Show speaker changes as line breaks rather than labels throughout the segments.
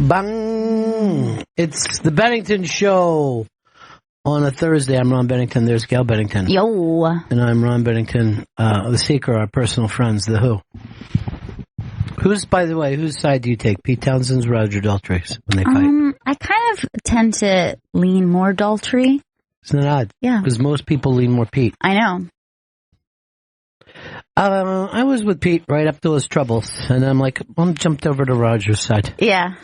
Bang! It's the Bennington Show on a Thursday. I'm Ron Bennington. There's Gail Bennington.
Yo.
And I'm Ron Bennington, the Seeker, our personal friends, the Who. By the way, whose side do you take? Pete Townsend's, Roger Daltrey's when they fight?
I kind of tend to lean more Daltrey.
Isn't that odd?
Yeah.
Because most people lean more Pete.
I know.
I was with Pete right up to his troubles, and I'm like, well, jumped over to Roger's side.
Yeah.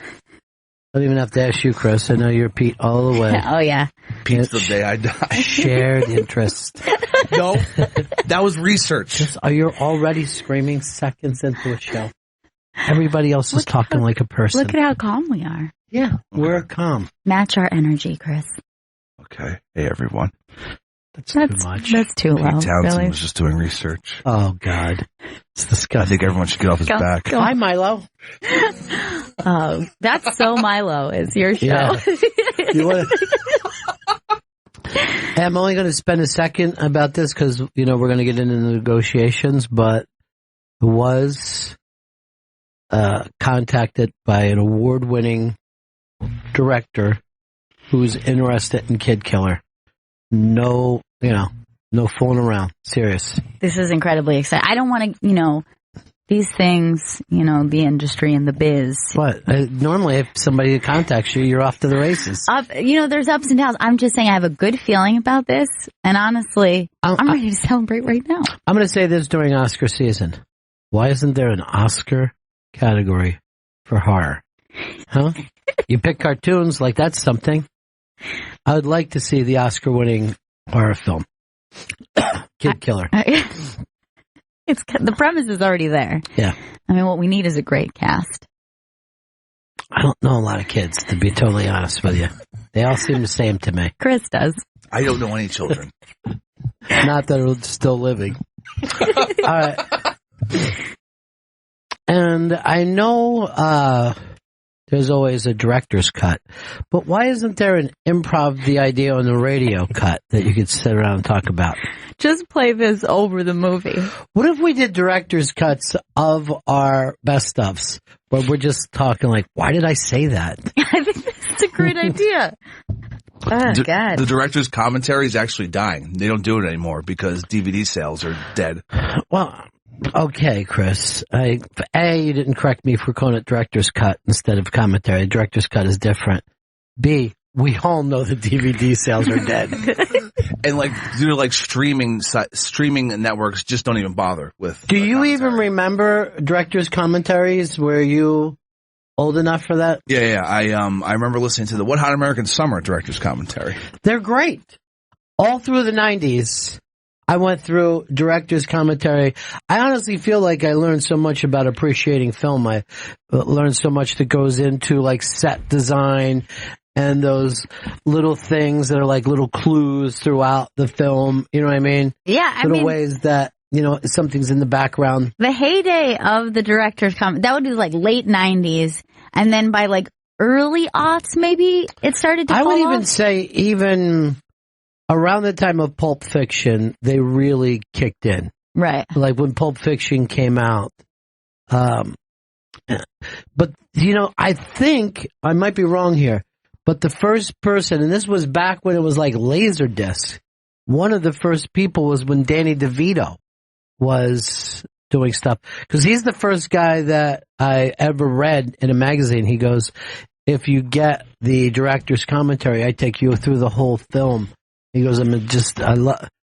I don't even have to ask you, Chris. I know you're Pete all the way.
Oh, yeah.
Pete's the day I die.
Shared interest.
No, that was research.
You're already screaming seconds into a show. Everybody else is talking like a person.
Look at how calm we are.
Yeah, we're calm.
Match our energy, Chris.
Okay. Hey, everyone.
That's too much.
That's too low.
Pete Townsend
really.
was just doing research.
Oh, God. It's
I
disgusting.
think everyone should get off his back.
Hi, Milo.
Oh, that's so Milo. It's your show.
Yeah. I'm only going to spend a second about this because, we're going to get into the negotiations, but was contacted by an award-winning director who's interested in Kid Killer. No fooling around. Serious.
This is incredibly exciting. I don't want to, these things, the industry and the biz.
What? Normally, if somebody contacts you, you're off to the races.
There's ups and downs. I'm just saying I have a good feeling about this. And honestly, I'm ready to celebrate right now.
I'm going to say this during Oscar season. Why isn't there an Oscar category for horror? Huh? You pick cartoons, like that's something. I would like to see the Oscar-winning horror film. Kid Killer.
The premise is already there.
Yeah.
I mean, what we need is a great cast.
I don't know a lot of kids, to be totally honest with you. They all seem the same to me.
Chris does.
I don't know any children.
Not that are still living. All right. And I know there's always a director's cut, but why isn't there an improv the idea on the radio cut that you could sit around and talk about?
Just play this over the movie.
What if we did director's cuts of our best stuffs, where we're just talking like, why did I say that?
I think that's a great idea. Oh, God.
The director's commentary is actually dying. They don't do it anymore because DVD sales are dead.
Well, okay, Chris. You didn't correct me for calling it director's cut instead of commentary. Director's cut is different. B, we all know the DVD sales are dead.
And streaming networks just don't even bother with.
Do you even remember director's commentaries? Were you old enough for that?
Yeah. I remember listening to the What Hot American Summer director's commentary.
They're great. All through the 90s. I went through director's commentary. I honestly feel like I learned so much about appreciating film. I learned so much that goes into like set design and those little things that are like little clues throughout the film. You know what I mean?
Yeah,
little ways that, something's in the background.
The heyday of the director's comment, that would be like late 90s. And then by like early aughts, maybe it started to fall
I would even
off.
say even around the time of Pulp Fiction, they really kicked in.
Right.
Like when Pulp Fiction came out. But, I think, I might be wrong here, but the first person, and this was back when it was like Laserdisc, one of the first people was when Danny DeVito was doing stuff. Because he's the first guy that I ever read in a magazine. He goes, if you get the director's commentary, I take you through the whole film. He goes, I'm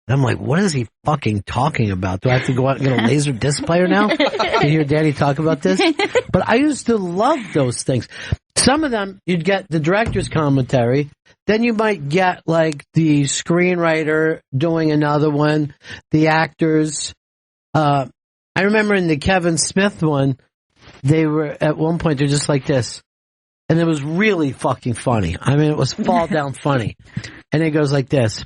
like, what is he fucking talking about? Do I have to go out and get a laser disc player now to hear Daddy talk about this? But I used to love those things. Some of them, you'd get the director's commentary. Then you might get like the screenwriter doing another one, the actors. I remember in the Kevin Smith one, they were at one point, they're just like this. And it was really fucking funny. I mean, it was fall down funny. And it goes like this.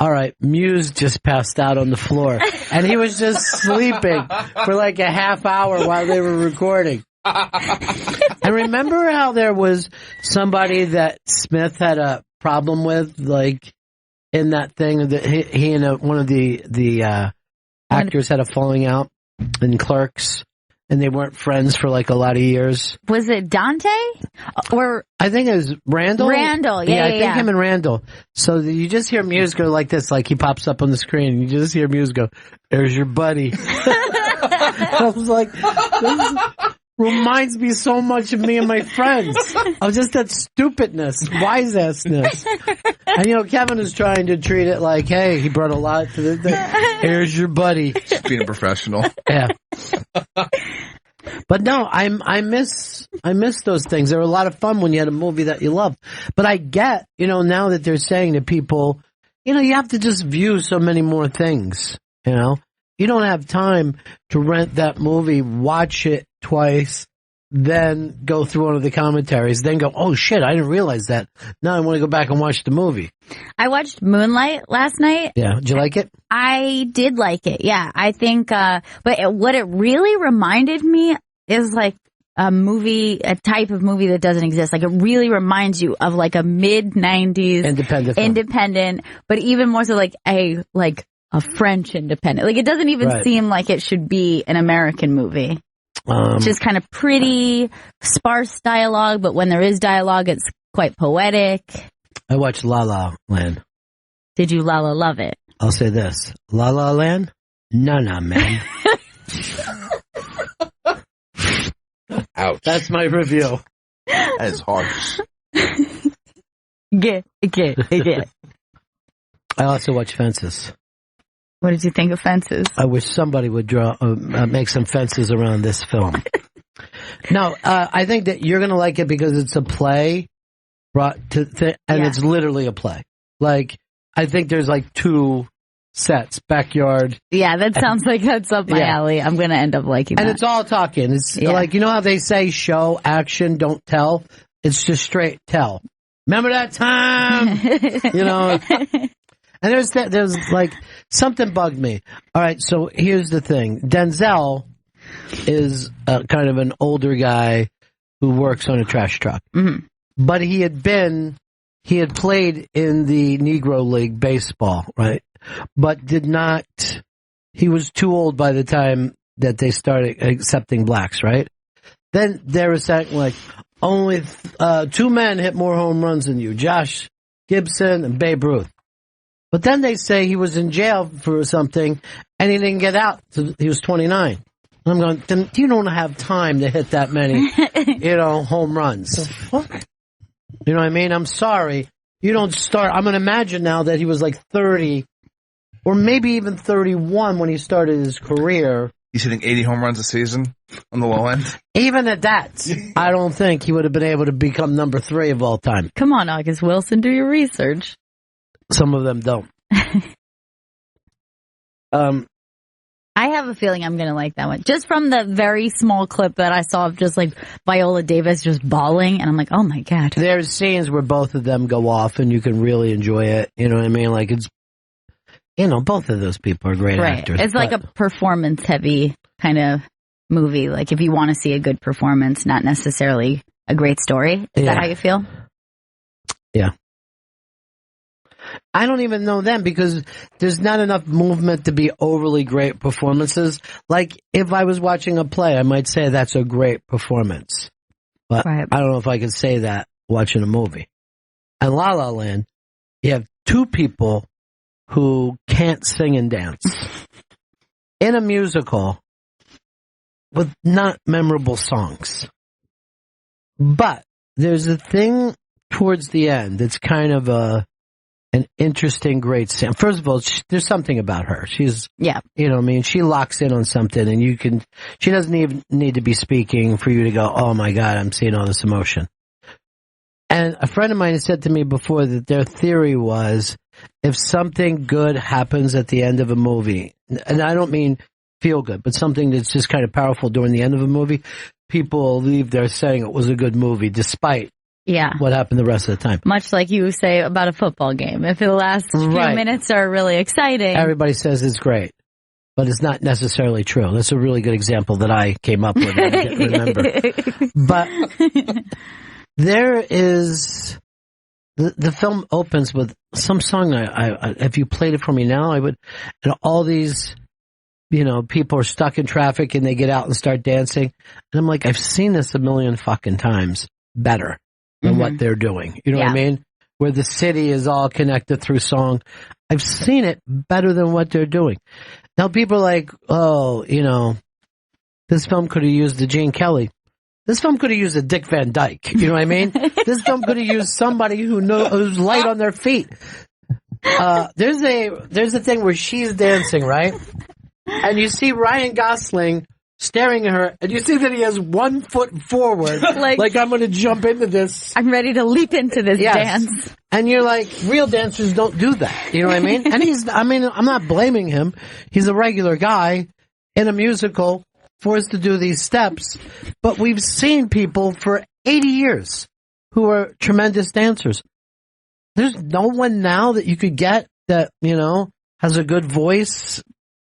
All right, Muse just passed out on the floor. And he was just sleeping for like a half hour while they were recording. And remember how there was somebody that Smith had a problem with, like, in that thing that he and one of the actors had a falling out in Clerks. and they weren't friends for like a lot of years.
Was it Dante? Or
I think it was Randall.
Randall,
I think him and Randall. So you just hear music go like this, like he pops up on the screen, and you just hear music go, "There's your buddy." I was like, this reminds me so much of me and my friends. Of just that stupidness, wise-assness. And Kevin is trying to treat it like, hey, he brought a lot to the thing. Here's your buddy.
Just being a professional.
Yeah. But no, I miss those things. They were a lot of fun when you had a movie that you loved. But I get, now that they're saying to people, you have to just view so many more things, You don't have time to rent that movie, watch it twice, then go through one of the commentaries, then go, oh shit, I didn't realize that. Now I want to go back and watch the movie.
I watched Moonlight last night.
Yeah. Did you like it?
I did like it. Yeah. I think, but what it really reminded me is like a type of movie that doesn't exist. Like it really reminds you of like a mid-90s independent, but even more so like a French independent. Like it doesn't even seem like it should be an American movie. It's just kind of pretty sparse dialogue, but when there is dialogue, it's quite poetic.
I watched La La Land.
Did you La La love it?
I'll say this. La La Land? Nah, man.
Ouch.
That's my review.
That is harsh.
Get.
I also watched Fences.
What did you think of Fences?
I wish somebody would make some fences around this film. No, I think that you're going to like it because it's a play it's literally a play. Like, I think there's like 2 sets, backyard.
Yeah, that sounds like that's up my alley. I'm going to end up liking that.
And it's all talking. It's like, how they say show, action, don't tell? It's just straight tell. Remember that time? And there's like, something bugged me. All right, so here's the thing. Denzel is kind of an older guy who works on a trash truck.
Mm-hmm.
But he had played in the Negro League baseball, right? But he was too old by the time that they started accepting blacks, right? Then they were saying like, only 2 men hit more home runs than you, Josh Gibson and Babe Ruth. But then they say he was in jail for something, and he didn't get out. He was 29. And I'm going, then you don't have time to hit that many, home runs. You know what I mean? I'm sorry. You don't start. I'm going to imagine now that he was like 30, or maybe even 31 when he started his career.
He's hitting 80 home runs a season on the low end.
Even at that, I don't think he would have been able to become number 3 of all time.
Come on, August Wilson, do your research.
Some of them don't.
I have a feeling I'm going to like that one. Just from the very small clip that I saw of just like Viola Davis just bawling, and I'm like, oh my God.
There's scenes where both of them go off and you can really enjoy it. You know what I mean? Like it's, both of those people are great actors.
It's like a performance heavy kind of movie. Like if you want to see a good performance, not necessarily a great story. Is that how you feel?
Yeah. I don't even know them because there's not enough movement to be overly great performances. Like if I was watching a play, I might say that's a great performance. But I don't know if I could say that watching a movie. And La La Land, you have 2 people who can't sing and dance in a musical with not memorable songs. But there's a thing towards the end that's kind of an interesting, great scene. First of all, there's something about her. She's, she locks in on something, and she doesn't even need to be speaking for you to go, oh my God, I'm seeing all this emotion. And a friend of mine has said to me before that their theory was if something good happens at the end of a movie, and I don't mean feel good, but something that's just kind of powerful during the end of a movie, people will leave there saying it was a good movie despite what happened the rest of the time.
Much like you say about a football game. If the last few minutes are really exciting.
Everybody says it's great, but it's not necessarily true. That's a really good example that I came up with. I didn't remember. But there is, the film opens with some song. If you played it for me now, I would, and all these people are stuck in traffic and they get out and start dancing. And I'm like, I've seen this a million fucking times better than what they're doing. You know what I mean? Where the city is all connected through song. I've seen it better than what they're doing. Now people are like, oh, this film could have used a Gene Kelly. This film could have used a Dick Van Dyke. You know what I mean? This film could have used somebody who's light on their feet. There's a thing where she's dancing, right? And you see Ryan Gosling staring at her, and you see that he has 1 foot forward, like I'm going to jump into this.
I'm ready to leap into this dance.
And you're like, real dancers don't do that. You know what I mean? And I'm not blaming him. He's a regular guy in a musical forced to do these steps. But we've seen people for 80 years who are tremendous dancers. There's no one now that you could get that, has a good voice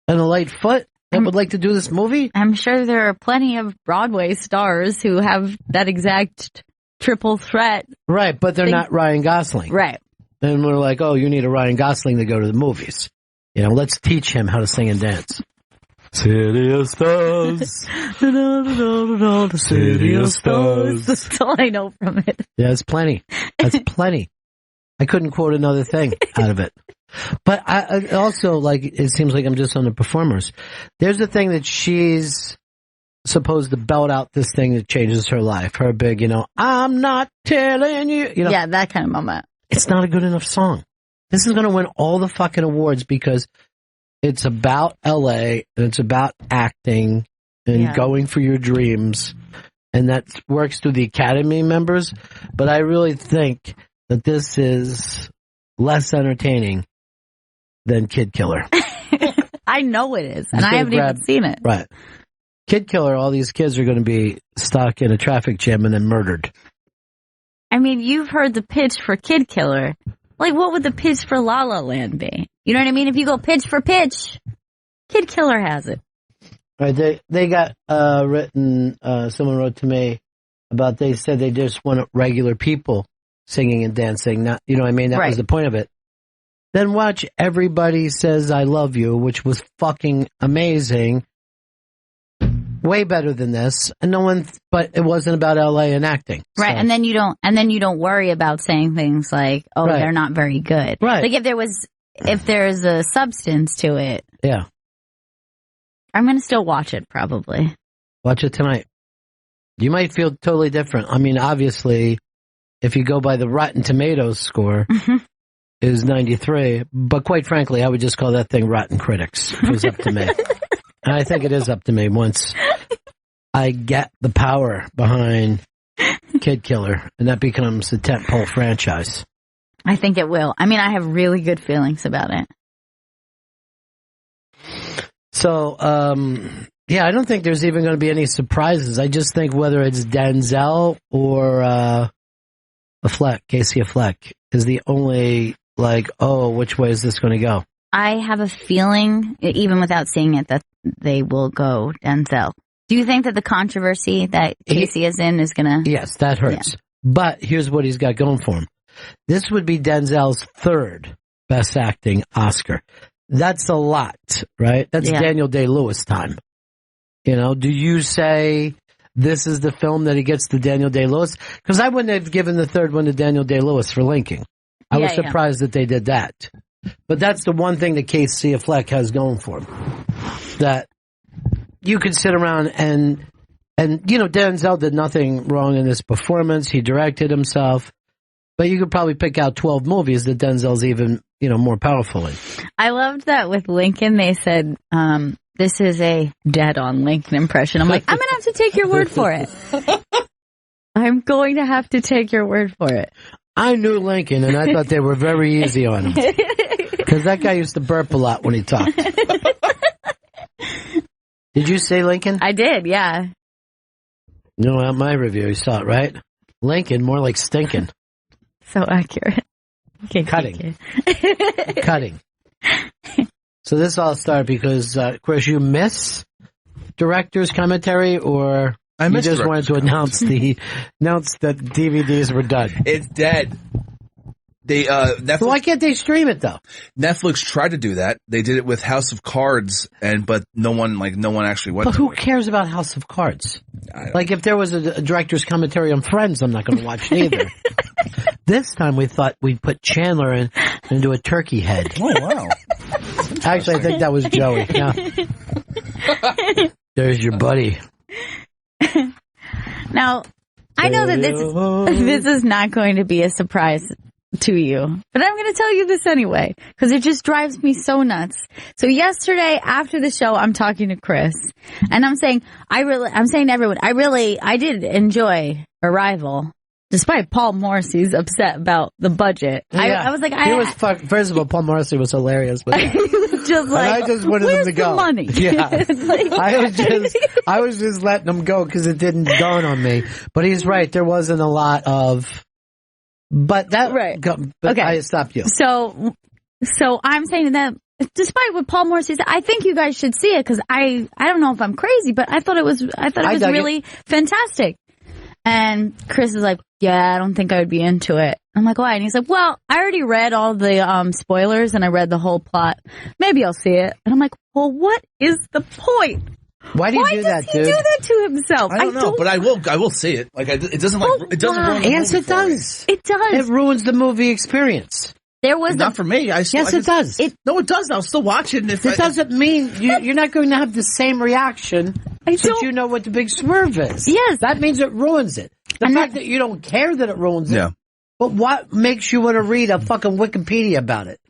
and a light foot that would like to do this movie.
I'm sure there are plenty of Broadway stars who have that exact triple threat.
Right, but they're not Ryan Gosling.
Right.
And we're like, oh, you need a Ryan Gosling to go to the movies. Let's teach him how to sing and dance. City of Stars. City of Stars.
That's all I know from it.
Yeah, it's plenty. That's plenty. I couldn't quote another thing out of it. But I also, it seems like I'm just on the performers. There's a thing that she's supposed to belt out this thing that changes her life. Her big, I'm not telling you.
Yeah, that kind of moment.
It's not a good enough song. This is going to win all the fucking awards because it's about LA and it's about acting and going for your dreams. And that works through the Academy members. But I really think that this is less entertaining than Kid Killer.
I know it is, and I haven't even seen it.
Right. Kid Killer, all these kids are going to be stuck in a traffic jam and then murdered.
I mean, you've heard the pitch for Kid Killer. What would the pitch for La La Land be? You know what I mean? If you go pitch for pitch, Kid Killer has it.
Right. They got written, someone wrote to me about, they said they just wanted regular people singing and dancing. Not, you know what I mean? That was the point of it. Then watch Everybody Says I Love You, which was fucking amazing. Way better than this. And but it wasn't about LA and acting.
Right. So. And then you don't worry about saying things like, oh, they're not very good.
Right.
If there's a substance to it.
Yeah.
I'm going to still watch it probably.
Watch it tonight. You might feel totally different. I mean, obviously, if you go by the Rotten Tomatoes score, is 93, but quite frankly, I would just call that thing Rotten Critics. It was up to me. And I think it is up to me once I get the power behind Kid Killer, and that becomes a tentpole franchise.
I think it will. I mean, I have really good feelings about it.
So, I don't think there's even going to be any surprises. I just think whether it's Denzel or Casey Affleck is the only, which way is this going to go?
I have a feeling, even without seeing it, that they will go Denzel. Do you think that the controversy that Casey is in is going to...
Yes, that hurts. Yeah. But here's what he's got going for him. This would be Denzel's third Best Acting Oscar. That's a lot, right? That's Daniel Day-Lewis time. Do you say this is the film that he gets to Daniel Day-Lewis? Because I wouldn't have given the third one to Daniel Day-Lewis for linking. I was surprised that they did that. But that's the one thing that Casey Affleck has going for him. That you could sit around and Denzel did nothing wrong in this performance. He directed himself. But you could probably pick out 12 movies that Denzel's even, more powerful in.
I loved that with Lincoln. They said, this is a dead-on Lincoln impression. I'm like, I'm going to have to take your word for it. I'm going to have to take your word for it.
I knew Lincoln, and I thought they were very easy on him. Because that guy used to burp a lot when he talked. Did you say Lincoln?
I did, yeah.
At my review, you saw it, right? Lincoln, more like stinking.
So accurate.
Cutting. Cutting. So this all started because, Chris, you miss director's commentary, or you just wanted to announce that DVDs were done?
It's dead. Netflix,
Why can't they stream it though?
Netflix tried to do that. They did it with House of Cards, but no one actually went.
But
to
who
it.
cares about House of Cards? Like if there was a director's commentary on Friends, I'm not going to watch it either. This time we thought we'd put Chandler into a turkey head.
Oh wow!
Actually, I think that was Joey. Yeah. There's your buddy.
Now, I know that this is not going to be a surprise to you, but I'm going to tell you this anyway because it just drives me so nuts. So yesterday after the show, I'm talking to Chris and I'm saying to everyone, I did enjoy Arrival. Despite Paul Morrissey's upset about the budget,
yeah.
I was like,
First of all, Paul Morrissey was hilarious, but
just like,
I just wanted him to go.
The money?
Yeah,
like,
I was just letting him go because it didn't dawn on me. But he's right; there wasn't a lot of. But that
right.
But
okay.
I stopped you.
So I'm saying to them, despite what Paul Morrissey said, I think you guys should see it because I don't know if I'm crazy, but I thought it was really fantastic. And Chris is like, yeah, I don't think I would be into it. I'm like, why? And he's like, well, I already read all the spoilers and I read the whole plot. Maybe I'll see it. And I'm like, well, what is the point?
Why do you do that, dude?
Why does he do that to himself?
I don't know, but I will see it. Like it doesn't ruin the
Yes,
movie
it does.
It does.
It ruins the movie experience.
There was
not for me.
Yes, it does.
No, it does. I'll still watch it.
It doesn't mean you're not going to have the same reaction since you know what the big swerve is.
Yes.
That means it ruins it. The fact that you don't care that it ruins it. Yeah. But what makes you want to read a fucking Wikipedia about it?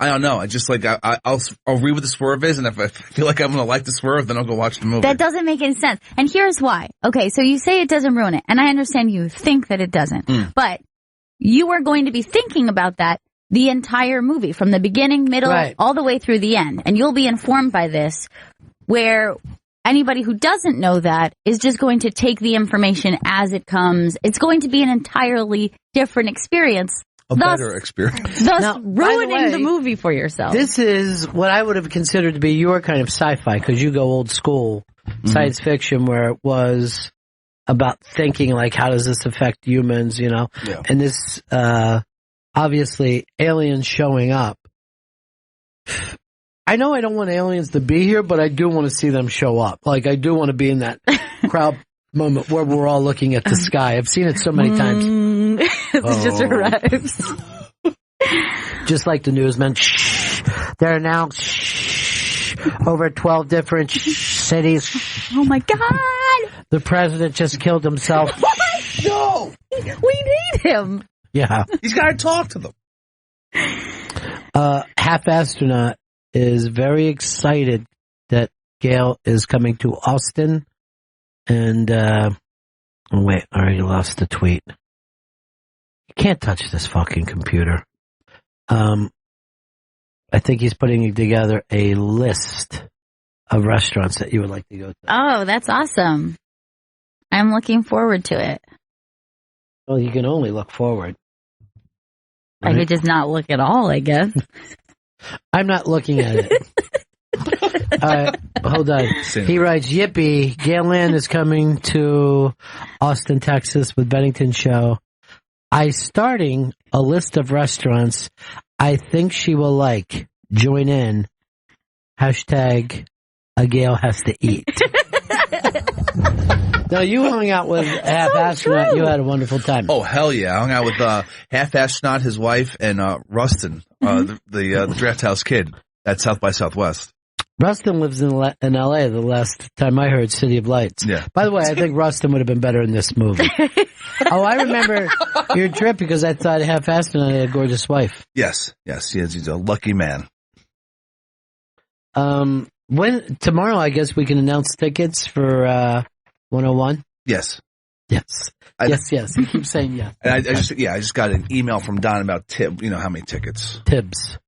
I don't know. I just like, I'll read what the swerve is, and if I feel like I'm going to like the swerve, then I'll go watch the movie.
That doesn't make any sense. And here's why. Okay, so you say it doesn't ruin it, and I understand you think that it doesn't. But you are going to be thinking about that the entire movie, from the beginning, middle, all the way through the end. And you'll be informed by this, where anybody who doesn't know that is just going to take the information as it comes. It's going to be an entirely different experience.
Better experience.
Thus
now,
ruining the movie for yourself.
This is what I would have considered to be your kind of sci-fi, because you go old school science fiction, where it was about thinking like, how does this affect humans, Yeah. And this, obviously, aliens showing up. I know I don't want aliens to be here, but I do want to see them show up. Like, I do want to be in that crowd moment where we're all looking at the sky. I've seen it so many times.
It just arrives.
Just like the newsman. There are now over 12 different cities.
Oh my God!
The president just killed himself.
What?
No!
We need him.
Yeah.
He's got to talk to them.
Half Astronaut is very excited that Gail is coming to Austin. And, wait, I already lost the tweet. You can't touch this fucking computer. I think he's putting together a list of restaurants that you would like to go to.
Oh, that's awesome. I'm looking forward to it.
Well, you can only look forward.
I could just not look at all, I guess.
I'm not looking at it. Hold on. He writes, yippee, Gail Land is coming to Austin, Texas with Bennington Show. I starting a list of restaurants I think she will like. Join in. Hashtag a Gail has to eat. Now, you hung out with Half Astronaut. You had a wonderful time.
Oh, hell yeah. I hung out with Half Astronaut, his wife, and Rustin, the Draft House Kid at South by Southwest.
Rustin lives in L.A. the last time I heard City of Lights.
Yeah.
By the way, I think Rustin would have been better in this movie. Oh, I remember your trip because I thought Half Astronaut had a gorgeous wife.
Yes, he is. He's a lucky man.
Tomorrow, I guess we can announce tickets for 101?
Yes.
Yes. Yes. You keep saying yes.
And I just got an email from Don about how many tickets.
Tibbs.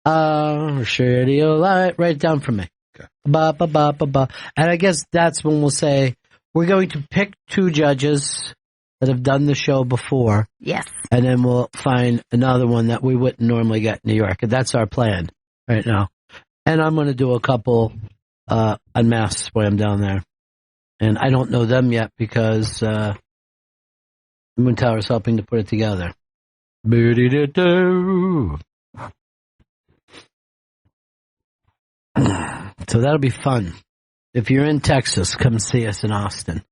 Write it down for me.
Okay.
Ba, ba, ba, ba, ba. And I guess that's when we'll say we're going to pick 2 judges that have done the show before.
Yes. And
then we'll find another one that we wouldn't normally get in New York. And that's our plan right now. And I'm going to do a couple unmasked when I'm down there. And I don't know them yet because Moon Tower's helping to put it together. So that'll be fun. If you're in Texas, come see us in Austin.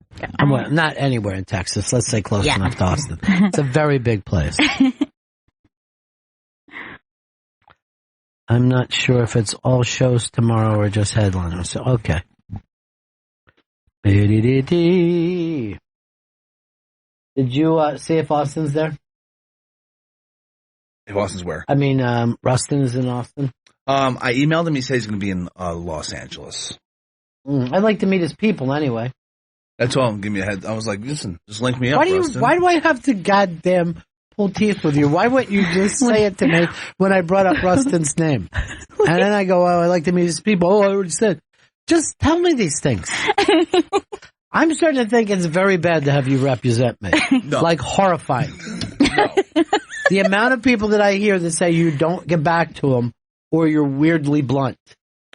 Well, not anywhere in Texas. Let's say close enough to Austin. It's a very big place. I'm not sure if it's all shows tomorrow or just headliners. So, okay. Did you see if Austin's there?
If Austin's where?
I mean, Rustin is in Austin.
I emailed him. He said he's going to be in Los Angeles.
I'd like to meet his people anyway.
That's all. Give me a head. I was like, listen, just link me up, Rustin.
Why do I have to goddamn pull teeth with you? Why wouldn't you just say it to me when I brought up Rustin's name? And then I go, I'd like to meet his people. Oh, I already said. Just tell me these things. I'm starting to think it's very bad to have you represent me.
No.
Like horrifying.
No.
The amount of people that I hear that say you don't get back to them or you're weirdly blunt.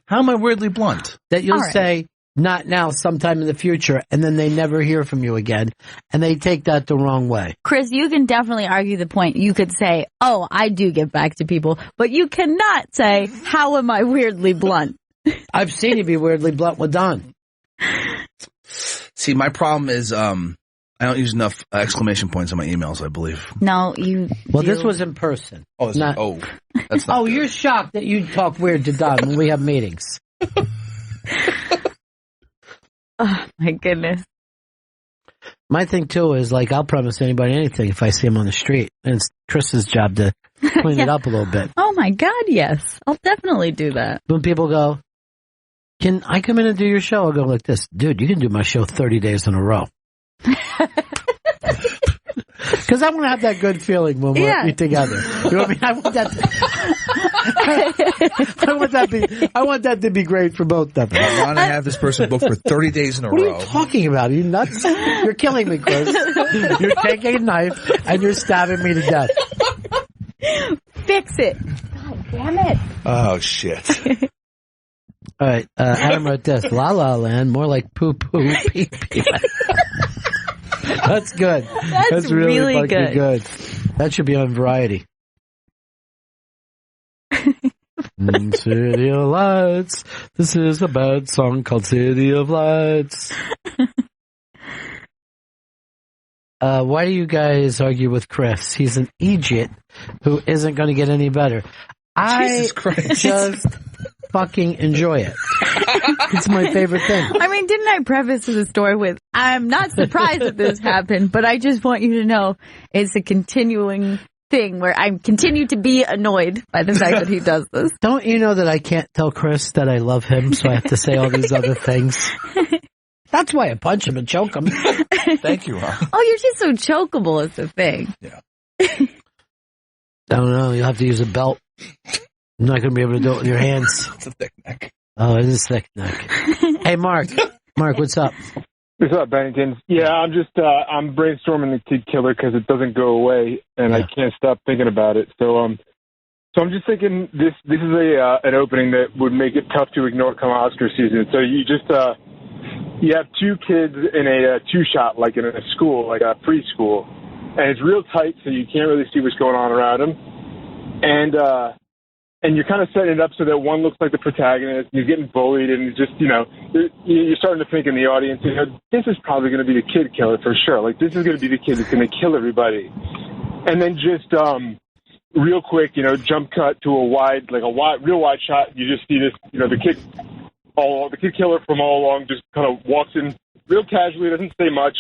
How am I weirdly blunt?
That you'll say, not now, sometime in the future, and then they never hear from you again, and they take that the wrong way.
Chris, you can definitely argue the point. You could say, oh, I do get back to people, but you cannot say, how am I weirdly blunt?
I've seen you be weirdly blunt with Don.
See, my problem is I don't use enough exclamation points on my emails, I believe.
No, you
Well,
do.
this was in person.
Oh, that's not good.
You're shocked that you talk weird to Don when we have meetings.
Oh, my goodness.
My thing, too, is, like, I'll promise anybody anything if I see him on the street. And it's Chris's job to clean it up a little bit.
Oh, my God, yes. I'll definitely do that.
When people go, can I come in and do your show? I'll go like this. Dude, you can do my show 30 days in a row. Because I want to have that good feeling when we're together. You know what I mean? I want that to be great for both of us.
I want to have this person booked for 30 days in a row.
What are you talking about? Are you nuts? You're killing me, Chris. You're taking a knife and you're stabbing me to death.
Fix it. God damn it.
Oh, shit.
All right. Adam wrote this. La La Land, more like poo-poo, pee-pee. That's good. That's really fucking good. That should be on Variety. City of Lights. This is a bad song called City of Lights. Why do you guys argue with Chris? He's an idiot who isn't going to get any better.
Jesus Christ.
I just fucking enjoy it. It's my favorite thing.
I mean, didn't I preface the story with, I'm not surprised that this happened, but I just want you to know it's a continuing thing where I continue to be annoyed by the fact that he does this.
Don't you know that I can't tell Chris that I love him, so I have to say all these other things? That's why I punch him and choke him.
Thank you, Ron.
Oh, you're just so chokeable is the thing.
Yeah.
I don't know. You'll have to use a belt. I'm not going to be able to do it with your hands.
It's a thick neck.
Oh, it is thick neck. Hey, Mark. Mark, what's up?
What's up, Bennington? Yeah, I'm just I'm brainstorming the kid killer because it doesn't go away, and I can't stop thinking about it. So I'm just thinking this is an opening that would make it tough to ignore come Oscar season. So you just you have two kids in a two-shot, like in a school, like a preschool, and it's real tight, so you can't really see what's going on around them, and you're kind of setting it up so that one looks like the protagonist, and you're getting bullied, and just, you're starting to think in the audience, this is probably going to be the kid killer for sure. Like, this is going to be the kid that's going to kill everybody. And then just real quick, jump cut to a real wide shot. You just see this, the kid killer from all along just kind of walks in real casually, doesn't say much,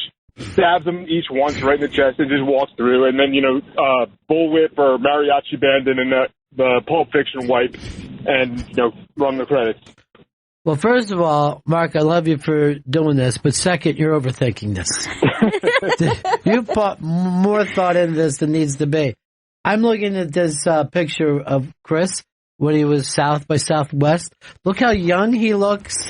stabs them each once right in the chest, and just walks through. And then, bullwhip or mariachi band and the Pulp Fiction wipe and, run the credits.
Well, first of all, Mark, I love you for doing this, but second, you're overthinking this. You put more thought into this than needs to be. I'm looking at this picture of Chris when he was South by Southwest. Look how young he looks.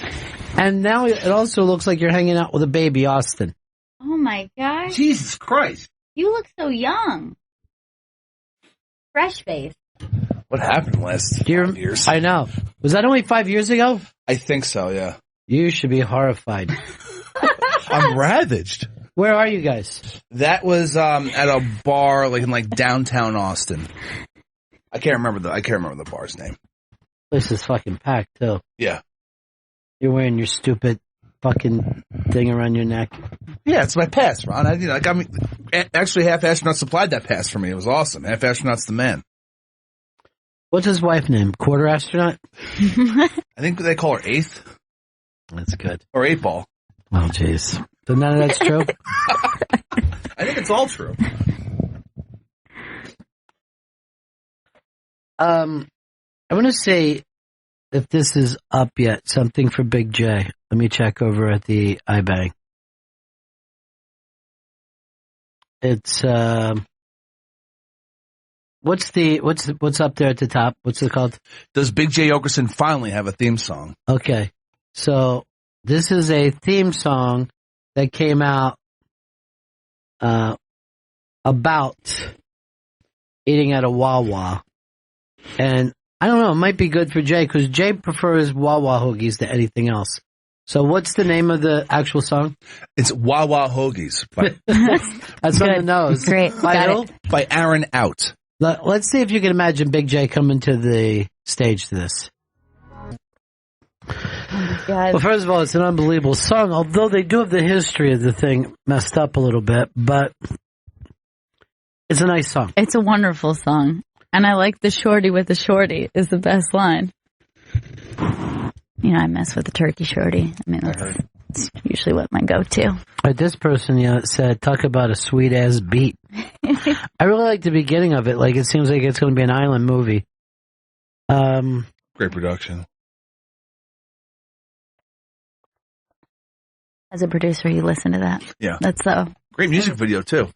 And now it also looks like you're hanging out with a baby, Austin.
Oh, my gosh.
Jesus Christ.
You look so young. Fresh face.
What happened last 5 years?
I know. Was that only 5 years ago?
I think so, yeah.
You should be horrified.
I'm ravaged.
Where are you guys?
That was at a bar like in like downtown Austin. I can't remember the bar's name.
This is fucking packed too.
Yeah.
You're wearing your stupid fucking thing around your neck.
Yeah, it's my pass, Ron. I got me. Actually, Half Astronaut supplied that pass for me. It was awesome. Half Astronaut's the man.
What's his wife name? Quarter Astronaut?
I think they call her Eighth.
That's good.
Or Eight Ball.
Oh, jeez. So none of that's true?
I think it's all true.
I want to say, if this is up yet, something for Big J. Let me check over at the iBang. It's what's up there at the top? What's it called?
Does Big J Okerson finally have a theme song?
Okay, so this is a theme song that came out about eating at a Wawa, and I don't know, it might be good for Jay because Jay prefers Wawa hoagies to anything else. So what's the name of the actual song?
It's Wawa Hoagies.
That's on the nose.
Great.
By Aaron Out.
Let's see if you can imagine Big J coming to the stage to this. Well, first of all, it's an unbelievable song, although they do have the history of the thing messed up a little bit, but it's a nice song.
It's a wonderful song. And I like the shorty with the shorty is the best line. You know, I mess with the turkey shorty. I mean, that's usually what my go-to.
This person said, talk about a sweet-ass beat. I really like the beginning of it. Like, it seems like it's going to be an island movie.
Great production.
As a producer, you listen to that.
Yeah.
That's so...
Great music video, too.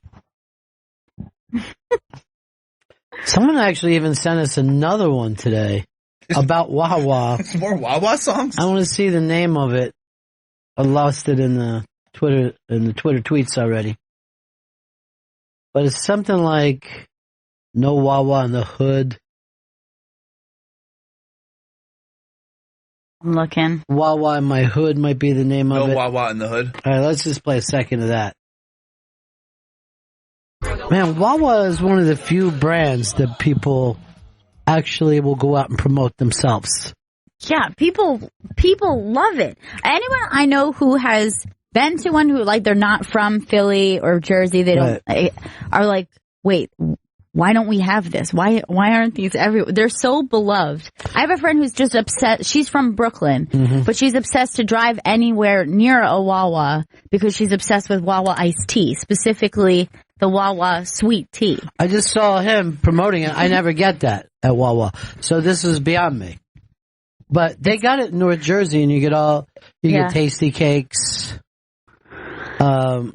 Someone actually even sent us another one today about Wawa.
More Wawa songs?
I want to see the name of it. I lost it in the Twitter tweets already. But it's something like No Wawa in the Hood.
I'm looking.
Wawa in My Hood might be the name of it.
No Wawa in the Hood.
All right, let's just play a second of that. Man, Wawa is one of the few brands that people actually will go out and promote themselves.
Yeah, people love it. Anyone I know who has been to one who, like, they're not from Philly or Jersey, they don't, are like, wait, why don't we have this? Why aren't these everywhere? They're so beloved. I have a friend who's just upset. She's from Brooklyn, but she's obsessed to drive anywhere near a Wawa because she's obsessed with Wawa iced tea, specifically the Wawa sweet tea.
I just saw him promoting it. I never get that at Wawa. So this is beyond me. But they got it in North Jersey, and you get tasty cakes. I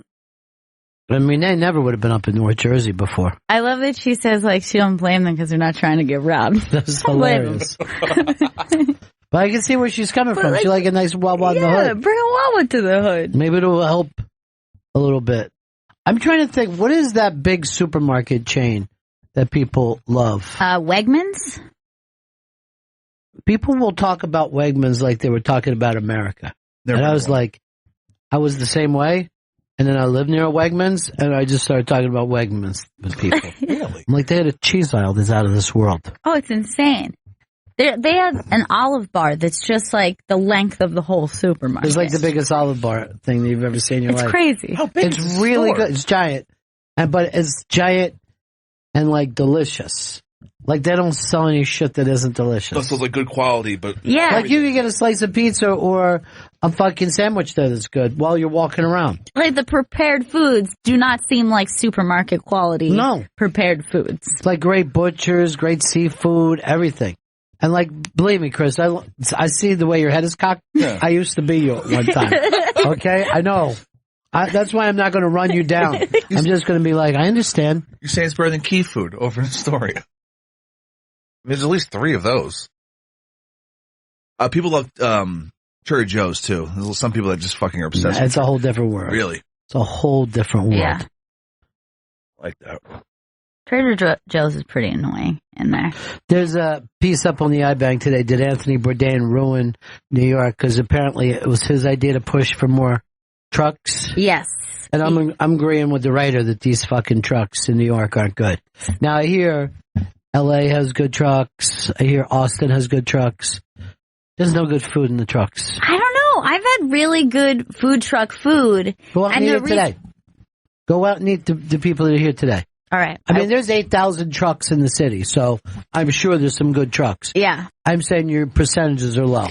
mean, they never would have been up in North Jersey before.
I love that she says, like, she don't blame them because they're not trying to get robbed.
That's hilarious. But I can see where she's coming from. She like a nice Wawa in the hood.
Bring a Wawa to the hood.
Maybe it'll help a little bit. I'm trying to think, what is that big supermarket chain that people love?
Wegmans?
People will talk about Wegmans like they were talking about America. And I was like, I was the same way. And then I lived near a Wegmans, and I just started talking about Wegmans with people.
Really?
I'm like, they had a cheese aisle that's out of this world.
Oh, it's insane. They have an Olive Bar that's just like the length of the whole supermarket.
It's like the biggest Olive Bar thing that you've ever seen in your life.
It's crazy.
How big
It's
is the
really
store?
good. It's giant. But it's giant and like delicious. Like they don't sell any shit that isn't delicious.
This was like good quality, but
Yeah.
Like you can get a slice of pizza or a fucking sandwich that is good while you're walking around.
Like the prepared foods do not seem like supermarket quality.
No.
Prepared foods.
It's like great butchers, great seafood, everything. And like, believe me, Chris, I see the way your head is cocked.
Yeah.
I used to be you at one time. Okay? I know. That's why I'm not going to run you down. I'm just going to be like, I understand.
you're saying it's better than Key Food over in Astoria. There's at least 3 of those. People love Trader Joe's too. There's some people that just fucking are obsessed with
It's a whole different world.
Really?
It's a whole different world.
Yeah.
Like that.
Trader Joe's is pretty annoying in there.
There's a piece up on the iBank today. Did Anthony Bourdain ruin New York? Because apparently it was his idea to push for more trucks.
Yes.
And I'm agreeing with the writer that these fucking trucks in New York aren't good. Now I hear LA has good trucks. I hear Austin has good trucks. There's no good food in the trucks.
I don't know. I've had really good food truck food.
Go out and eat it today. Go out and eat the people that are here today.
All right.
I mean, there's 8,000 trucks in the city, so I'm sure there's some good trucks.
Yeah.
I'm saying your percentages are low.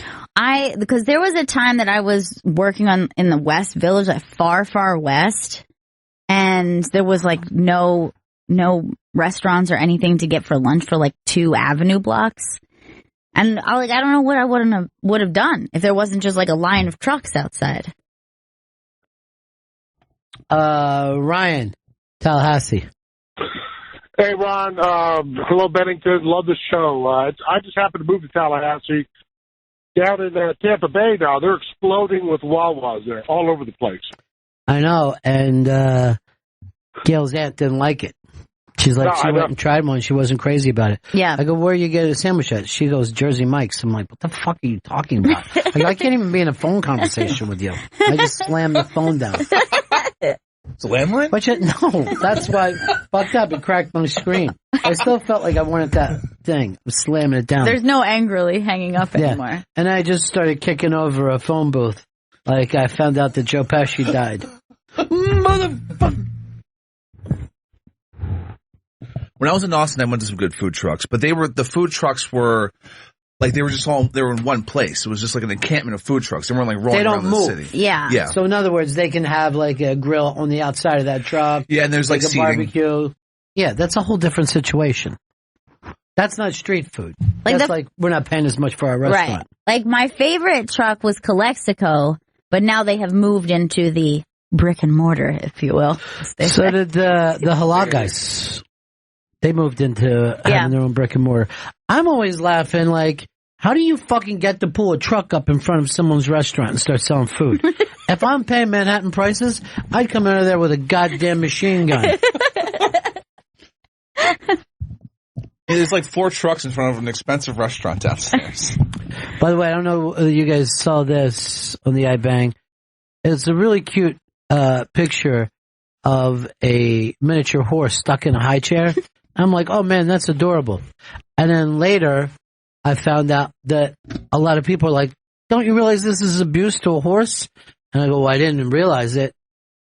Because there was a time that I was working in the West Village, like far, far west, and there was like no restaurants or anything to get for lunch for like 2 avenue blocks. And I don't know what I would have done if there wasn't just like a line of trucks outside.
Ryan, Tallahassee.
Hey, Ron. Hello, Bennington. Love the show. I just happened to move to Tallahassee. Down in Tampa Bay now, they're exploding with Wawas there, all over the place.
I know, and Gail's aunt didn't like it. She's like, she went and tried one. She wasn't crazy about it.
Yeah.
I go, where you get a sandwich at? She goes, Jersey Mike's. I'm like, what the fuck are you talking about? I can't even be in a phone conversation with you. I just slammed the phone down.
It's a landline?
But no, that's why I fucked up. It cracked my screen. I still felt like I wanted that thing. I was slamming it down.
There's no angrily hanging up anymore.
And I just started kicking over a phone booth. Like I found out that Joe Pesci died.
Motherfucker. When I was in Austin, I went to some good food trucks, but the food trucks were like, they were in one place. It was just like an encampment of food trucks. They weren't like rolling around the city.
Yeah.
Yeah.
So in other words, they can have like a grill on the outside of that truck.
Yeah, and there's like
a
seating.
barbecue. Yeah, that's a whole different situation. That's not street food. That's like we're not paying as much for our restaurant.
Right. Like my favorite truck was Calexico, but now they have moved into the brick and mortar, if you will.
So did the halal guys. They moved into having their own brick and mortar. I'm always laughing like, how do you fucking get to pull a truck up in front of someone's restaurant and start selling food? If I'm paying Manhattan prices, I'd come out of there with a goddamn machine gun.
There's like 4 trucks in front of an expensive restaurant downstairs.
By the way, I don't know whether you guys saw this on the iBang. It's a really cute picture of a miniature horse stuck in a high chair. I'm like, oh man, that's adorable. And then later, I found out that a lot of people are like, don't you realize this is abuse to a horse? And I go, well, I didn't realize it.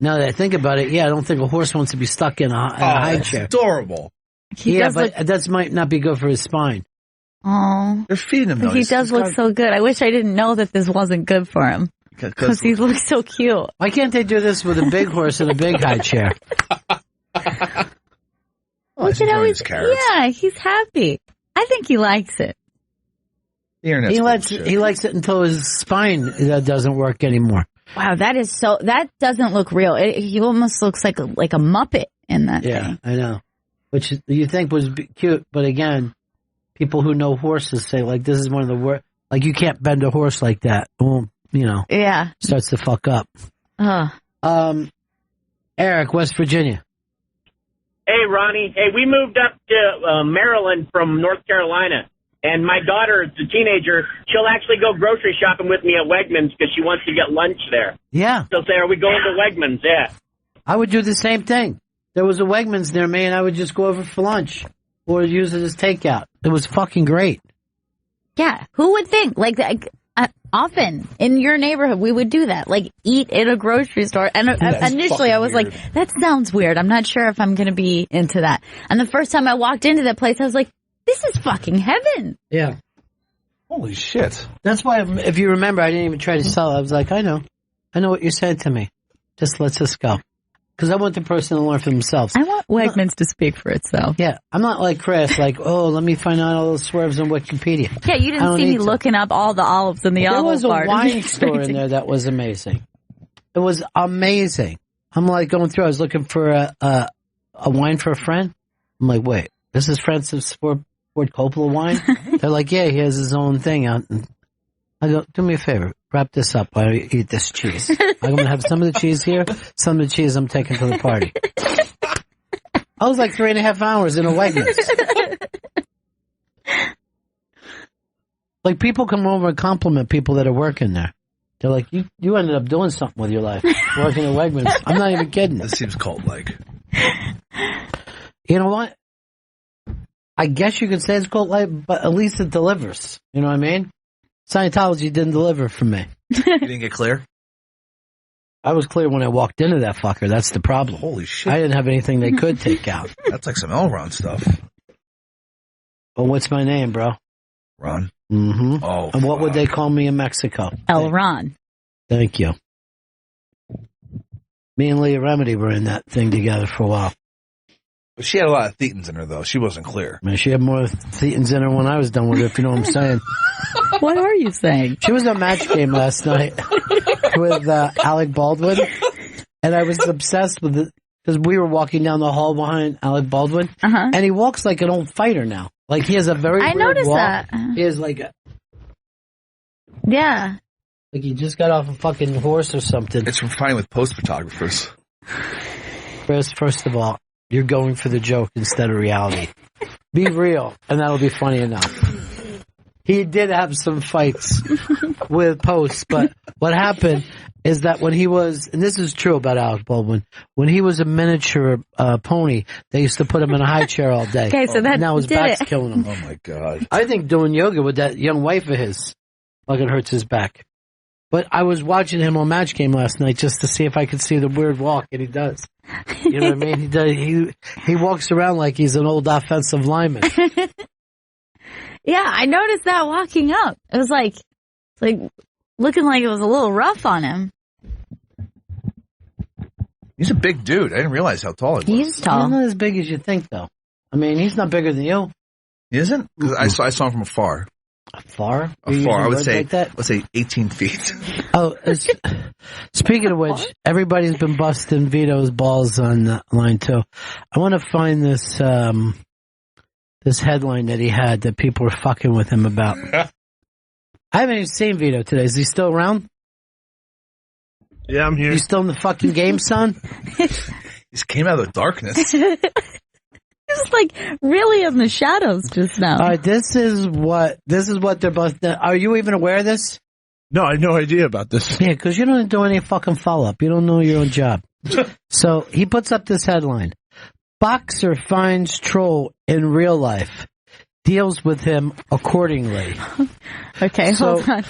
Now that I think about it, yeah, I don't think a horse wants to be stuck in a high chair.
Adorable.
But that might not be good for his spine.
Oh,
they're feeding him though.
He does look so good. I wish I didn't know that this wasn't good for him. Because he looks so cute.
Why can't they do this with a big horse and a big high chair?
Look at how he's happy. I think he likes it.
He likes it until his spine doesn't work anymore.
Wow, that doesn't look real. He almost looks like a Muppet in that thing.
Yeah, I know. Which you think was cute, but again, people who know horses say like this is one of the worst. Like you can't bend a horse like that. Well,
yeah,
starts to fuck up. Eric, West Virginia.
Hey, Ronnie. Hey, we moved up to Maryland from North Carolina, and my daughter, as a teenager, she'll actually go grocery shopping with me at Wegmans because she wants to get lunch there.
Yeah.
She'll say, are we going to Wegmans? Yeah.
I would do the same thing. There was a Wegmans near me, and I would just go over for lunch or use it as takeout. It was fucking great.
Yeah. Who would think? Often in your neighborhood, we would do that. Like, eat in a grocery store. And initially, I was weird. Like, that sounds weird. I'm not sure if I'm going to be into that. And the first time I walked into that place, I was like, this is fucking heaven.
Yeah.
Holy shit.
That's why, if you remember, I didn't even try to sell it. I was like, I know what you're saying to me. Just let's just go. Because I want the person to learn for themselves.
I want Wegmans to speak for itself.
Yeah. I'm not like Chris, like, oh, let me find out all those swerves on Wikipedia.
Yeah, you didn't see me looking up all the olives in the olive bar.
There was a wine store in there that was amazing. It was amazing. I'm like going through, I was looking for a wine for a friend. I'm like, wait, this is Francis Ford Coppola wine? They're like, yeah, he has his own thing out. And I go, do me a favor. Wrap this up while I eat this cheese. I'm going to have some of the cheese here, some of the cheese I'm taking to the party. I was like 3.5 hours in a Wegmans. Like, people come over and compliment people that are working there. They're like, you ended up doing something with your life, working at Wegmans. I'm not even kidding.
This seems cult-like.
You know what? I guess you could say it's cult-like, but at least it delivers. You know what I mean? Scientology didn't deliver for me.
You didn't get clear?
I was clear when I walked into that fucker. That's the problem.
Holy shit.
I didn't have anything they could take out.
That's like some Elron stuff.
Well, what's my name, bro?
Ron?
Mm-hmm.
Oh,
and what would they call me in Mexico?
El Ron.
Thank you. Me and Leah Remedy were in that thing together for a while.
But she had a lot of thetans in her, though. She wasn't clear.
Man, she had more thetans in her when I was done with her, if you know what I'm saying.
What are you saying?
She was in a match game last night with Alec Baldwin, and I was obsessed with it because we were walking down the hall behind Alec Baldwin, and he walks like an old fighter now. Like, he has a very weird
noticed
walk.
that.
He has like a...
Yeah.
Like he just got off a fucking horse or something.
It's from fighting with post photographers.
Chris, first of all, you're going for the joke instead of reality. Be real, and that'll be funny enough. He did have some fights with posts, but what happened is that when he was, and this is true about Alec Baldwin, when he was a miniature pony, they used to put him in a high chair all day.
Okay, so that
now his
did
back's
it.
killing him.
Oh my God.
I think doing yoga with that young wife of his fucking hurts his back. But I was watching him on Match Game last night just to see if I could see the weird walk, and he does. You know what I mean? He does. He walks around like he's an old offensive lineman.
Yeah, I noticed that walking up. It was like looking like it was a little rough on him.
He's a big dude. I didn't realize how tall he was.
He's
He's
tall.
not as big as you think, though. I mean, he's not bigger than you.
He isn't? 'Cause I saw him from afar.
Far?
Afar. I would say,
like that?
let's say 18 feet.
Oh, speaking of which, everybody's been busting Vito's balls on line too. I want to find this this headline that he had that people were fucking with him about. I haven't even seen Vito today. Is he still around?
Yeah, I'm here.
You still in the fucking game, son?
He just came out of the darkness.
He was like really in the shadows just now.
All right, this is what they're busting. Are you even aware of this?
No, I had no idea about this.
Yeah, because you don't do any fucking follow-up. You don't know your own job. So he puts up this headline. Boxer finds troll in real life. Deals with him accordingly.
Okay, hold on.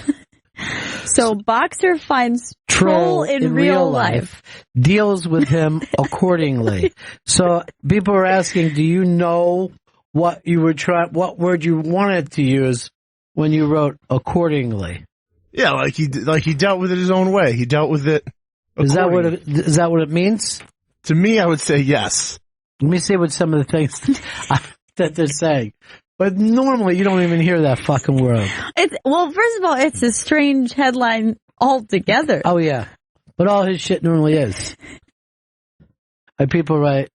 So boxer finds troll in real life.
Deals with him accordingly. So people are asking, do you know what word you wanted to use when you wrote accordingly?
Yeah, like he dealt with it his own way. He dealt with it.
Is that
accordingly.
what it means?
To me, I would say yes.
Let me see what some of the things that they're saying. But normally you don't even hear that fucking word.
Well, first of all, it's a strange headline altogether.
Oh yeah. But all his shit normally is. Like people write,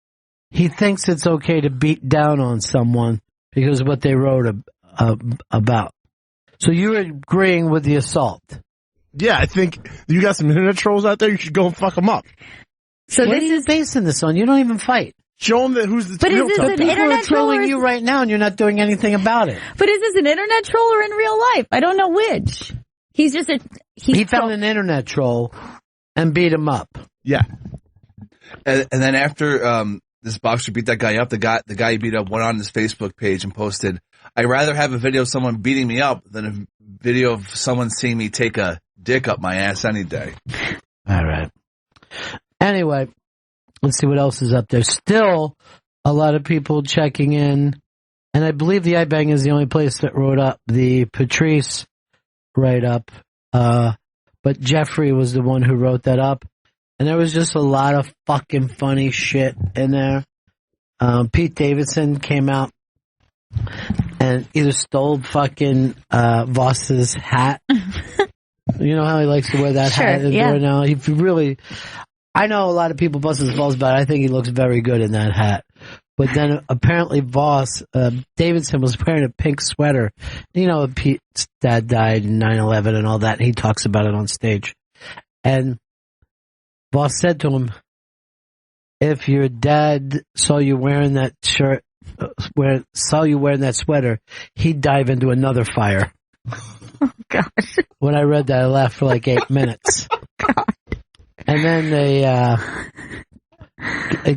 he thinks it's okay to beat down on someone because of what they wrote about. So you're agreeing with the assault.
Yeah, I think you got some internet trolls out there. You should go and fuck them up.
So
what
this
are you
is
basing this on? You don't even fight.
Show them who's the
But
real
is this
tough
an
guy.
People are
internet troll
trolling
or
you right now and you're not doing anything about it.
But is this an internet troll or in real life? I don't know which. He's just
He found an internet troll and beat him up.
Yeah.
And then after this boxer beat that guy up, the guy he beat up went on his Facebook page and posted, I'd rather have a video of someone beating me up than a video of someone seeing me take a dick up my ass any day.
All right. Anyway, let's see what else is up there. Still, a lot of people checking in, and I believe the iBang is the only place that wrote up the Patrice write-up, but Jeffrey was the one who wrote that up, and there was just a lot of fucking funny shit in there. Pete Davidson came out and either stole fucking Voss's hat. You know how he likes to wear that hat right now? He really... I know a lot of people bust his balls about it. I think he looks very good in that hat. But then apparently Voss, Davidson was wearing a pink sweater. You know, Pete's dad died in 9/11 and all that. And he talks about it on stage. And Voss said to him, if your dad saw you wearing that shirt, saw you wearing that sweater, he'd dive into another fire.
Gosh.
When I read that, I laughed for like 8 minutes. And then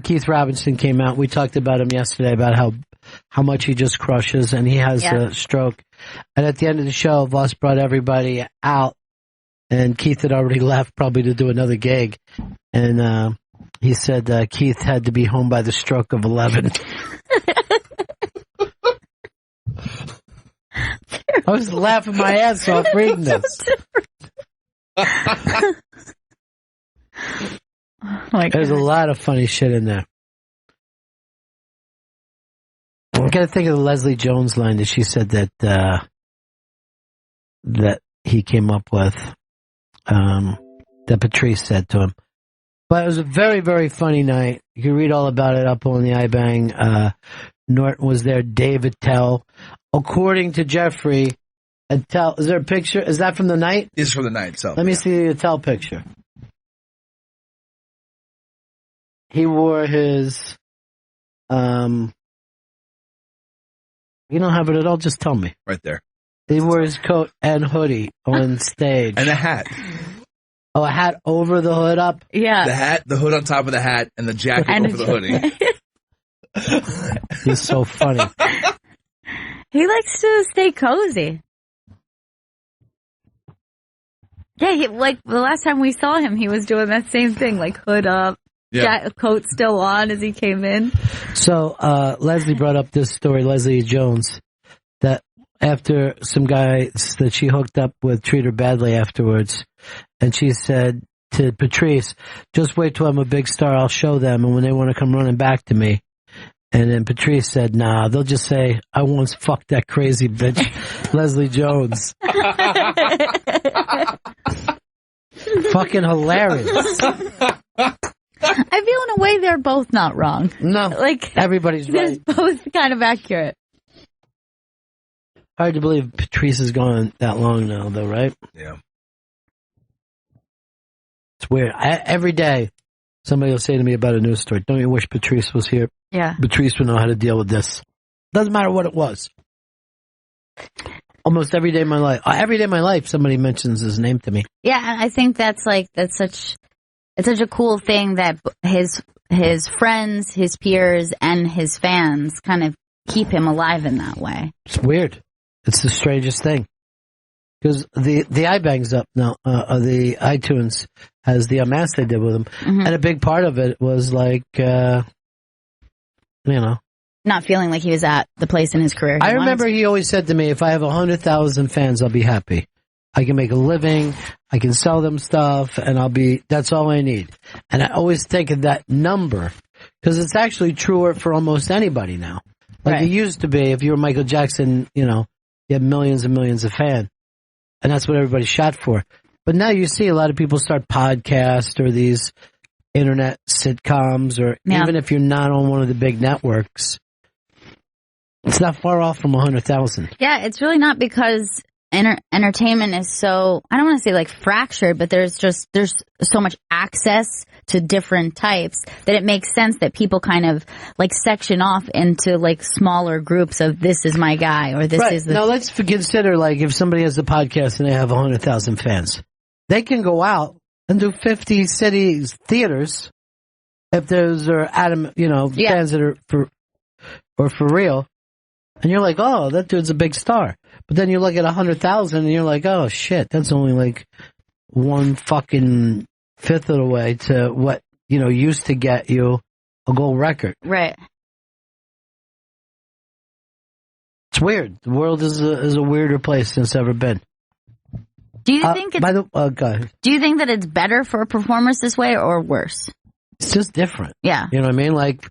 Keith Robinson came out. We talked about him yesterday about how much he just crushes, and he has a stroke. And at the end of the show, Voss brought everybody out, and Keith had already left, probably to do another gig. And he said Keith had to be home by the stroke of 11. I was laughing my ass off reading this. There's a lot of funny shit in there. I gotta think of the Leslie Jones line that she said that he came up with, that Patrice said to him. But it was a very, very funny night. You can read all about it up on the iBang. Norton was there, Dave Attell. According to Jeffrey, Attell, is there a picture? Is that from the night?
It's from the night, so.
Let me see the Attell picture. He wore his, you don't have it at all? Just tell me.
Right there.
He wore his coat and hoodie on stage.
And a hat.
Oh, a hat over the hood up?
Yeah.
The hat, the hood on top of the hat, and the jacket over the hoodie.
He's so funny.
He likes to stay cozy. Yeah, like the last time we saw him, he was doing that same thing, like hood up, coat still on as he came in.
So Leslie brought up this story, Leslie Jones, that after some guy that she hooked up with treated her badly afterwards, and she said to Patrice, just wait till I'm a big star, I'll show them, and when they want to come running back to me. And then Patrice said, nah, they'll just say, I once fucked that crazy bitch, Leslie Jones. Fucking hilarious.
I feel in a way they're both not wrong.
No,
like
everybody's right.
They're both kind of accurate.
Hard to believe Patrice has gone that long now, though, right?
Yeah.
It's weird. Every day, somebody will say to me about a news story, don't you wish Patrice was here?
Yeah.
Patrice would know how to deal with this. Doesn't matter what it was. Almost every day of my life, somebody mentions his name to me.
Yeah, and I think it's such a cool thing that his friends, his peers, and his fans kind of keep him alive in that way.
It's weird. It's the strangest thing. Because the iBang's up now, the iTunes has the unmasked they did with him. Mm-hmm. And a big part of it was like,
not feeling like he was at the place in his career.
I remember he always said to me, if I have 100,000 fans, I'll be happy. I can make a living, I can sell them stuff, and that's all I need. And I always think of that number, because it's actually truer for almost anybody now. Like it used to be, if you were Michael Jackson, you had millions and millions of fans. And that's what everybody shot for. But now you see a lot of people start podcasts or these internet sitcoms, or even if you're not on one of the big networks, it's not far off from 100,000.
Yeah, it's really not, because entertainment is so, I don't want to say like fractured, but there's so much access to different types that it makes sense that people kind of like section off into like smaller groups of this is my guy, or this is the...
Now let's consider, like, if somebody has a podcast and they have 100,000 fans, they can go out and do 50 cities theaters if those are fans that are for real. And you're like, oh, that dude's a big star. But then you look at 100,000 and you're like, oh shit, that's only like one fucking fifth of the way to what, used to get you a gold record.
Right.
It's weird. The world is a weirder place than it's ever been.
Do you think do you think that it's better for performers this way or worse?
It's just different.
Yeah.
You know what I mean? Like,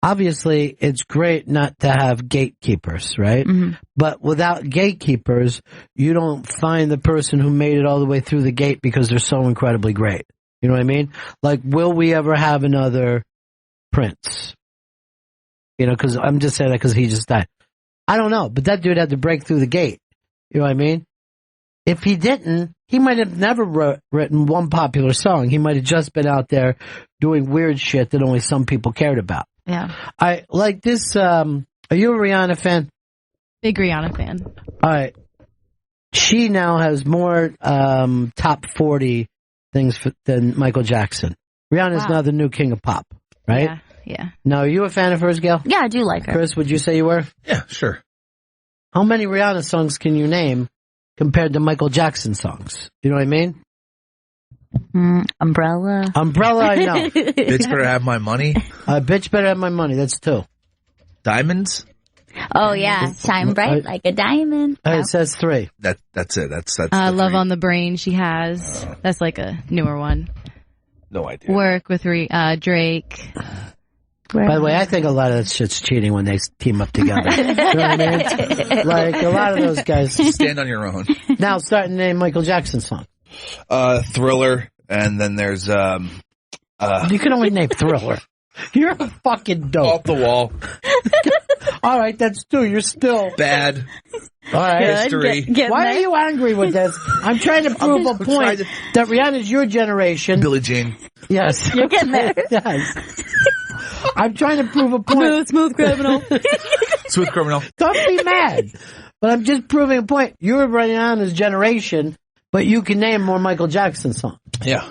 obviously, it's great not to have gatekeepers, right? Mm-hmm. But without gatekeepers, you don't find the person who made it all the way through the gate because they're so incredibly great. You know what I mean? Like, will we ever have another Prince? Because I'm just saying that because he just died. I don't know, but that dude had to break through the gate. You know what I mean? If he didn't, he might have never written one popular song. He might have just been out there doing weird shit that only some people cared about.
Yeah.
I like this. Are you a Rihanna fan?
Big Rihanna fan.
All right. she now has more top 40 things than Michael Jackson. Rihanna's now the new king of pop, right?
Yeah.
Now, are you a fan of hers, Gail?
Yeah, I do like her.
Chris, would you say you were?
Yeah, sure.
How many Rihanna songs can you name compared to Michael Jackson songs? You know what I mean?
Umbrella.
Umbrella, I know.
Bitch Better Have My Money.
Bitch Better Have My Money. That's 2.
Diamonds.
Oh yeah, shine bright like a diamond.
It says 3.
That's it. That's the
Love
3.
on the Brain she has. That's like a newer one.
No idea.
Work with Drake.
By the way, I think a lot of that shit's cheating when they team up together. You know what I mean? Like, a lot of those guys.
Stand on your own.
Now, start to name Michael Jackson song.
Thriller, and then there's
You can only name Thriller. You're a fucking dope.
Off the Wall.
All right, that's 2. You're still
Bad.
all right.
History.
Why are you angry with this? I'm trying to prove a point that Rihanna's your generation.
Billie Jean.
Yes,
You're getting there.
Yes. I'm trying to prove a point.
Smooth criminal.
Smooth Criminal.
Don't be mad. But I'm just proving a point. You're Rihanna's generation, but you can name more Michael Jackson songs.
Yeah.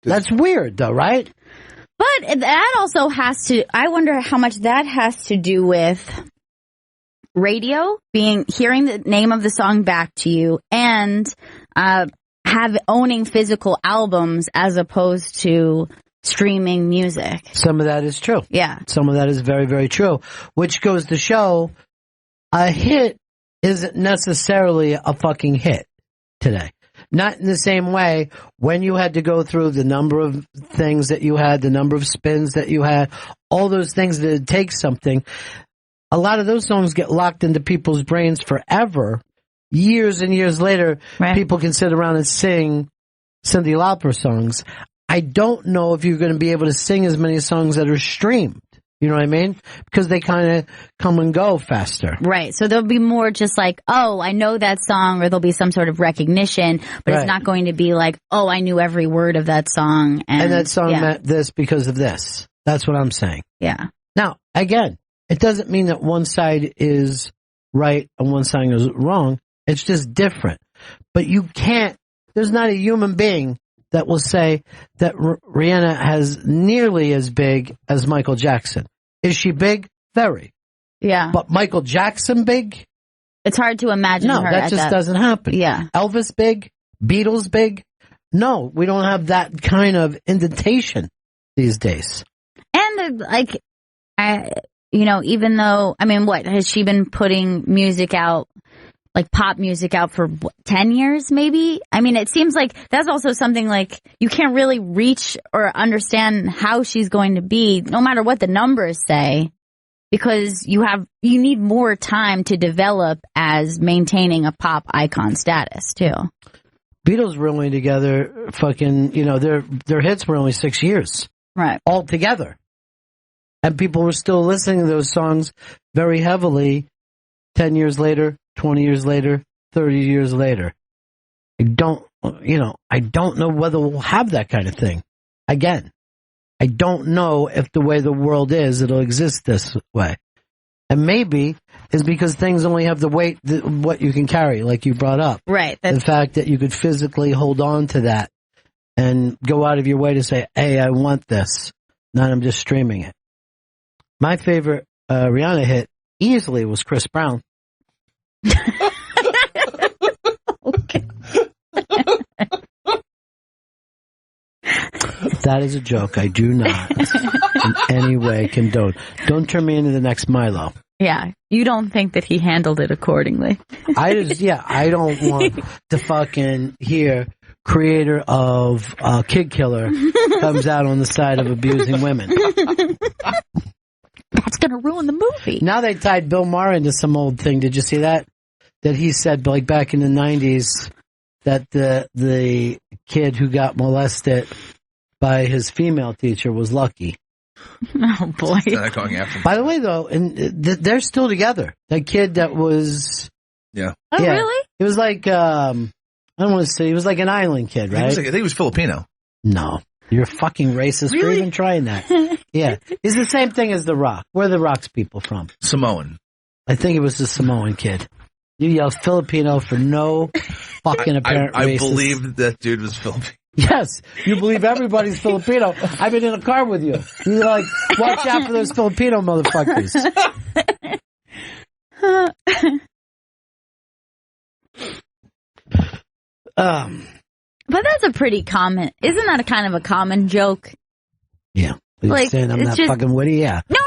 That's weird, though, right?
But that also has to, I wonder how much that has to do with radio, hearing the name of the song back to you, and owning physical albums as opposed to streaming music.
Some of that is true.
Yeah.
Some of that is very, very true. Which goes to show a hit isn't necessarily a fucking hit today. Not in the same way when you had to go through the number of things that you had, the number of spins that you had, all those things that it takes something. A lot of those songs get locked into people's brains forever. Years and years later, people can sit around and sing Cyndi Lauper songs. I don't know if you're going to be able to sing as many songs that are streamed. You know what I mean? Because they kind of come and go faster.
Right. So there'll be more just like, oh, I know that song, or there'll be some sort of recognition, but it's not going to be like, oh, I knew every word of that song. And
that song meant this because of this. That's what I'm saying.
Yeah.
Now, again, it doesn't mean that one side is right and one side is wrong. It's just different. But you can't, there's not a human being that will say that Rihanna has nearly as big as Michael Jackson. Is she big? Very.
Yeah.
But Michael Jackson big?
It's hard to imagine her
that just doesn't happen.
Yeah.
Elvis big? Beatles big? No, we don't have that kind of indentation these days.
And even though, what has she been putting music out, like pop music out for 10 years maybe? It seems like that's also something like you can't really reach or understand how she's going to be no matter what the numbers say, because you need more time to develop as maintaining a pop icon status too.
Beatles were only together their hits were only 6 years.
Right.
All together. And people were still listening to those songs very heavily 10 years later, 20 years later, 30 years later. I don't know whether we'll have that kind of thing again. I don't know if the way the world is, it'll exist this way. And maybe it's because things only have the weight what you can carry, like you brought up.
Right.
The fact that you could physically hold on to that and go out of your way to say, hey, I want this. Not I'm just streaming it. My favorite Rihanna hit easily was Chris Brown.
Okay.
That is a joke. I do not in any way condone. Don't turn me into the next Milo.
Yeah. You don't think that he handled it accordingly.
I don't want to fucking hear creator of Kid Killer comes out on the side of abusing women.
That's going to ruin the movie.
Now they tied Bill Maher into some old thing. Did you see that? That he said, like back in the 90s, that the kid who got molested by his female teacher was lucky.
Oh, boy.
Not going after him.
By the way, though, they're still together. That kid that was...
Yeah.
Oh, really?
It was like, I don't want to say, he was like an island kid, right?
I think he was Filipino.
No. You're a fucking racist for even trying that. Yeah. He's the same thing as The Rock. Where are The Rock's people from?
Samoan.
I think it was the Samoan kid. You yelled Filipino for no fucking apparent reason.
I believed that dude was Filipino.
Yes, you believe everybody's Filipino. I've been in a car with you. You're like, watch out for those Filipino motherfuckers.
But that's a pretty common, isn't that a kind of a common joke?
Yeah. You're
Like,
saying I'm
it's
not
just-
fucking witty? Yeah.
No,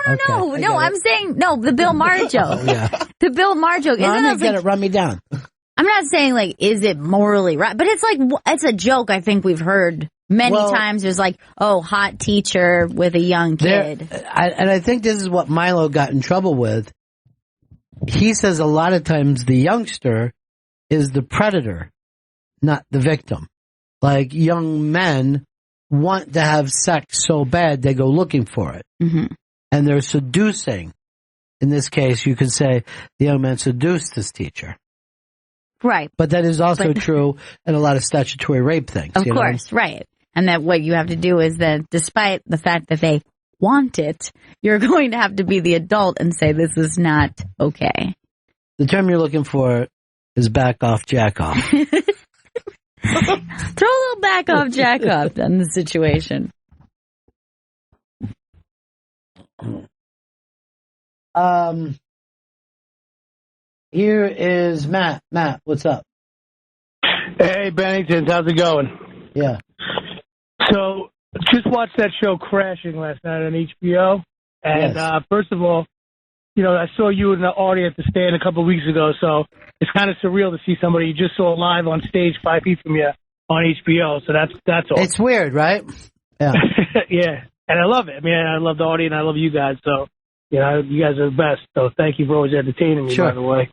I'm saying, the Bill Maher joke.
Oh, yeah.
The Bill Maher joke.
No,
Isn't
I'm
that
gonna get
like,
it. Run me down.
I'm not saying like, is it morally right? But it's like, it's a joke I think we've heard many times. There's like, oh, hot teacher with a young kid.
And I think this is what Milo got in trouble with. He says a lot of times the youngster is the predator, not the victim. Like young men want to have sex so bad they go looking for it.
Mm-hmm.
And they're seducing. In this case, you could say the young man seduced his teacher.
Right.
But that is also true in a lot of statutory rape things.
Of course, right. And that what you have to do is that despite the fact that they want it, you're going to have to be the adult and say this is not okay.
The term you're looking for is back off, jack off.
Throw a little back off, jack off on the situation.
Here is Matt. Matt, what's up?
Hey, Bennington, how's it going?
Yeah.
So, just watched that show Crashing last night on HBO. And first of all, you know, I saw you in the audience at the stand a couple of weeks ago, so it's kind of surreal to see somebody you just saw live on stage 5 feet from you on HBO. So that's all.
It's weird, right? Yeah.
Yeah. And I love it. I mean, I love the audience. I love you guys. So, you know, you guys are the best. So thank you for always entertaining me, by the way.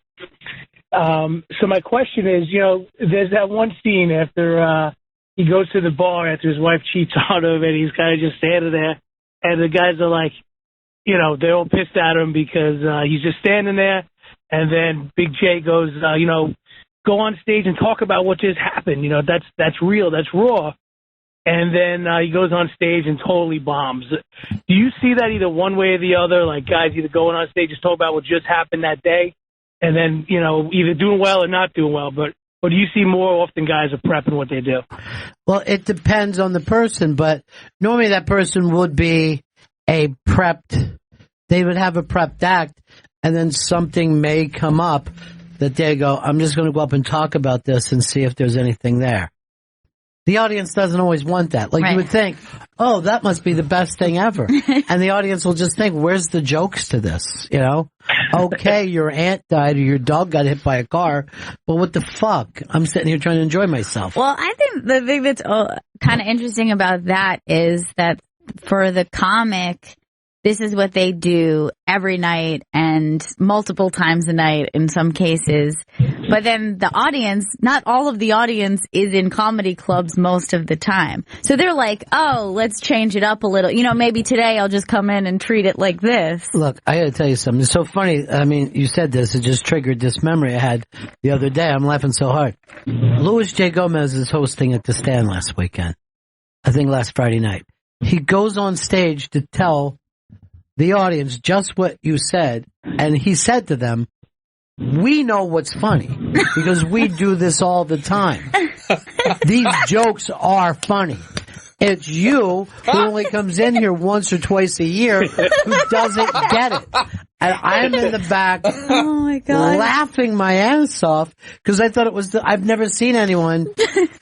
So my question is, you know, there's that one scene after he goes to the bar after his wife cheats on him, and he's kind of just standing there, and the guys are like, you know, they're all pissed at him because he's just standing there, and then Big J goes, you know, go on stage and talk about what just happened. You know, that's real, that's raw. And then he goes on stage and totally bombs. Do you see that either one way or the other, like guys either going on stage and talk about what just happened that day, and then, you know, either doing well or not doing well, but do you see more often guys are prepping what they do?
Well, it depends on the person, but normally that person would be they would have a prepped act, and then something may come up that they go, I'm just going to go up and talk about this and see if there's anything there. The audience doesn't always want that. Like, you would think, oh, that must be the best thing ever. And the audience will just think, where's the jokes to this? You know? Okay, your aunt died or your dog got hit by a car, but what the fuck? I'm sitting here trying to enjoy myself.
Well, I think the thing that's kind of interesting about that is that for the comic, this is what they do every night and multiple times a night in some cases. But then the audience, not all of the audience is in comedy clubs most of the time. So they're like, oh, let's change it up a little. You know, maybe today I'll just come in and treat it like this.
Look, I gotta tell you something. It's so funny. I mean, you said this. It just triggered this memory I had the other day. I'm laughing so hard. Louis J. Gomez is hosting at the Stand last weekend. I think last Friday night. He goes on stage to tell the audience just what you said, and he said to them, we know what's funny because we do this all the time. These jokes are funny. It's you who only comes in here once or twice a year who doesn't get it. And I'm in the back
oh my God,
laughing my ass off because I thought it was I've never seen anyone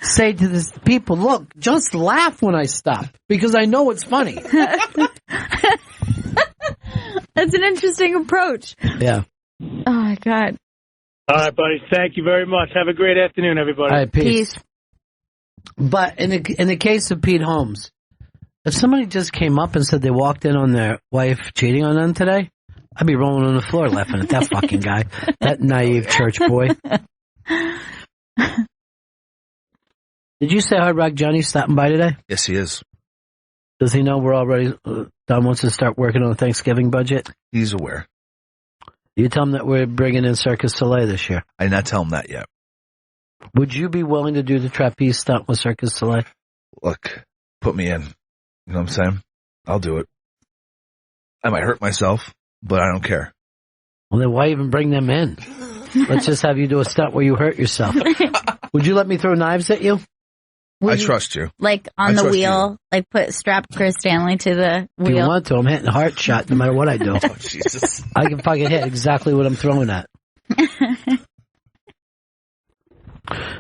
say to this people, look, just laugh when I stop because I know it's funny.
That's an interesting approach.
Yeah.
Oh my God.
All right, buddy. Thank you very much. Have a great afternoon, everybody.
All right, peace. But in the case of Pete Holmes, if somebody just came up and said they walked in on their wife cheating on them today, I'd be rolling on the floor laughing at that fucking guy, that naive church boy. Did you say Hard Rock Johnny's stopping by today?
Yes, he is.
Does he know we're already Don wants to start working on the Thanksgiving budget?
He's aware.
You tell him that we're bringing in Circus Soleil this year.
I did not tell him that yet.
Would you be willing to do the trapeze stunt with Circus Soleil?
Look, put me in. You know what I'm saying? I'll do it. I might hurt myself, but I don't care.
Well, then why even bring them in? Let's just have you do a stunt where you hurt yourself. Would you let me throw knives at you?
I trust you.
Like on the wheel, like strap Chris Stanley to the
If
wheel.
you want to, I'm hitting a heart shot no matter what I do.
Oh, Jesus.
I can fucking hit exactly what I'm throwing at.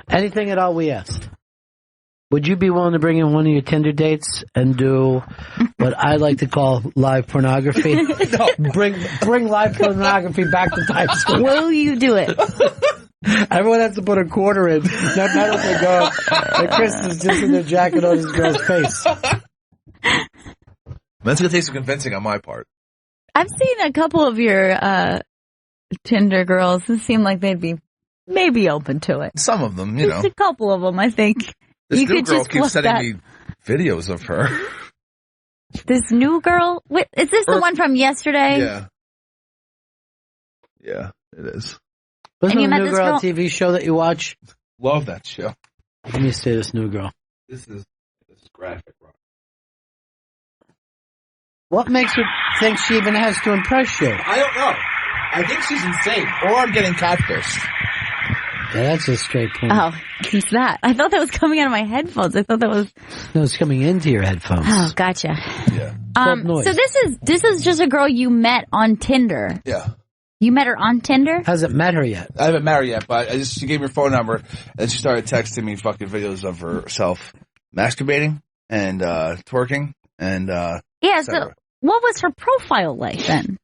Anything at all we asked. Would you be willing to bring in one of your Tinder dates and do what I like to call live pornography?
No.
Bring live pornography back to Times Square.
Will you do it?
Everyone has to put a quarter in. No matter if they go. And Chris is just in their jacket on his girl's face.
That's going to take some convincing on my part.
I've seen a couple of your Tinder girls who seem like they'd be maybe open to it.
Some of them, you know.
Just a couple of them, I think.
This
you
new
could
girl
just
keeps sending
that.
me videos of her.
This new girl? Wait, is this the one from yesterday?
Yeah. Yeah, it is.
Wasn't
you
the
met
New
this
Girl
girl?
TV show that you watch?
Love that show.
Let me see this new girl.
This is graphic.
What makes her think she even has to impress you?
I don't know. I think she's insane. Or I'm getting catfished.
Yeah, that's a straight point.
Oh, who's that? I thought that was coming out of my headphones. I thought that was.
No, it's coming into your headphones.
Oh, gotcha.
Yeah.
Noise.
So this is just a girl you met on Tinder.
Yeah.
You met her on Tinder?
Hasn't met her yet.
I haven't met her yet, but she gave me her phone number, and she started texting me fucking videos of herself masturbating and twerking and
Yeah. So what was her profile like then?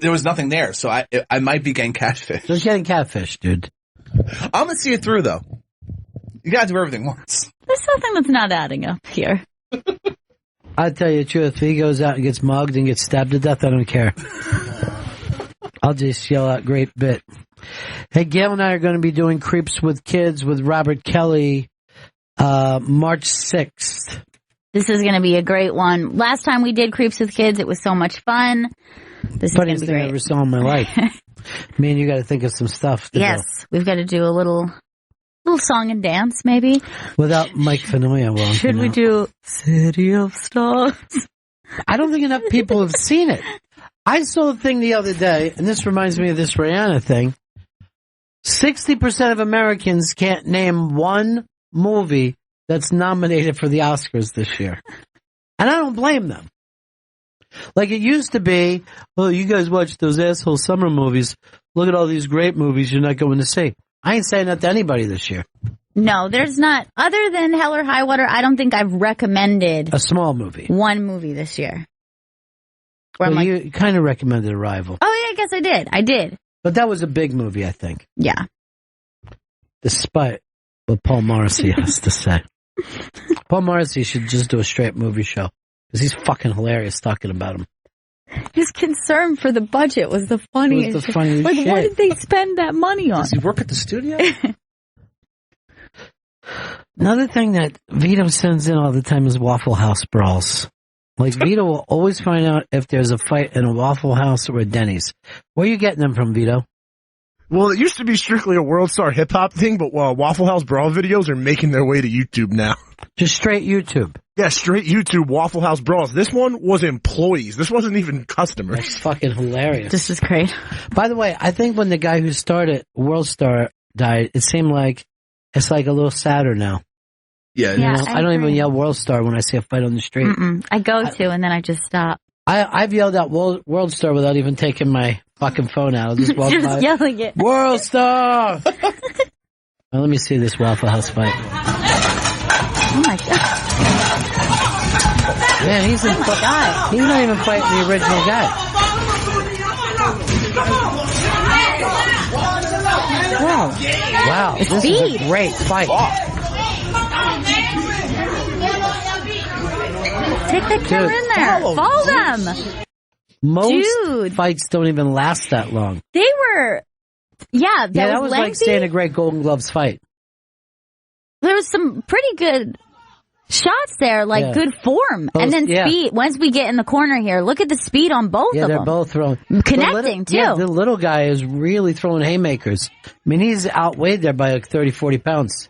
There was nothing there, so I might be getting catfished.
Just getting catfish, dude.
I'm gonna see it through though. You gotta do everything once.
There's something that's not adding up here.
I'll tell you the truth. If he goes out and gets mugged and gets stabbed to death, I don't care. I'll just yell out, great bit. Hey, Gail and I are going to be doing Creeps with Kids with Robert Kelly March 6th.
This is going to be a great one. Last time we did Creeps with Kids, it was so much fun. This is going to be great.
I ever saw in my life. Me and you got to think of some stuff.
Yes, we've got to do a little song and dance, maybe.
Without Mike Fenoya. Well,
should we do City of Stars?
I don't think enough people have seen it. I saw a thing the other day, and this reminds me of this Rihanna thing. 60% of Americans can't name one movie that's nominated for the Oscars this year. And I don't blame them. Like it used to be, oh, you guys watch those asshole summer movies. Look at all these great movies you're not going to see. I ain't saying that to anybody this year.
No, there's not. Other than Hell or High Water, I don't think I've recommended
a small movie.
One movie this year.
Well, you kind of recommended Arrival.
Oh, yeah, I guess I did.
But that was a big movie, I think.
Yeah.
Despite what Paul Morrissey has to say. Paul Morrissey should just do a straight movie show. Because he's fucking hilarious talking about him.
His concern for the budget was the funniest.
It was the funniest
like,
shit.
what did they spend that money on?
Does he work at the studio?
Another thing that Vito sends in all the time is Waffle House brawls. Like, Vito will always find out if there's a fight in a Waffle House or a Denny's. Where are you getting them from, Vito?
Well, it used to be strictly a World Star hip-hop thing, but Waffle House brawl videos are making their way to YouTube now.
Just straight YouTube?
Yeah, straight YouTube Waffle House brawls. This one was employees. This wasn't even customers.
That's fucking hilarious.
This is great.
By the way, I think when the guy who started World Star died, it seemed like it's like a little sadder now.
Yeah,
you know, I don't even yell World Star when I see a fight on the street.
I go to and then I just stop.
I've yelled out World Star without even taking my fucking phone out. I'll just walk
just
by.
yelling it.
World Star! Now, let me see this Waffle House fight.
Oh my god.
Man, he's in He's not even fighting the original guy. Wow. This is a great fight.
Take the camera in there. Follow them.
Most fights don't even last that long.
They were,
that was
lengthy.
like saying a great Golden Gloves fight.
There was some pretty good shots there, like good form. And then speed. Once we get in the corner here, look at the speed on both of them.
Yeah, they're both throwing.
Connecting, too.
Yeah, the little guy is really throwing haymakers. I mean, he's outweighed there by like 30, 40 pounds.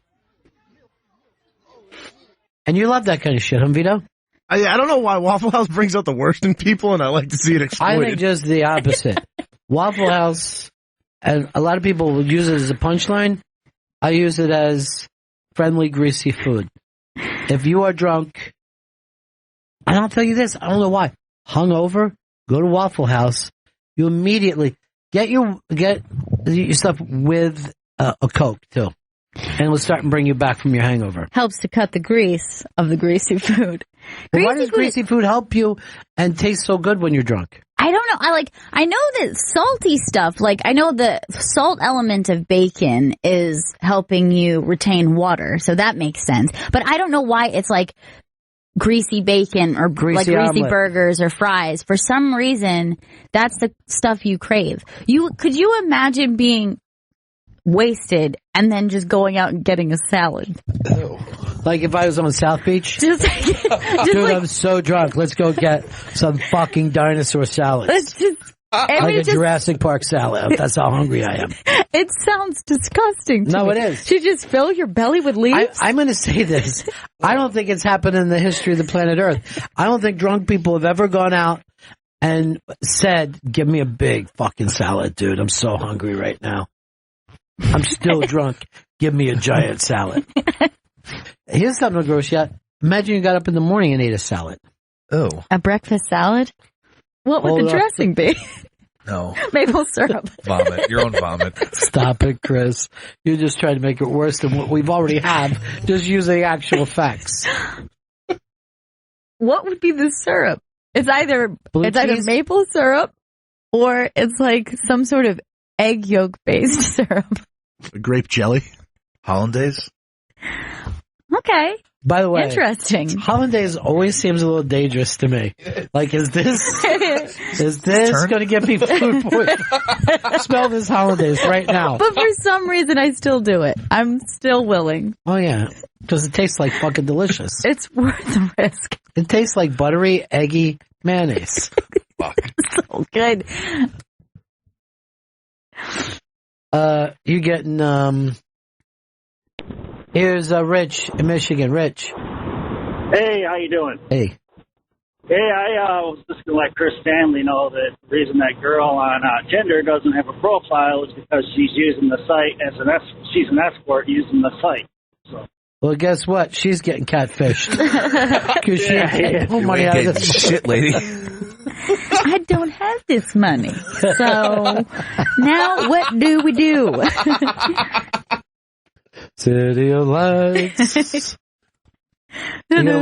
And you love that kind of shit, huh, Vito?
I don't know why Waffle House brings out the worst in people, and I like to see it exploited.
I think just the opposite. Waffle House and a lot of people will use it as a punchline. I use it as friendly, greasy food. If you are drunk, and I'll tell you this, I don't know why, hungover, go to Waffle House, you immediately get your stuff with a Coke too. And it'll start and bring you back from your hangover.
Helps to cut the grease of the greasy food.
Why does greasy food help you and taste so good when you're drunk?
I don't know. I know that salty stuff, I know the salt element of bacon is helping you retain water, so that makes sense. But I don't know why it's greasy bacon or greasy burgers or fries. For some reason, that's the stuff you crave. Could you imagine being wasted and then just going out and getting a salad?
Like if I was on South Beach? Dude, I'm so drunk. Let's go get some fucking dinosaur salad. Jurassic Park salad. That's how hungry I am.
It sounds disgusting to me.
It is.
To just fill your belly with leaves?
I'm going to say this. I don't think it's happened in the history of the planet Earth. I don't think drunk people have ever gone out and said, give me a big fucking salad, dude. I'm so hungry right now. I'm still drunk. Give me a giant salad. Here's something to gross you out. Imagine you got up in the morning and ate a salad.
Oh.
A breakfast salad? What would the dressing be?
No.
Maple syrup.
Vomit. Your own vomit.
Stop it, Chris. You're just trying to make it worse than what we've already have, just using actual facts.
What would be the syrup? It's either maple syrup or it's some sort of egg yolk based syrup.
Grape jelly.
Hollandaise?
Okay.
By the way,
interesting.
Hollandaise always seems a little dangerous to me. Is this going to get me food poisoning? Smell this Hollandaise right now.
But for some reason, I still do it. I'm still willing.
Oh, yeah. Because it tastes like fucking delicious.
It's worth the risk.
It tastes like buttery, eggy mayonnaise.
Fuck. So good.
You getting, here's Rich in Michigan. Rich.
Hey, how you doing?
Hey.
Hey, I was just going to let Chris Stanley know that the reason that girl on Tinder doesn't have a profile is because she's using the site as she's an escort using the site. So.
Well, guess what? She's getting catfished. Because she ain't getting no money out of this
shit, lady.
I don't have this money. So now what do we do?
City of Lights. You gonna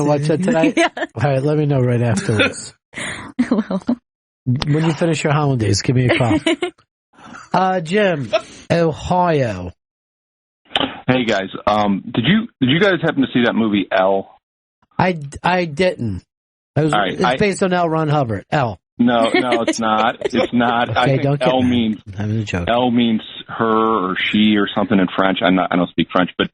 watch that tonight?
Yeah.
All right, let me know right afterwards.
Well.
When you finish your holidays, give me a call. Jim, Ohio.
Hey guys, did you guys happen to see that movie L?
I didn't. It's based on L. Ron Hubbard. L.
No, it's not. It's not.
Okay,
I think
don't get
L
mad.
means
I'm having a joke.
L means her or she or something in French. I don't speak French, but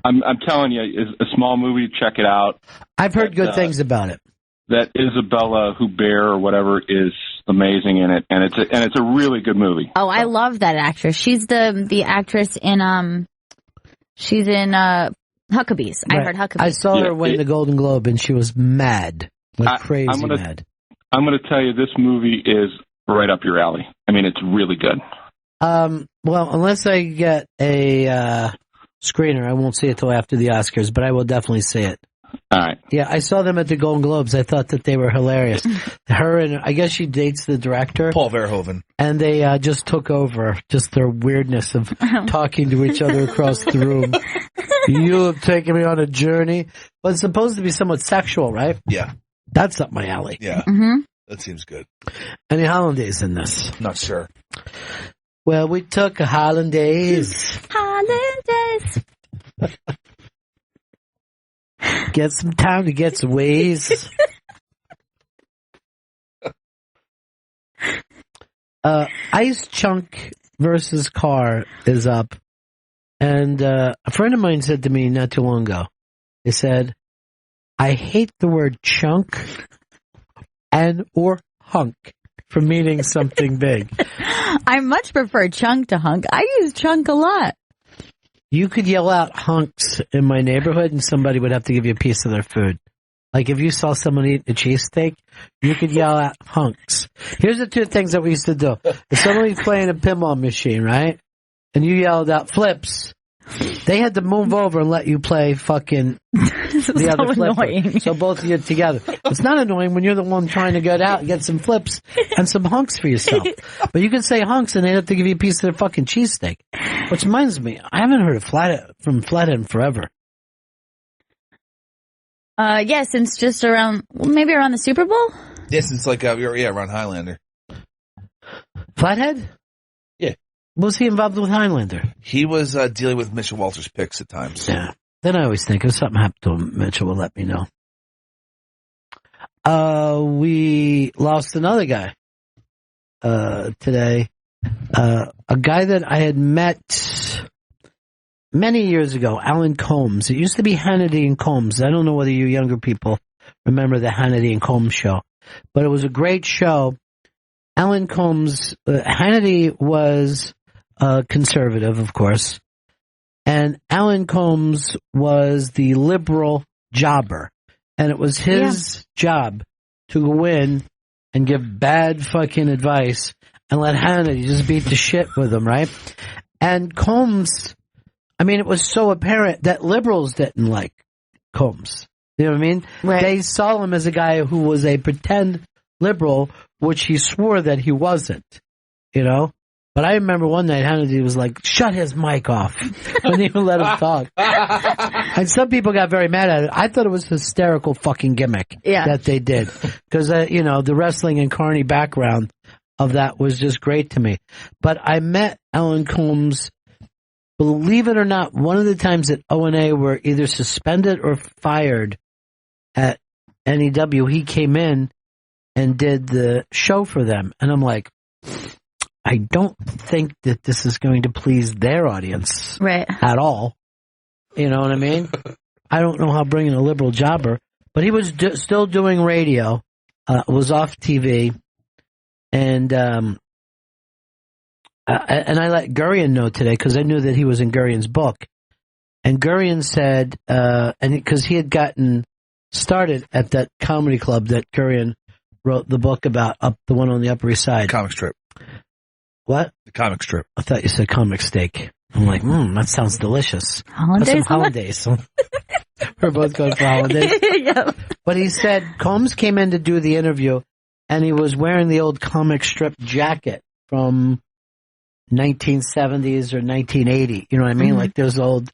I'm telling you, it's a small movie. Check it out.
I've heard good things about it.
That Isabella Huppert or whatever is amazing in it, and it's a really good movie.
Oh, I love that actress. She's the actress in she's in Huckabees.
Right.
I heard Huckabees.
I saw her win the Golden Globe, and she was mad, crazy mad.
I'm going to tell you, this movie is right up your alley. I mean, it's really good.
Well, unless I get a screener, I won't see it till after the Oscars, but I will definitely see it.
All right.
Yeah, I saw them at the Golden Globes. I thought that they were hilarious. Her and I guess she dates the director,
Paul Verhoeven,
and they just took over just their weirdness of talking to each other across the room. You have taken me on a journey, but it's supposed to be somewhat sexual, right?
Yeah,
that's up my alley.
Yeah,
mm-hmm.
That seems good.
Any hollandaise in this?
Not sure.
Well, we took a hollandaise.
Hollandaise.
Get some time to get some ways. Ice Chunk versus Car is up. And a friend of mine said to me not too long ago, they said, I hate the word chunk and or hunk for meaning something big.
I much prefer chunk to hunk. I use chunk a lot.
You could yell out hunks in my neighborhood and somebody would have to give you a piece of their food. Like if you saw someone eat a cheesesteak, you could yell out hunks. Here's the two things that we used to do. If somebody's playing a pinball machine, right? And you yelled out flips, they had to move over and let you play fucking the other flipper. So both of you together. It's not annoying when you're the one trying to get out and get some flips and some hunks for yourself. But you can say hunks and they have to give you a piece of their fucking cheesesteak. Which reminds me, I haven't heard of Flathead in forever.
Yeah, since just around the Super Bowl?
Yeah, since around Highlander.
Flathead?
Yeah.
Was he involved with Highlander?
He was dealing with Mitchell Walters' picks at times.
Yeah. Then I always think if something happened to him, Mitchell will let me know. We lost another guy today. A guy that I had met many years ago, Alan Colmes. It used to be Hannity and Colmes. I don't know whether you younger people remember the Hannity and Colmes show, but it was a great show. Alan Colmes, Hannity was conservative, of course, and Alan Colmes was the liberal jobber, and it was his job to go in and give bad fucking advice and let Hannity just beat the shit with him, right? And Colmes, I mean, it was so apparent that liberals didn't like Colmes. You know what I mean?
Right.
They saw him as a guy who was a pretend liberal, which he swore that he wasn't, you know? But I remember one night Hannity was like, shut his mic off. Wouldn't even let him talk. And some people got very mad at it. I thought it was a hysterical fucking gimmick that they did. Because, the wrestling and carny background of that was just great to me. But I met Alan Colmes, believe it or not, one of the times that O&A were either suspended or fired at NEW, he came in and did the show for them. And I'm like, I don't think that this is going to please their audience at all. You know what I mean? I don't know how bringing a liberal jobber, but he was still doing radio, was off TV, and I let Gurion know today because I knew that he was in Gurion's book. And Gurion said, and because he had gotten started at that comedy club that Gurion wrote the book about, the one on the Upper East Side.
Comic strip.
What?
The comic strip.
I thought you said comic steak. I'm like, that sounds delicious. Hollandaise. We're both going for hollandaise.
Yeah.
But he said Colmes came in to do the interview, and he was wearing the old comic strip jacket from 1970s or 1980. You know what I mean?
Mm-hmm.
Like those old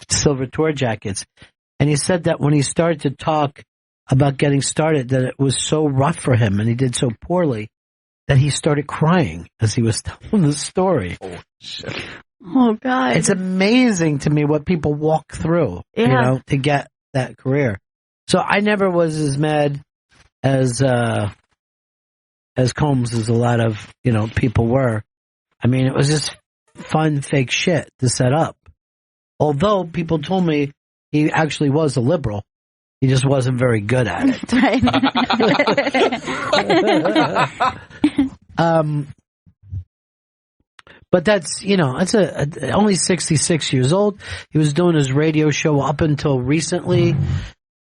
silver tour jackets. And he said that when he started to talk about getting started, that it was so rough for him and he did so poorly that he started crying as he was telling the story.
Oh, shit.
Oh, God.
It's amazing to me what people walk through, to get that career. So I never was as mad as Colmes as a lot of, people were. I mean, it was just fun, fake shit to set up. Although people told me he actually was a liberal. He just wasn't very good at it. But that's, it's only 66 years old. He was doing his radio show up until recently.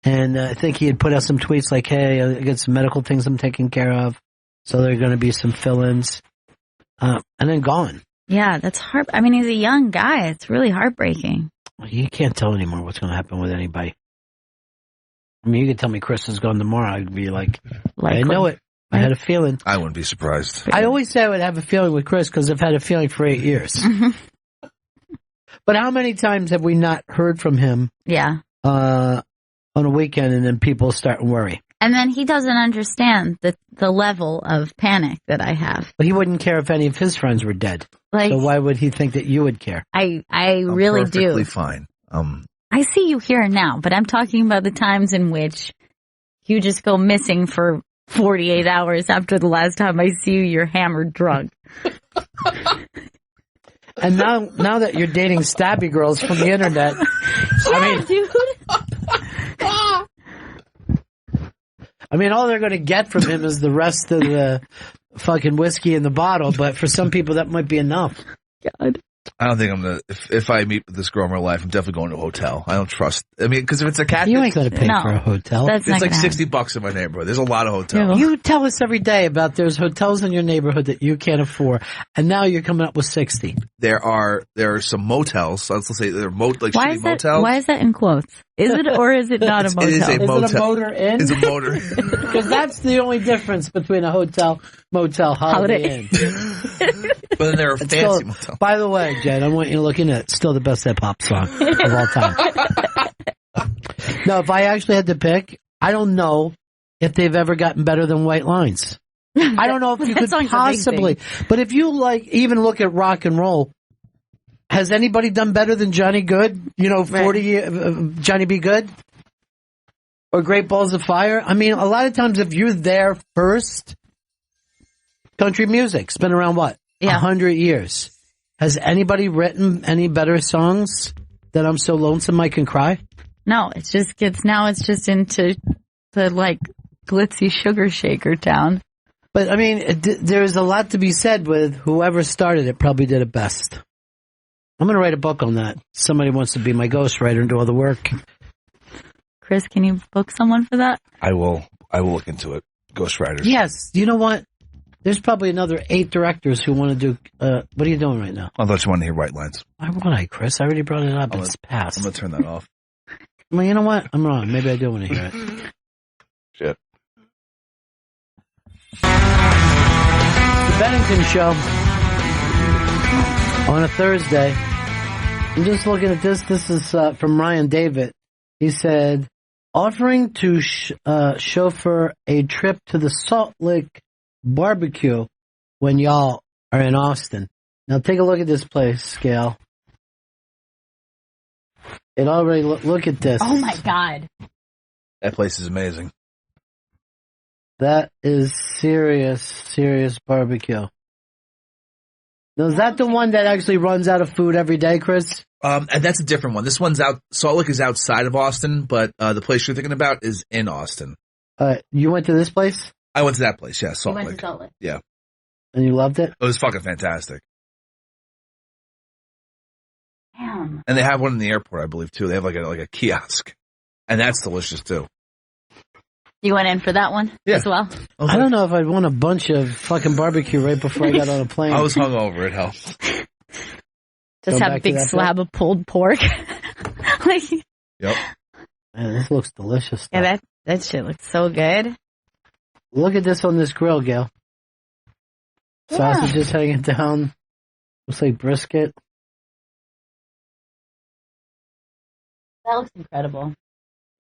And I think he had put out some tweets like, hey, I got some medical things I'm taking care of. So there are going to be some fill-ins. And then gone.
Yeah, that's hard. I mean, he's a young guy. It's really heartbreaking.
You can't tell anymore what's going to happen with anybody. I mean, you could tell me Chris is gone tomorrow. I'd be like I know it. I had a feeling.
I wouldn't be surprised.
I always say I would have a feeling with Chris because I've had a feeling for 8 years. But how many times have we not heard from him?
Yeah.
On a weekend, and then people start to worry.
And then he doesn't understand the level of panic that I have.
But he wouldn't care if any of his friends were dead. So why would he think that you would care?
I really do.
Perfectly fine.
I see you here now, but I'm talking about the times in which you just go missing for 48 hours after the last time I see you, you're hammered drunk.
And now that you're dating stabby girls from the internet,
dude.
I mean, all they're going to get from him is the rest of the fucking whiskey in the bottle, but for some people that might be enough.
God.
I don't think I'm gonna. If I meet this girl in real life, I'm definitely going to a hotel. I don't trust. I mean, because if it's a cat,
you ain't going to pay
No.
for a hotel.
That's
it's
not
like
gonna
$60 in my neighborhood. There's a lot of hotels.
You tell us every day about there's hotels in your neighborhood that you can't afford, and now you're coming up with 60.
There are some motels. So let's say they're
Why
shitty motels.
Why is that in quotes? Is it or is it not a motel?
It is a
Is
motel.
it a motor inn?
It's a motor.
Because that's the only difference between a hotel, motel, holiday inn.
But then there are fancy
Still,
motels.
by the way, Jen, I want you to look in it. It's still the best hip hop song of all time. No, if I actually had to pick, I don't know if they've ever gotten better than White Lines. I don't know if you
That
could
song's a big
possibly.
thing.
But if you even look at rock and roll, has anybody done better than Johnny Good? 40 Johnny B. Good? Or Great Balls of Fire? I mean, a lot of times if you're there first, country music's been around what? 100 years. Has anybody written any better songs than I'm So Lonesome I Can Cry?
No, it's just into the glitzy sugar shaker town.
But I mean, there's a lot to be said with whoever started it probably did it best. I'm going to write a book on that. Somebody wants to be my ghostwriter and do all the work.
Chris, can you book someone for that?
I will look into it. Ghostwriters.
Yes. You know what? There's probably another 8 directors who want to do. What are you doing right now?
I thought you wanted to hear White Lines.
Why would I, Chris? I already brought it up. It's past.
I'm going to turn that off.
Well, you know what? I'm wrong. Maybe I do want to hear it.
Shit.
The Bennington Show on a Thursday. I'm just looking at this. This is from Ryan David. He said, offering to chauffeur a trip to the Salt Lick barbecue when y'all are in Austin. Now take a look at this place, Gail. It already look at this.
Oh my God.
That place is amazing.
That is serious barbecue. Now, is that the one that actually runs out of food every day, Chris?
And that's a different one. This one's out. Salt Lake is outside of Austin, but the place you're thinking about is in Austin.
You went to this place?
I went to that place. Yeah, Salt Lake.
To Salt Lake.
Yeah,
and you loved it.
It was fucking fantastic.
Damn.
And they have one in the airport, I believe, too. They have like a kiosk, and that's delicious too.
You went in for that one as well?
I don't know if I'd want a bunch of fucking barbecue right before I got on a plane.
I was hungover. It helped.
Just have a big slab of pulled pork.
Yep.
Man, this looks delicious.
Yeah, that shit looks so good.
Look at this on this grill, Gail.
Yeah.
Sausages hanging down. Looks like brisket.
That looks incredible.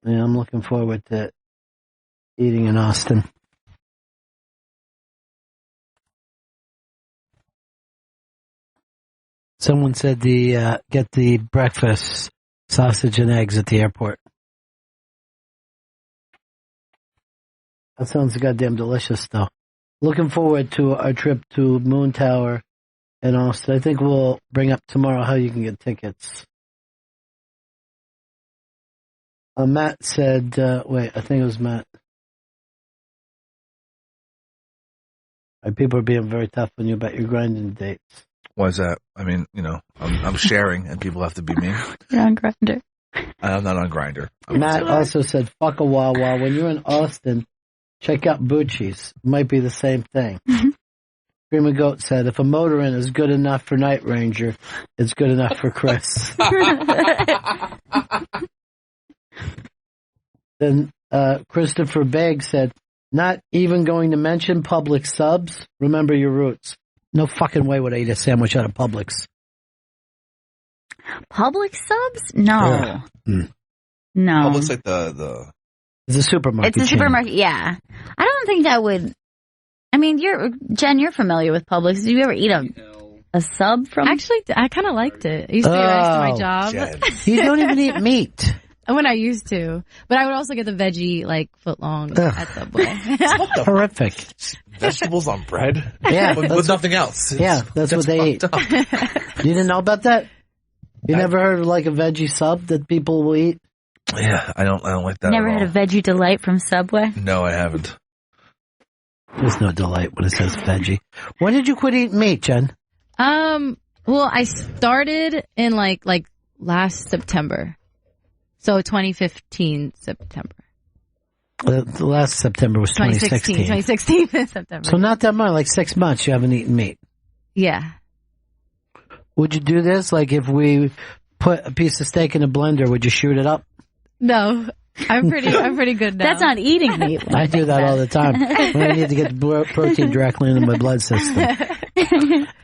Yeah, I'm looking forward to eating in Austin. Someone said get the breakfast sausage and eggs at the airport. That sounds goddamn delicious, though. Looking forward to our trip to Moon Tower in Austin. I think we'll bring up tomorrow how you can get tickets. Matt said, wait, I think it was Matt. People are being very tough on you about your grinding dates.
Why is that? I mean, I'm sharing, and people have to be mean.
You're on Grindr.
I'm not on Grindr.
Matt also said, fuck a Wawa. When you're in Austin, check out Bucci's. Might be the same thing. Screaming Goat said, if a motor inn is good enough for Night Ranger, it's good enough for Chris. Then Christopher Begg said, not even going to mention Publix subs. Remember your roots. No fucking way would I eat a sandwich out of Publix.
Publix subs? No. No.
Publix like the.
It's a supermarket.
It's a supermarket. Yeah. I don't think that would. I mean, Jen, you're familiar with Publix. Did you ever eat a sub from?
Actually, I kind of liked it. It used to be nice to my job.
Jen.
You don't even eat meat.
When I used to. But I would also get the veggie, foot long at Subway.
Horrific.
Vegetables on bread?
Yeah.
with nothing else.
Yeah, that's what they eat. You didn't know about that? You never heard of a veggie sub that people will eat?
Yeah, I don't like that.
Never
at
had
all.
a veggie delight from Subway?
No, I haven't.
There's no delight when it says veggie. When did you quit eating meat, Jen?
Well, I started in like last September. So 2015 September.
The last September was 2016.
2016 September.
So not that much, like 6 months you haven't eaten meat.
Yeah.
Would you do this? Like if we put a piece of steak in a blender, would you shoot it up?
No. I'm pretty good now.
That's not eating meat.
I do that all the time. When I need to get the protein directly into my blood system.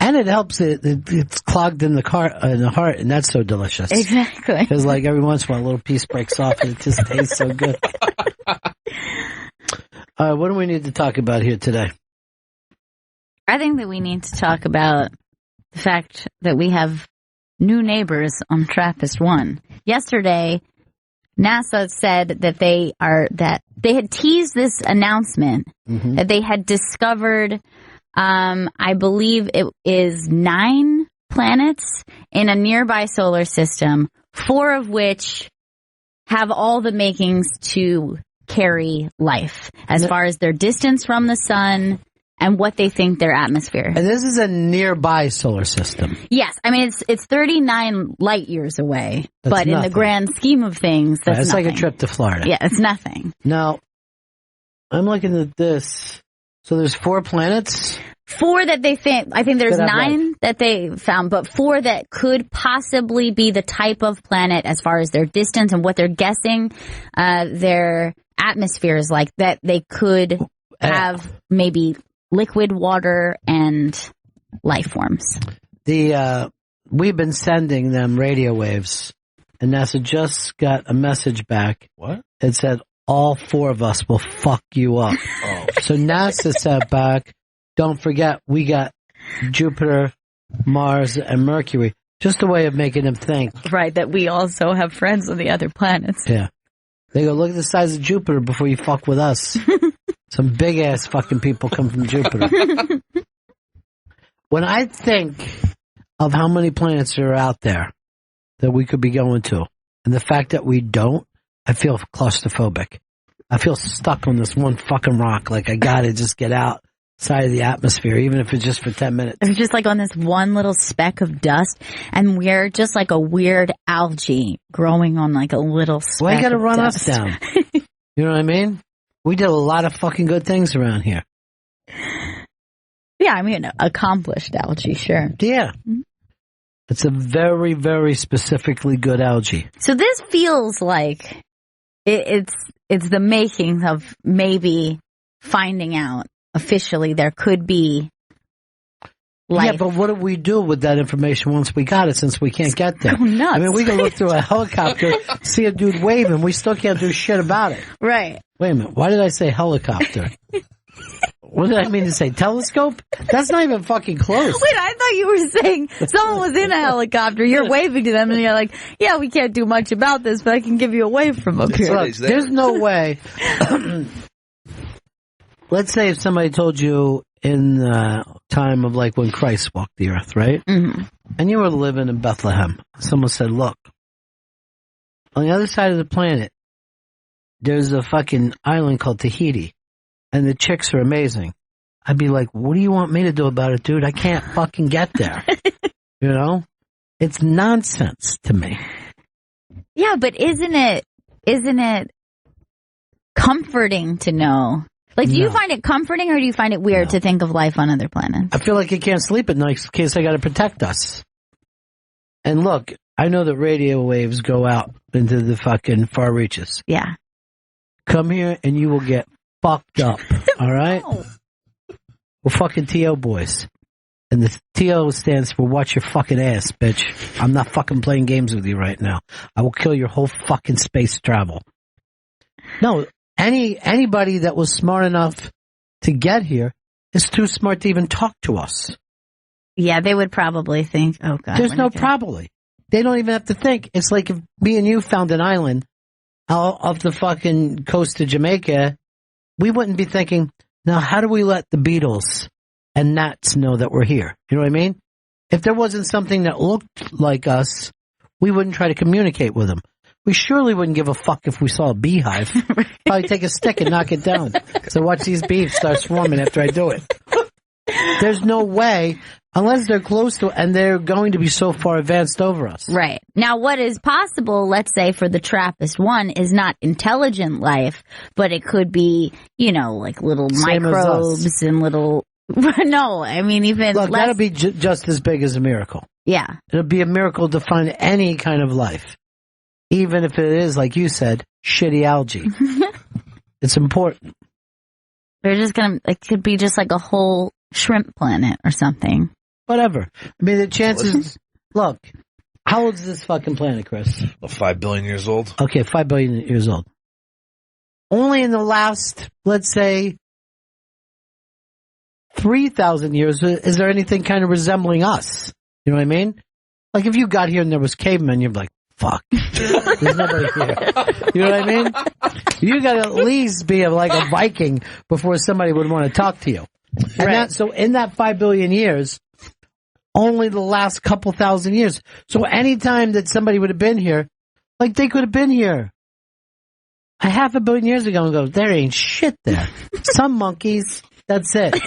And it helps. It's clogged in the heart, and that's so delicious.
Exactly.
Because like every once in a while, a little piece breaks off, and it just tastes so good. What do we need to talk about here today?
I think that we need to talk about the fact that we have new neighbors on TRAPPIST-1. Yesterday, NASA said that they had teased this announcement that they had discovered, I believe it is 9 planets in a nearby solar system, 4 of which have all the makings to carry life as far as their distance from the sun and what they think their atmosphere.
And this is a nearby solar system.
Yes, I mean it's 39 light years away,
That's
but
nothing.
in the grand scheme of things, that's
It's
nothing.
like a trip to Florida.
Yeah, it's nothing.
Now, I'm looking at this. So there's 4 planets.
4 that they think. I think there's
That have
9 that they found, but 4 that could possibly be the type of planet as far as their distance and what they're guessing their atmosphere is like. That they could have maybe liquid water and life forms.
We've been sending them radio waves, and NASA just got a message back.
What?
It said all 4 of us will fuck you up. So NASA sent back, don't forget we got Jupiter, Mars, and Mercury. Just a way of making them think.
Right, that we also have friends on the other planets.
Yeah. They go, look at the size of Jupiter before you fuck with us. Some big ass fucking people come from Jupiter. When I think of how many planets are out there that we could be going to, and the fact that we don't, I feel claustrophobic. I feel stuck on this one fucking rock. Like I gotta just get outside of the atmosphere, even if it's just for 10 minutes.
It's just like on this one little speck of dust, and we're just like a weird algae growing on like a little speck.
Why you gotta
of
run
dust.
us down? You know what I mean? We did a lot of fucking good things around here.
Yeah, I mean, accomplished algae, sure.
Yeah. It's a very, very specifically good algae.
So this feels like it's the making of maybe finding out officially there could be life.
Yeah, but what do we do with that information once we got it, since we can't get there?
Go nuts.
I mean, we can look through a helicopter, see a dude waving, we still can't do shit about it.
Right.
Wait a minute, why did I say helicopter? What did I mean to say? Telescope? That's not even fucking close.
Wait, I thought you were saying someone was in a helicopter. You're waving to them, and you're like, yeah, we can't do much about this, but I can give you a wave from up here.
Look, there's no way. Let's say if somebody told you in the time of like when Christ walked the earth, right?
Mm-hmm.
And you were living in Bethlehem. Someone said, look, on the other side of the planet, there's a fucking island called Tahiti, and the chicks are amazing. I'd be like, what do you want me to do about it, dude? I can't fucking get there. You know? It's nonsense to me.
Yeah, but isn't it comforting to know? Like, do you find it comforting, or do you find it weird to think of life on other planets?
I feel like I can't sleep at night in case I got to protect us. And look, I know that radio waves go out into the fucking far reaches.
Yeah.
Come here and you will get fucked up. All right? We're fucking TO boys. And the TO stands for watch your fucking ass, bitch. I'm not fucking playing games with you right now. I will kill your whole fucking space travel. No, anybody that was smart enough to get here is too smart to even talk to us.
Yeah, they would probably think, oh God.
There's no probably. They don't even have to think. It's like if me and you found an island out off the fucking coast of Jamaica, we wouldn't be thinking, now how do we let the Beatles and Nats know that we're here? You know what I mean? If there wasn't something that looked like us, we wouldn't try to communicate with them. We surely wouldn't give a fuck if we saw a beehive. Probably take a stick and knock it down. So watch these bees start swarming after I do it. There's no way Unless they're close to, and they're going to be so far advanced over us.
Right. Now, what is possible, let's say for the Trappist one, is not intelligent life, but it could be, like little
Same
microbes and little, no, I mean, even
Look,
less.
that'll be just as big as a miracle.
Yeah.
It'll be a miracle to find any kind of life. Even if it is, like you said, shitty algae. It's important.
They're just it could be just like a whole shrimp planet or something.
Whatever. I mean, the chances, look, how old is this fucking planet, Chris?
5 billion years old.
Okay, 5 billion years old. Only in the last, let's say, 3,000 years, is there anything kind of resembling us? You know what I mean? Like if you got here and there was cavemen, you'd be like, fuck. There's nobody here. You know what I mean? You got to at least be like a Viking before somebody would want to talk to you. And so in that 5 billion years, only the last couple thousand years. So any time that somebody would have been here, like they could have been here a half a billion years ago and go, there ain't shit there. Some monkeys, that's it.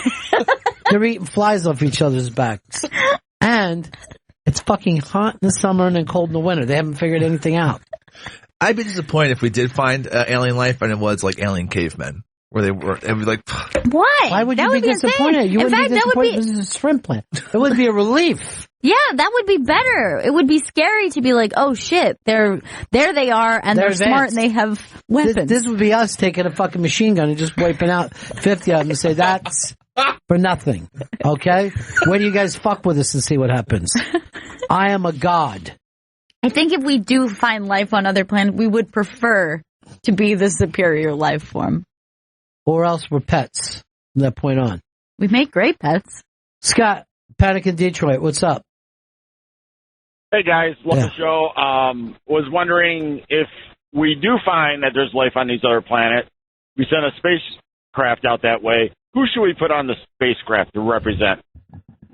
They're eating flies off each other's backs. And it's fucking hot in the summer and then cold in the winter. They haven't figured anything out.
I'd be disappointed if we did find alien life and it was like alien cavemen. Where they were, it would be like,
why?
Why would you be disappointed? You wouldn't be disappointed. This is a shrimp plant. It would be a relief.
Yeah, that would be better. It would be scary to be like, oh shit, there they are, and they're smart and they have weapons.
This would be us taking a fucking machine gun and just wiping out 50 of them and say, that's for nothing. Okay? Why do you guys fuck with us and see what happens? I am a god.
I think if we do find life on other planets, we would prefer to be the superior life form.
Or else we're pets from that point on.
We make great pets.
Scott, Panic in Detroit, what's up?
Hey guys, love the show. Was wondering if we do find that there's life on these other planets, we send a spacecraft out that way. Who should we put on the spacecraft to represent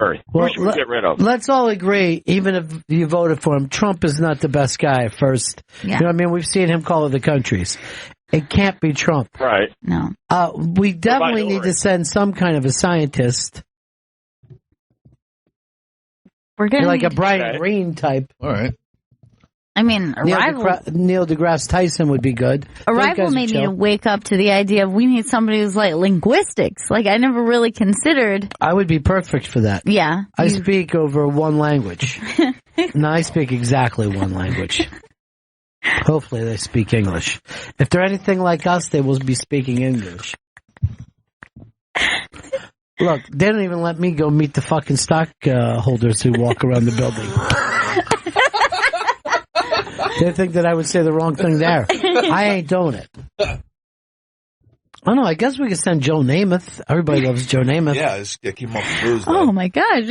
Earth? Who should we get rid of?
Let's all agree, even if you voted for him, Trump is not the best guy at first. Yeah. You know what I mean? We've seen him call other countries. It can't be Trump.
Right.
No.
We definitely need to send some kind of a scientist.
We're getting
like a Brian Greene type.
All right.
I mean,
Neil deGrasse Tyson would be good.
Arrival made me wake up to the idea of we need somebody who's like linguistics. Like I never really considered.
I would be perfect for that.
Yeah.
I speak over one language. No, I speak exactly one language. Hopefully they speak English. If they're anything like us, they will be speaking English. Look, they don't even let me go meet the fucking stock holders who walk around the building. They think that I would say the wrong thing there. I ain't doing it. I don't know. I guess we could send Joe Namath. Everybody loves Joe Namath.
Yeah, just keep him off the booze.
Oh my god,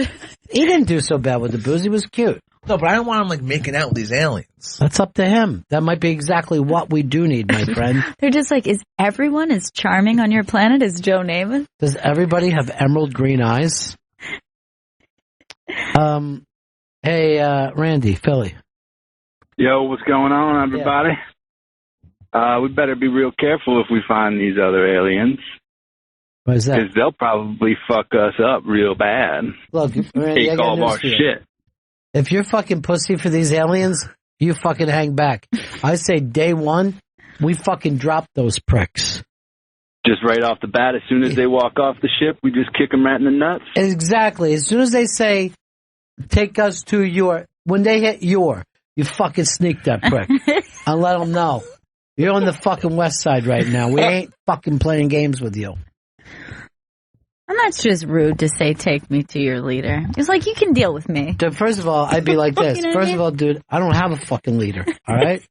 he didn't do so bad with the booze. He was cute.
No, but I don't want him like making out with these aliens.
That's up to him. That might be exactly what we do need, my friend.
They're just like, is everyone as charming on your planet as Joe Namath?
Does everybody have emerald green eyes? Hey, Randy, Philly.
Yo, what's going on, everybody? We better be real careful if we find these other aliens.
Why is that?
Because they'll probably fuck us up real bad.
Look, Randy,
take all our shit.
If you're fucking pussy for these aliens, you fucking hang back. I say day one, we fucking drop those pricks.
Just right off the bat, as soon as they walk off the ship, we just kick them right in the nuts?
Exactly. As soon as they say, take us to your, when they hit your, you fucking sneak that prick. And let them know. You're on the fucking west side right now. We ain't fucking playing games with you.
And that's just rude to say, take me to your leader. It's like, you can deal with me.
Dude, first of all, I'd be like this. First of all, dude, I don't have a fucking leader. All right?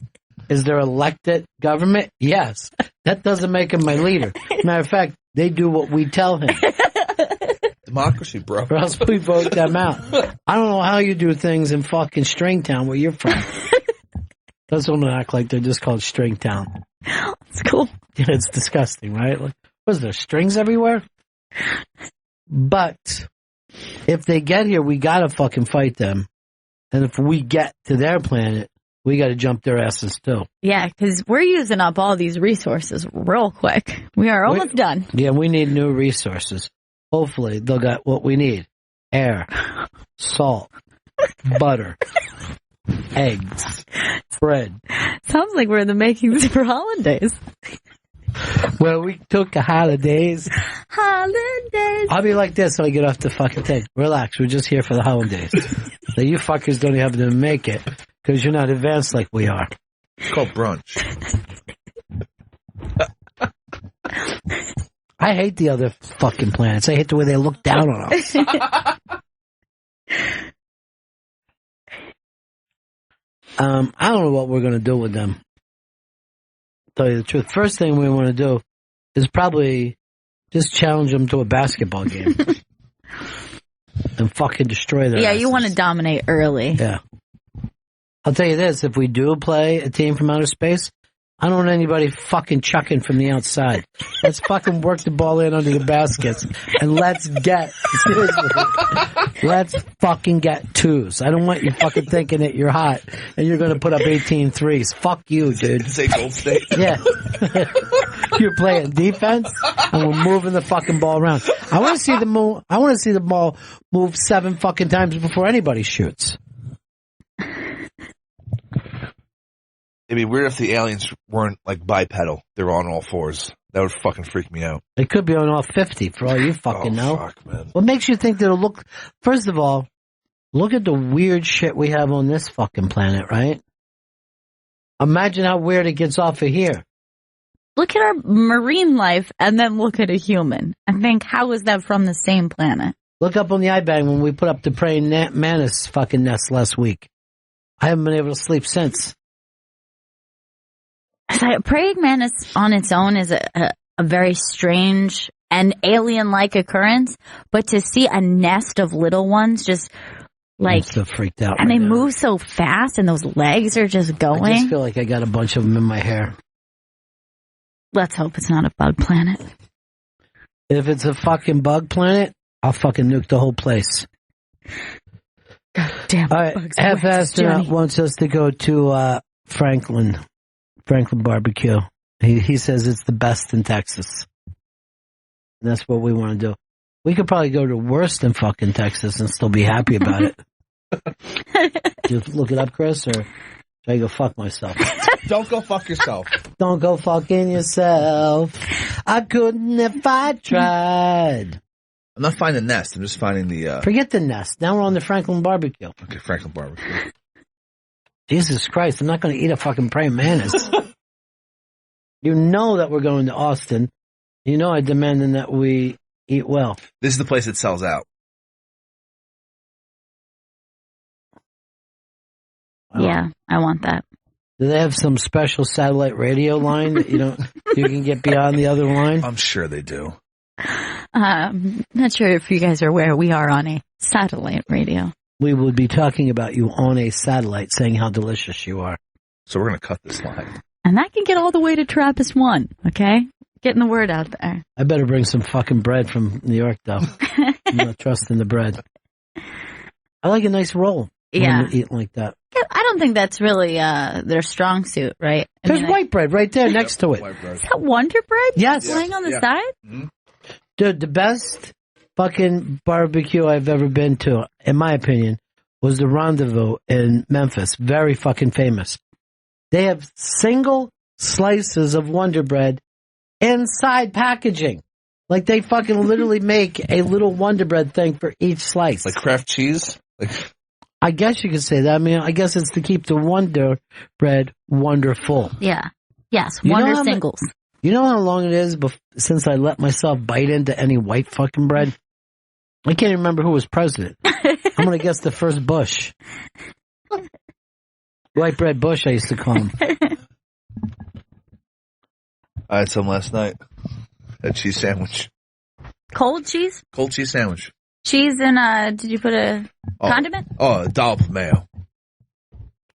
Is there elected government? Yes. That doesn't make him my leader. Matter of fact, they do what we tell him.
Democracy, bro.
Or else we vote them out. I don't know how you do things in fucking Stringtown where you're from. Doesn't act like they're just called Stringtown.
It's cool.
Yeah, it's disgusting, right? Like, was there strings everywhere? But if they get here, we gotta fucking fight them. And if we get to their planet, we gotta jump their asses too.
Yeah, because we're using up all these resources real quick. We are almost done.
Yeah, we need new resources. Hopefully they'll got what we need. Air, salt, butter, eggs, bread.
Sounds like we're in the makings for holidays.
Well, we took a holidays.
Holidays.
I'll be like this when I get off the fucking thing. Relax, we're just here for the holidays. So you fuckers don't even have to make it because you're not advanced like we are.
It's called brunch.
I hate the other fucking planets. I hate the way they look down on us. I don't know what we're going to do with them. Tell you the truth. First thing we want to do is probably just challenge them to a basketball game. And fucking destroy their asses.
You want to dominate early.
Yeah. I'll tell you this, if we do play a team from outer space, I don't want anybody fucking chucking from the outside. Let's fucking work the ball in under the baskets and seriously, let's fucking get twos. I don't want you fucking thinking that you're hot and you're going to put up 18 threes. Fuck you, dude.
Say Gold State.
Yeah. You're playing defense and we're moving the fucking ball around. I want to see the ball move 7 fucking times before anybody shoots.
It'd be weird if the aliens weren't like bipedal. They were on all fours. That would fucking freak me out.
It could be on all 50 for all you fucking know.
Fuck, man.
What makes you think that it'll look... First of all, look at the weird shit we have on this fucking planet, right? Imagine how weird it gets off of here.
Look at our marine life and then look at a human and think, how is that from the same planet?
Look up on the iBang when we put up the praying mantis fucking nest last week. I haven't been able to sleep since.
Praying mantis on its own is a very strange and alien-like occurrence, but to see a nest of little ones just like...
I'm so freaked out.
And
right
they
now.
move so fast and those legs are just going.
I just feel like I got a bunch of them in my hair.
Let's hope it's not a bug planet.
If it's a fucking bug planet, I'll fucking nuke the whole place.
God damn.
All right, Half Astronaut wants us to go to Franklin Barbecue. He says it's the best in Texas. And that's what we want to do. We could probably go to worse than fucking Texas and still be happy about it. Just look it up, Chris, or should I go fuck myself?
Don't go fuck yourself.
Don't go fucking yourself. I couldn't if I tried.
I'm not finding the nest. I'm just finding the...
Forget the nest. Now we're on the Franklin Barbecue.
Okay, Franklin Barbecue.
Jesus Christ, I'm not going to eat a fucking praying mantis. You know that we're going to Austin. You know I demanding that we eat well.
This is the place that sells out.
Yeah, I want that.
Do they have some special satellite radio line that you can get beyond the other line?
I'm sure they do.
Not sure if you guys are aware, we are on a satellite radio.
We will be talking about you on a satellite, saying how delicious you are.
So we're going to cut this line.
And that can get all the way to Trappist 1, okay? Getting the word out there.
I better bring some fucking bread from New York, though. I'm not trusting the bread. I like a nice roll.
Yeah.
When you eat like that.
I don't think that's really their strong suit, right?
There's white bread right there next to it.
Is that Wonder Bread?
Yes.
Laying on the side?
Mm-hmm.
Dude, the best fucking barbecue I've ever been to, in my opinion, was the Rendezvous in Memphis. Very fucking famous. They have single slices of Wonder Bread inside packaging. Like they fucking literally make a little Wonder Bread thing for each slice.
Like Kraft cheese?
I guess you could say that. I mean, I guess it's to keep the Wonder Bread wonderful.
Yeah. Yes, Wonder singles.
You know how long it is since I let myself bite into any white fucking bread? I can't even remember who was president. I'm going to guess the first Bush. White bread Bush, I used to call him.
I had some last night. A cheese sandwich.
Cold cheese?
Cold cheese sandwich.
Cheese and, did you put a condiment?
Oh, a dollop of mayo.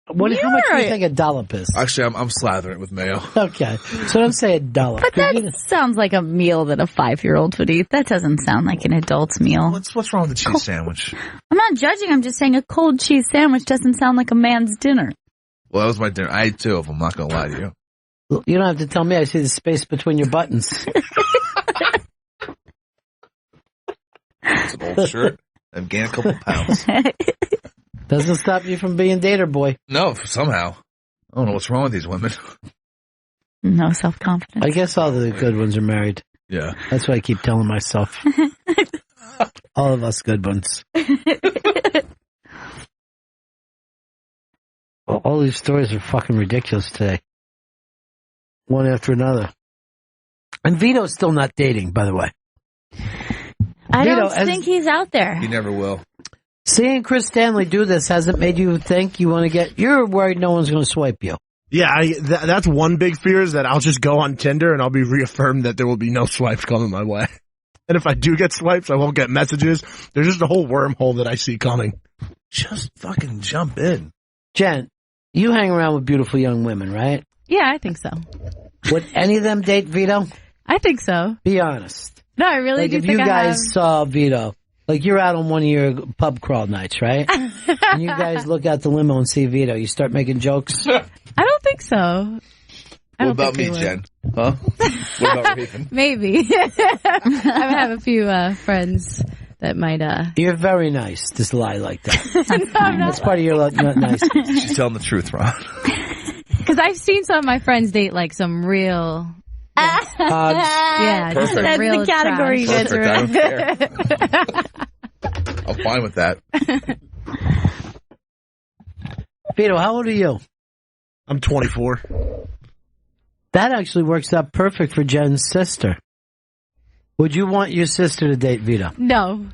How much do you think a dollop is?
Actually, I'm slathering it with mayo.
Okay. So don't say a dollop.
But that sounds like a meal that a 5-year-old would eat. That doesn't sound like an adult's meal.
What's wrong with the cheese sandwich?
I'm not judging. I'm just saying a cold cheese sandwich doesn't sound like a man's dinner.
Well, that was my dinner. I ate 2 of them. I'm not going to lie to you.
You don't have to tell me. I see the space between your buttons.
It's an old shirt. I've gained a couple pounds.
Doesn't stop you from being dater boy.
No, somehow. I don't know what's wrong with these women.
No self-confidence.
I guess all the good ones are married.
Yeah.
That's what I keep telling myself. All of us good ones. All these stories are fucking ridiculous today. One after another. And Vito's still not dating, by the way.
I don't think he's out there.
He never will.
Seeing Chris Stanley do this hasn't made you think you want to get... You're worried no one's going to swipe you.
Yeah, that's one big fear is that I'll just go on Tinder and I'll be reaffirmed that there will be no swipes coming my way. And if I do get swipes, I won't get messages. There's just a whole wormhole that I see coming.
Just fucking jump in.
Jen, you hang around with beautiful young women, right?
Yeah, I think so.
Would any of them date Vito?
I think so.
Be honest.
No, I really do
if
think
you
I
guys
have.
saw Vito, like you're out on one of your pub crawl nights, right? And you guys look out the limo and see Vito, you start making jokes?
I don't think so.
What about me, Jen? Huh? What about Raven?
Maybe. I have a few friends that might.
You're very nice to lie like that.
No, I'm not.
That's part of your not nice.
She's telling the truth, Ron.
Because I've seen some of my friends date like some real. Yeah, just
Perfect.
some real
That's the category
trash.
you guys are
Perfect. I don't care. I'm fine with that.
Vito, how old are you?
I'm 24.
That actually works out perfect for Jen's sister. Would you want your sister to date Vito?
No.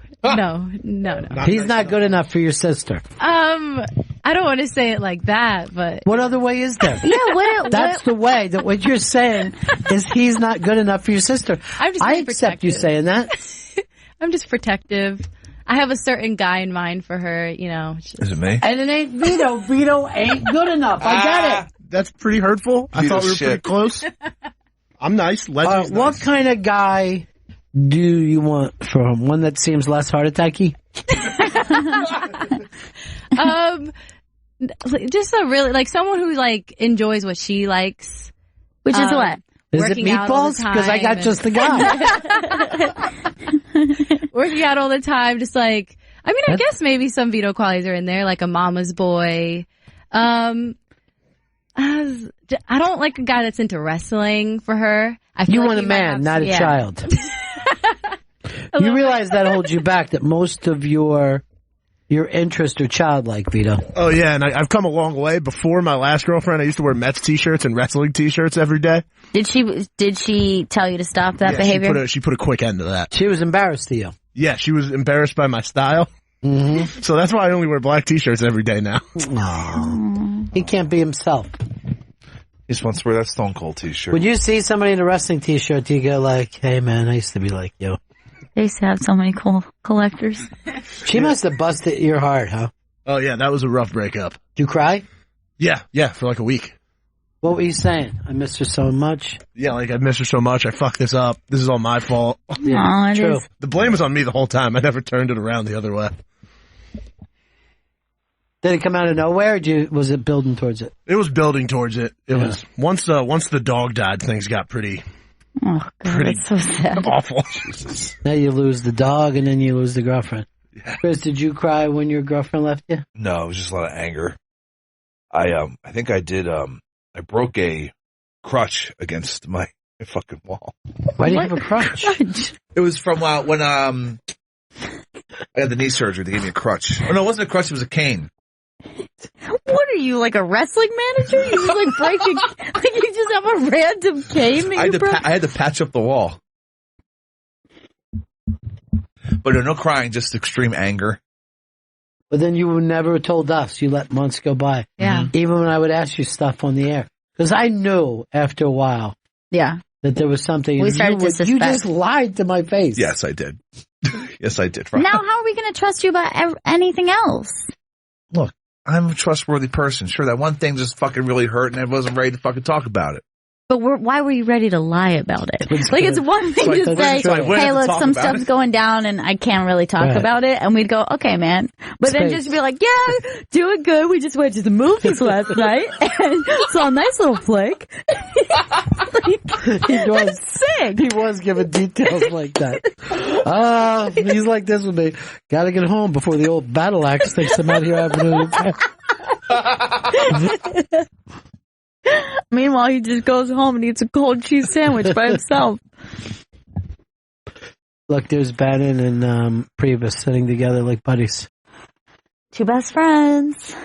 He's not good enough for your sister.
I don't want to say it like that, but
What other way is there?
Yeah,
That's the way. That what you're saying is he's not good enough for your sister.
I'm just
I
being
accept you
protective.
saying that.
I'm just protective. I have a certain guy in mind for her, you know.
Is it me?
And it ain't Vito. Vito ain't good enough. I get it.
That's pretty hurtful. I thought we were pretty close. I'm nice. Legend's
What
nice.
kind of guy do you want for him? One that seems less heart attacky?
Just a really like someone who like enjoys what she likes,
Which is what?
Is it
working out all
meatballs?
the
Because I got
time
just the guy.
working out all the time. Just like I mean, I guess maybe some Vito qualities are in there, like a mama's boy. I don't like a guy that's into wrestling for her. I feel
You
like
want a
he might
man,
have
not
some-
a child. You realize that holds you back, that most of your interests are childlike, Vito.
Oh, yeah, and I've come a long way. Before my last girlfriend, I used to wear Mets t-shirts and wrestling t-shirts every day.
Did she tell you to stop that
Yeah,
behavior?
She put a quick end to that.
She was embarrassed of you.
Yeah, she was embarrassed by my style.
Mm-hmm.
So that's why I only wear black t-shirts every day now.
He can't be himself.
He just wants to wear that Stone Cold t-shirt.
When you see somebody in a wrestling t-shirt, you go like, hey man, I used to be like you.
They used to have so many cool collectors.
She must have busted your heart, huh?
Oh, yeah, that was a rough breakup.
Did you cry?
Yeah, for like a week.
What were you saying? I miss her so much.
Yeah, like I miss her so much. I fucked this up. This is all my fault.
Yeah,
Aw, it
true.
is.
The blame was on me the whole time. I never turned it around the other way.
Did it come out of nowhere, or was it building towards it?
It was building towards it. It was once the dog died, things got pretty
Oh, God, that's so sad.
awful.
Now you lose the dog, and then you lose the girlfriend. Yeah. Chris, did you cry when your girlfriend left you?
No, it was just a lot of anger. I think I did, I broke a crutch against my fucking wall.
Why do you have a crutch?
It was from when I had the knee surgery. They gave me a crutch. Oh no, it wasn't a crutch. It was a cane.
What are you, like a wrestling manager? You just like breaking, like you just have a random cane that you broke?
I had to patch up the wall. But no crying, just extreme anger.
But then you never told us. You let months go by.
Yeah.
Even when I would ask you stuff on the air. Because I knew after a while
Yeah.
that there was something.
We started to suspect.
You just lied to my face.
Yes, I did. Yes, I did. Ron.
Now, how are we going to trust you about anything else?
Look, I'm a trustworthy person. Sure, that one thing just fucking really hurt and I wasn't ready to fucking talk about it.
But why were you ready to lie about it? Like, it's one thing to say, hey, look, some stuff's going down and I can't really talk about it. And we'd go, okay, man. But then just be like, yeah, doing good. We just went to the movies last night and saw a nice little flick.
That's sick. He was giving details like that. He's like this with me. Gotta get home before the old battle axe takes him out here having an attack.
Meanwhile, he just goes home and eats a cold cheese sandwich by himself.
Look, there's Bannon and Priebus sitting together like buddies.
Two best friends.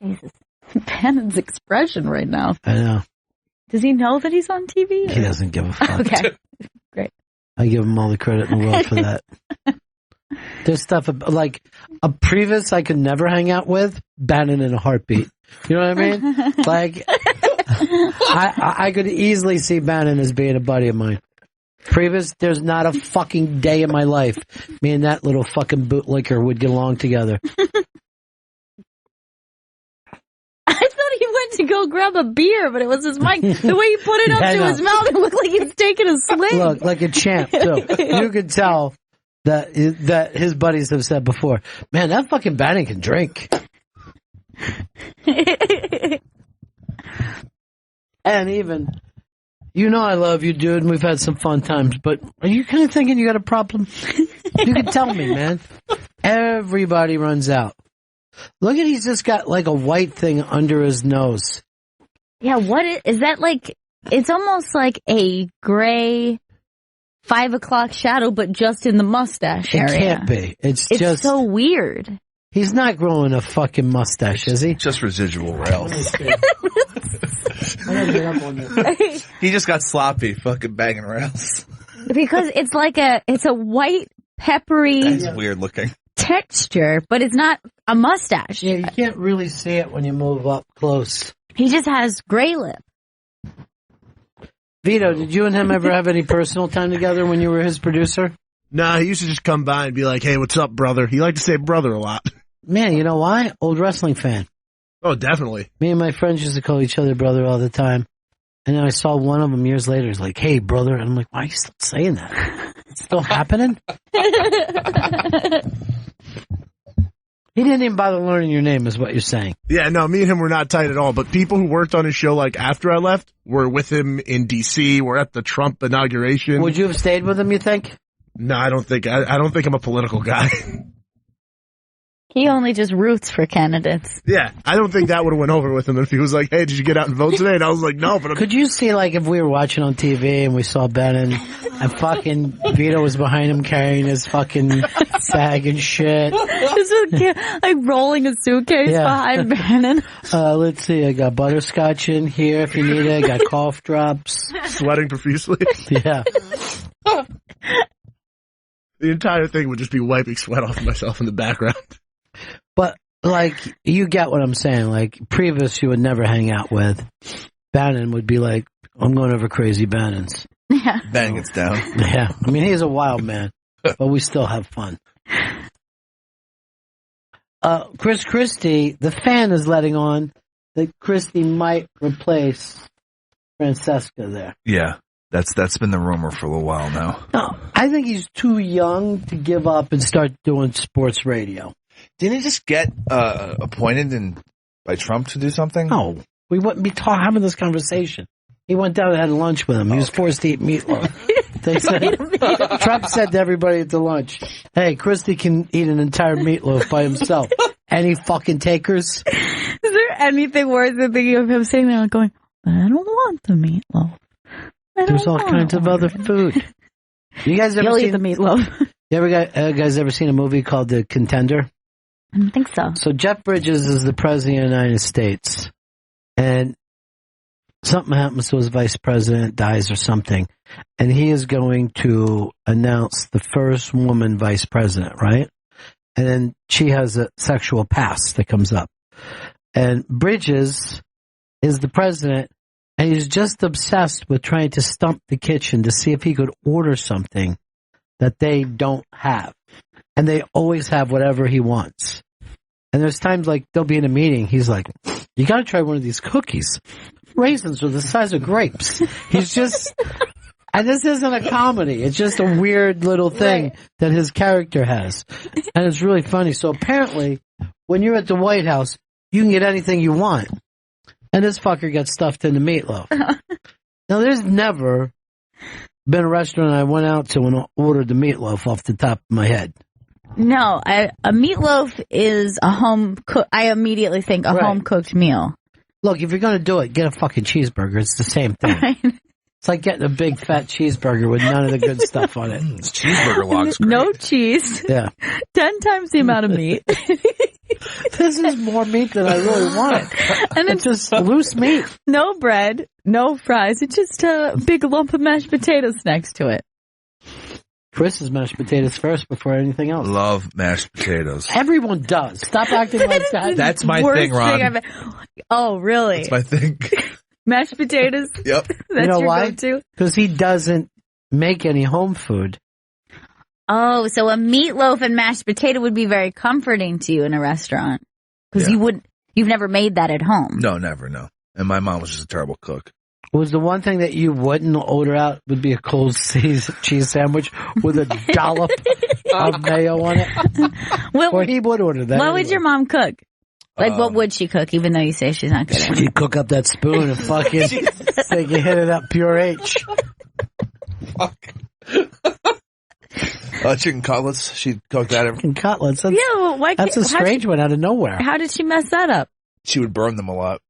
Jesus. Bannon's expression right now.
I know.
Does he know that he's on TV?
He doesn't give a fuck.
Okay. Great.
I give him all the credit in the world for that. There's stuff like a Priebus I could never hang out with, Bannon in a heartbeat. You know what I mean? Like, I could easily see Bannon as being a buddy of mine. Priebus, there's not a fucking day in my life me and that little fucking bootlicker would get along together.
I thought he went to go grab a beer, but it was his mic. The way he put it up to his mouth, it looked like he was taking a swing.
Look, like a champ, too. You could tell that his buddies have said before, man, that fucking Bannon can drink. And even, I love you, dude, and we've had some fun times, but are you kind of thinking you got a problem? You can tell me, man. Everybody runs out. Look at, he's just got like a white thing under his nose.
Yeah, is that like, it's almost like a gray 5 o'clock shadow, but just in the mustache area.
It can't be. It's just
so weird.
He's not growing a fucking mustache, is he?
Just residual rails. He just got sloppy, fucking banging rails.
Because it's a white, peppery.
That's weird looking.
Texture, but it's not a mustache.
Yeah, you can't really see it when you move up close.
He just has gray lip.
Vito, did you and him ever have any personal time together when you were his producer?
Nah, he used to just come by and be like, hey, what's up, brother? He liked to say brother a lot.
Man, you know why? Old wrestling fan.
Oh, definitely.
Me and my friends used to call each other brother all the time. And then I saw one of them years later. He's like, hey, brother. And I'm like, why are you still saying that? It's still happening? He didn't even bother learning your name, is what you're saying.
Yeah, no, me and him were not tight at all. But people who worked on his show, like, after I left, were with him in D.C., were at the Trump inauguration.
Would you have stayed with him, you think?
No, I don't think I'm a political guy.
He only just roots for candidates.
Yeah, I don't think that would have went over with him if he was like, hey, did you get out and vote today? And I was like, no. But
could you see, like, if we were watching on TV and we saw Bannon and fucking Vito was behind him carrying his fucking bag and shit.
Like rolling a suitcase behind Bannon.
Let's see, I got butterscotch in here if you need it. I got cough drops.
Sweating profusely.
Yeah.
The entire thing would just be wiping sweat off myself in the background.
But, like, you get what I'm saying. Like, Priebus you would never hang out with. Bannon would be like, I'm going over crazy Bannons.
Yeah.
Bannon gets down.
Yeah. I mean, he's a wild man, but we still have fun. Chris Christie, the fan is letting on that Christie might replace Francesca there.
Yeah. That's been the rumor for a little while now.
No, I think he's too young to give up and start doing sports radio.
Didn't he just get appointed by Trump to do something?
No, we wouldn't be having this conversation. He went down and had lunch with him. He was forced to eat meatloaf. They said, Trump said to everybody at the lunch, hey, Christie can eat an entire meatloaf by himself. Any fucking takers?
Is there anything worse than thinking of him sitting there and going, I don't want the meatloaf.
There's all kinds of other food. You guys ever seen
the meatloaf?
You guys ever seen a movie called The Contender?
I don't think so.
So Jeff Bridges is the president of the United States, and something happens to his vice president, dies or something, and he is going to announce the first woman vice president, right? And then she has a sexual past that comes up. And Bridges is the president, and he's just obsessed with trying to stump the kitchen to see if he could order something that they don't have. And they always have whatever he wants. And there's times like they'll be in a meeting. He's like, you got to try one of these cookies. Raisins are the size of grapes. He's just, and this isn't a comedy. It's just a weird little thing that his character has. And it's really funny. So apparently, when you're at the White House, you can get anything you want. And this fucker got stuffed into meatloaf. Now, there's never been a restaurant I went out to and ordered the meatloaf off the top of my head.
No, a meatloaf is a home cook. I immediately think a home cooked meal.
Look, if you're going to do it, get a fucking cheeseburger. It's the same thing. Right. It's like getting a big fat cheeseburger with none of the good stuff on it.
It's cheeseburger logs.
No cheese.
Yeah.
10 times the amount of meat.
This is more meat than I really wanted. And it's just loose meat.
No bread, no fries. It's just a big lump of mashed potatoes next to it.
Chris is mashed potatoes first before anything else.
Love mashed potatoes.
Everyone does. Stop acting like that.
That's my thing, Ron.
Oh, really?
That's my thing.
Mashed potatoes?
Yep.
That's
you know
your
why?
go-to?
Because he doesn't make any home food.
Oh, so a meatloaf and mashed potato would be very comforting to you in a restaurant. Because you've never made that at home.
No, never, no. And my mom was just a terrible cook.
Was the one thing that you wouldn't order out would be a cold cheese sandwich with a dollop of mayo on it? Or he would order that.
What would your mom cook? Like, what would she cook, even though you say she's not good at it?
She'd cook up that spoon and fucking say you hit it up pure H.
Fuck. Chicken cutlets. She'd cook that.
Chicken cutlets. That's, that's a strange one out of nowhere.
How did she mess that up?
She would burn them a lot.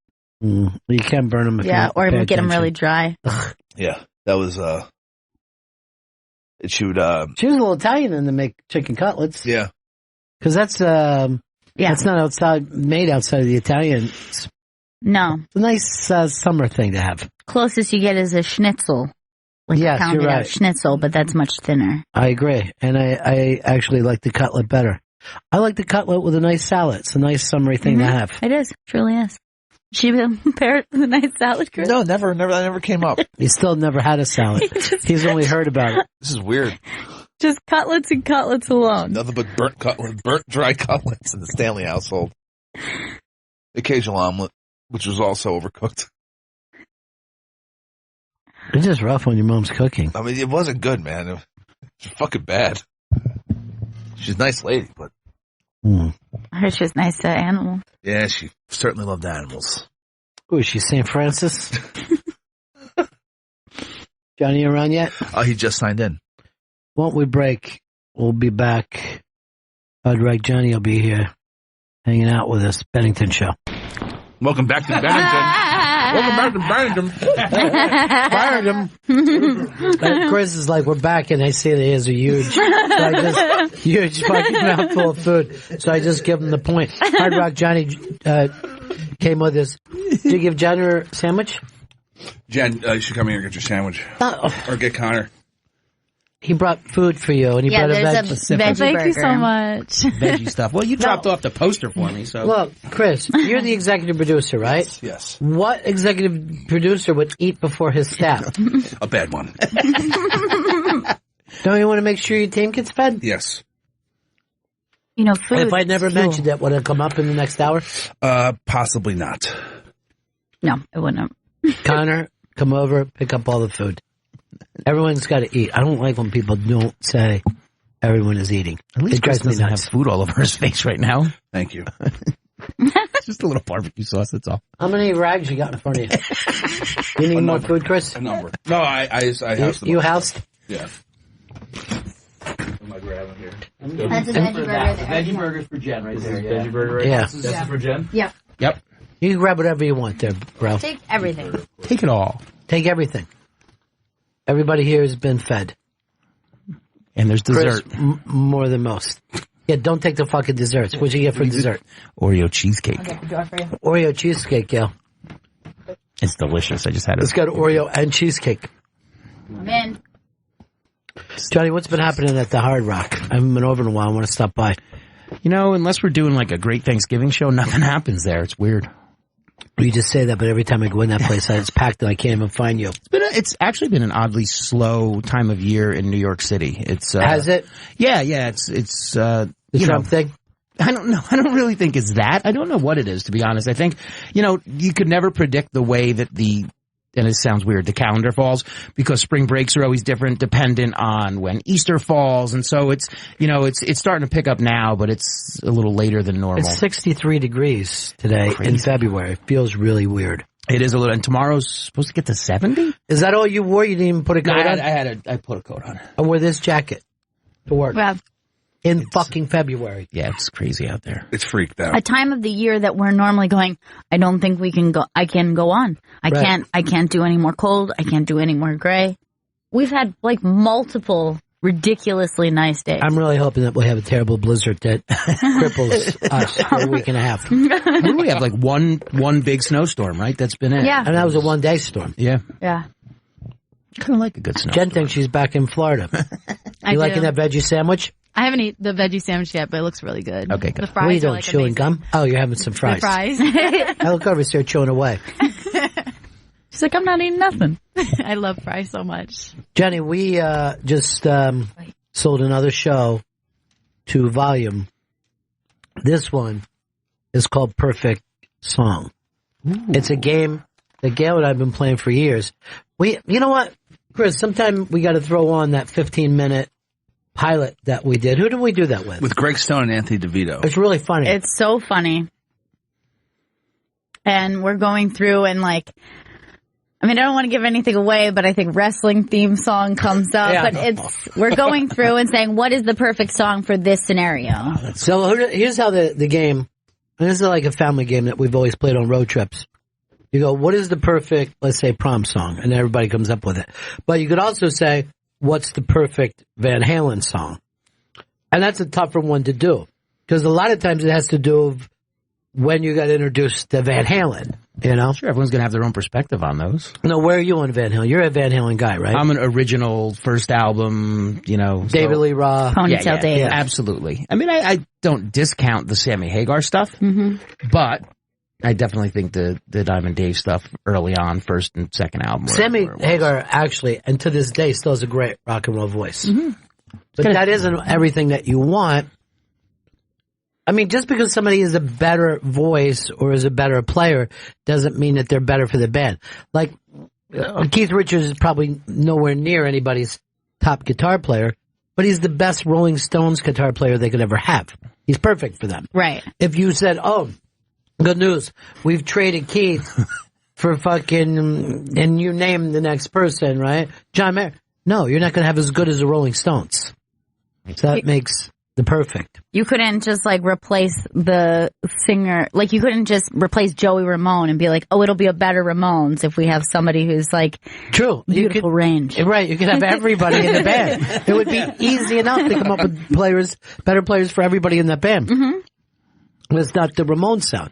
You can burn them if you
or even get them
attention.
really dry.
Yeah, that was, she would,
She was a little Italian in to make chicken cutlets.
Yeah.
Because that's, that's not made outside of the Italians.
No.
It's a nice summer thing to have.
Closest you get is a schnitzel. Like
yes,
a pounded
you're right.
out schnitzel, but that's much thinner.
I agree. And I actually like the cutlet better. I like the cutlet with a nice salad. It's a nice summery thing to have.
It is. Truly is. She pair it with a nice salad, Chris?
No, never. That never came up.
He still never had a salad. He's only heard about it.
This is weird.
Just cutlets and cutlets alone.
Nothing but burnt dry cutlets in the Stanley household. Occasional omelet, which was also overcooked.
It's just rough when your mom's cooking.
I mean, it wasn't good, man. It was fucking bad. She's a nice lady, but...
I heard she was nice to animals.
Yeah, she certainly loved animals.
Who is she, St. Francis? Johnny around yet?
Oh, he just signed in.
Won't we break? We'll be back. Heartbreak Johnny will be here hanging out with us. Bennington Show.
Welcome back to Bennington.
Fired him. Chris is like, we're back, and I see that he has a huge fucking mouthful of food. So I just give him the point. Hard Rock Johnny came with us. Did you give Johnny a sandwich?
Jen, you should come here and get your sandwich. Or get Connor.
He brought food for you, and he brought a
veggie burger. Thank you so much.
Veggie stuff. Well, you dropped off the poster for me, so.
Look, Chris, you're the executive producer, right?
Yes.
What executive producer would eat before his staff?
A bad one.
Don't you want to make sure your team gets fed?
Yes.
You know, food.
If I never mentioned it, would it come up in the next hour?
Possibly not.
No, it wouldn't.
Connor, come over, pick up all the food. Everyone's got to eat. I don't like when people don't say everyone is eating.
At least Chris doesn't have
nuts.
food all over his face right now. Thank you. Just a little barbecue sauce, that's all.
How many rags you got in front of you? You need more food, Chris?
A number. No, I housed them.
You housed?
Yeah. What am I grabbing here?
That's a veggie burger there.
Veggie burgers for Jen right there.
Yeah.
Veggie burger right
Yeah.
This is for Jen?
Yep.
Yep.
You can grab whatever you want there, bro.
Take everything.
Take it all.
Take everything. Everybody here has been fed.
And there's dessert.
Chris, more than most. Yeah, don't take the fucking desserts. What'd you get for dessert?
Oreo cheesecake.
Okay, do it for you.
Oreo cheesecake, Gail.
It's delicious. I just had it.
It's got Oreo and cheesecake.
I'm in.
Johnny, what's been happening at the Hard Rock? I haven't been over in a while. I want to stop by.
You know, unless we're doing like a great Thanksgiving show, nothing happens there. It's weird.
You just say that, but every time I go in that place, it's packed and I can't even find you.
It's actually been an oddly slow time of year in New York City. It's
Has it?
Yeah. It's
the Trump thing.
I don't know. I don't really think it's that. I don't know what it is, to be honest. I think, you could never predict the way that and it sounds weird, the calendar falls, because spring breaks are always different dependent on when Easter falls. And so it's starting to pick up now, but it's a little later than normal.
It's 63 degrees today in February. It feels really weird.
It is a little, and tomorrow's supposed to get to 70?
Is that all you wore? You didn't even put a coat on?
I put a coat on.
I wore this jacket to work.
Well,
in fucking February.
Yeah, it's crazy out there.
It's freaked out.
A time of the year that we're normally going, I don't think we can go, I can go on. I can't do any more cold. I can't do any more gray. We've had like multiple ridiculously nice days.
I'm really hoping that we'll have a terrible blizzard that cripples us for a week and a half.
We have like one big snowstorm, right? That's been it.
Yeah.
And that was a one-day storm.
Yeah.
Yeah.
Kind of like a good snow.
Jen thinks she's back in Florida.
I
You
do.
liking that veggie sandwich?
I haven't eaten the veggie sandwich yet, but it looks really good.
Okay, good.
The fries
What are you
are
doing,
like
chewing
amazing.
gum? Oh, you're having some fries.
The fries.
I look over here chewing away.
She's like, I'm not eating nothing. I love fries so much.
Jenny, we just sold another show to Volume. This one is called Perfect Song. Ooh. It's a game that Gail and I have been playing for years. You know what, Chris, sometime we got to throw on that 15-minute pilot that we did. Who did we do that with?
With Greg Stone and Anthony DeVito.
It's really funny.
It's so funny. And we're going through and I don't want to give anything away, but I think wrestling theme song comes up.
Yeah.
But we're going through and saying, what is the perfect song for this scenario?
So here's how the game, and this is like a family game that we've always played on road trips. You go, what is the perfect, let's say, prom song? And everybody comes up with it. But you could also say, what's the perfect Van Halen song? And that's a tougher one to do. Because a lot of times it has to do with when you got introduced to Van Halen,
Sure, everyone's going to have their own perspective on those.
No, where are you on Van Halen? You're a Van Halen guy, right?
I'm an original first album,
David Lee Roth.
Ponytail Dave.
Yeah, absolutely. I mean, I don't discount the Sammy Hagar stuff, but I definitely think the Diamond Dave stuff early on, first and second album.
Sammy Hagar actually, and to this day, still has a great rock and roll voice. Mm-hmm. But that isn't everything that you want. I mean, just because somebody is a better voice or is a better player doesn't mean that they're better for the band. Like, Keith Richards is probably nowhere near anybody's top guitar player, but he's the best Rolling Stones guitar player they could ever have. He's perfect for them.
Right.
If you said, oh, good news, we've traded Keith for fucking, and you name the next person, right? John Mayer. No, you're not going to have as good as the Rolling Stones. So that makes the perfect.
You couldn't just replace the singer. You couldn't just replace Joey Ramone and be like, oh, it'll be a better Ramones if we have somebody who's
true,
beautiful range.
Right. You could have everybody in the band. It would be easy enough to come up with better players for everybody in that band. Mm-hmm. It's not the Ramones sound.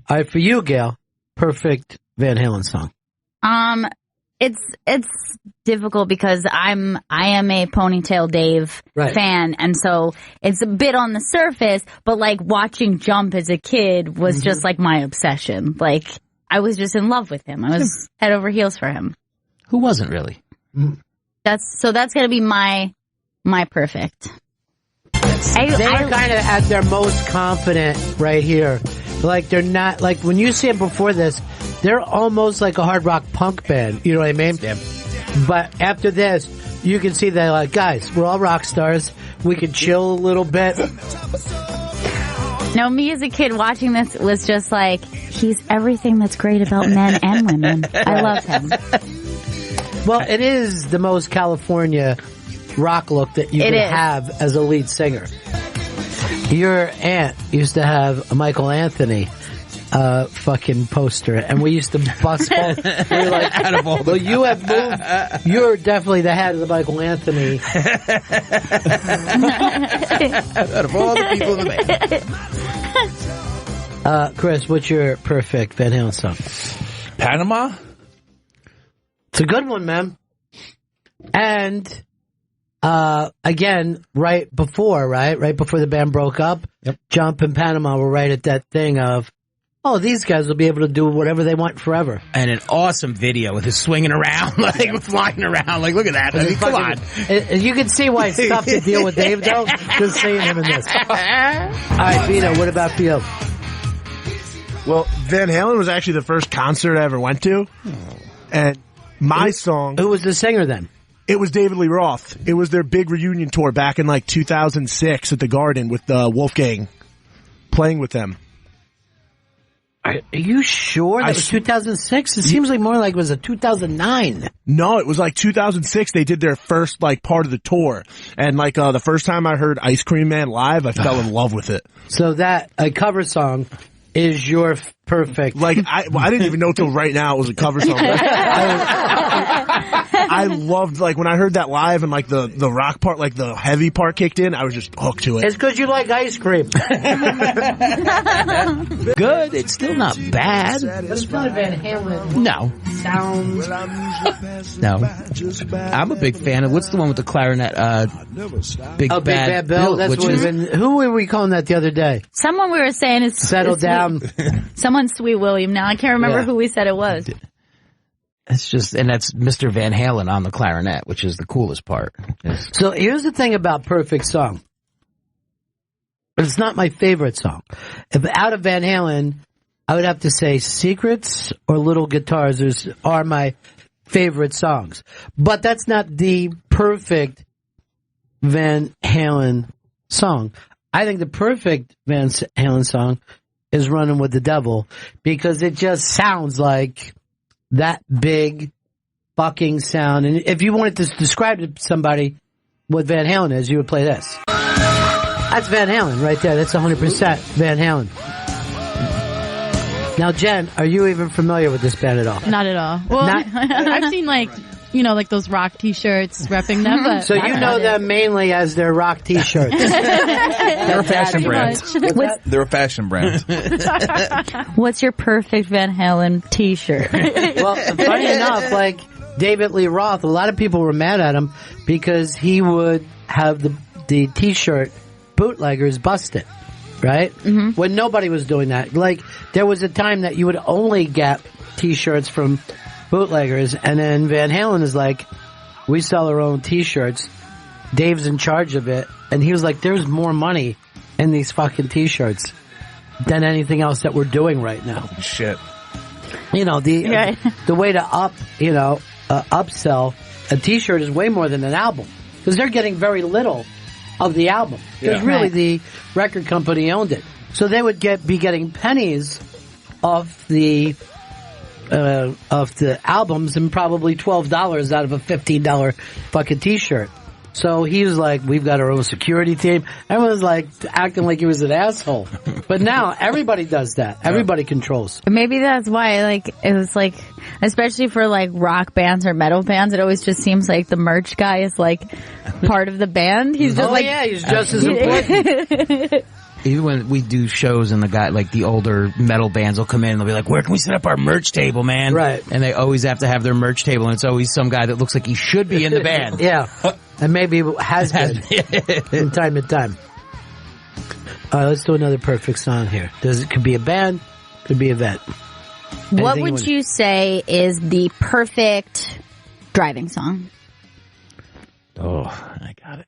All right, for you, Gail, perfect Van Halen song.
It's difficult because I am a Ponytail Dave fan, and so it's a bit on the surface, but watching Jump as a kid was just my obsession. I was just in love with him. I was head over heels for him.
Who wasn't really?
That's gonna be my perfect.
They're kind of at their most confident right here. They're not, when you see them before this, they're almost like a hard rock punk band. You know what I mean? Yeah. But after this, you can see they're guys, we're all rock stars. We can chill a little bit.
No, me as a kid watching this was just he's everything that's great about men and women. I love him.
Well, it is the most California rock look that you can have as a lead singer. Your aunt used to have a Michael Anthony fucking poster, and we used to bust both. We were out of all you have moved. You're definitely the head of the Michael Anthony.
Out of all the people in the
band. Chris, what's your perfect Van Halen song?
Panama?
It's a good one, man. And again, right before the band broke up, Jump and Panama were right at that thing of oh, these guys will be able to do whatever they want forever.
And an awesome video with his swinging around, like flying around. Like, look at that. I mean, come on.
You can see why it's tough to deal with Dave, though, just seeing him in this. All right, Vito, what about for you?
Well, Van Halen was actually the first concert I ever went to. And my song...
Who was the singer then?
It was David Lee Roth. It was their big reunion tour back in like 2006 at the Garden with Wolfgang playing with them.
Are you sure that was 2006? It seems like more like it was a 2009.
No, it was like 2006. They did their first like part of the tour. And like the first time I heard Ice Cream Man live, I fell in love with it.
So that, a cover song, is your perfect.
Like, I didn't even know till right now it was a cover song. I loved, like, when I heard that live and, like, the rock part, like, the heavy part kicked in, I was just hooked to it.
It's because you like ice cream.
Good. It's still not bad.
But it's not a Van Halen.
No.
Sounds.
No. I'm a big fan of, what's the one with the clarinet? Big Bad
Bill. That's what who were we calling that the other day?
Someone we were saying is
Settle Down.
Someone's Sweet William. Now I can't remember who we said it was.
It's just, and that's Mr. Van Halen on the clarinet, which is the coolest part. Yes.
So here's the thing about Perfect Song. It's not my favorite song. If out of Van Halen, I would have to say Secrets or Little Guitars are my favorite songs. But that's not the perfect Van Halen song. I think the perfect Van Halen song is Running with the Devil, because it just sounds like that big fucking sound. And if you wanted to describe to somebody what Van Halen is, you would play this. That's Van Halen right there. That's 100% Van Halen. Now, Jen, are you even familiar with this band at all?
Not at all. Well, I've seen like those rock T-shirts repping them. But
so you know them mainly as their rock T-shirts.
They're a fashion brand. They're a fashion brand.
What's your perfect Van Halen T-shirt?
Well, funny enough, like David Lee Roth, a lot of people were mad at him because he would have the T-shirt bootleggers busted, right? Mm-hmm. When nobody was doing that. Like, there was a time that you would only get T-shirts from bootleggers, and then Van Halen is like, we sell our own T-shirts. Dave's in charge of it, and he was like, there's more money in these fucking T-shirts than anything else that we're doing right now.
Shit.
You know, the way to upsell a T-shirt is way more than an album, because they're getting very little of the album, because really the record company owned it, so they would be getting pennies off the albums, and probably $12 out of a $15 fucking T-shirt. So he was like, we've got our own security team. Everyone was like acting like he was an asshole. But now everybody does that. Everybody controls.
Maybe that's why, like, it was like, especially for like rock bands or metal bands, it always just seems like the merch guy is like part of the band. He's just
he's just as important.
Even when we do shows and the older metal bands will come in and they'll be like, where can we set up our merch table, man?
Right.
And they always have to have their merch table, and it's always some guy that looks like he should be in the band.
Yeah. And maybe has been from time to time. All right, let's do another perfect song here. It could be a band, could be a vet.
What would you say is the perfect driving song?
Oh, I got it.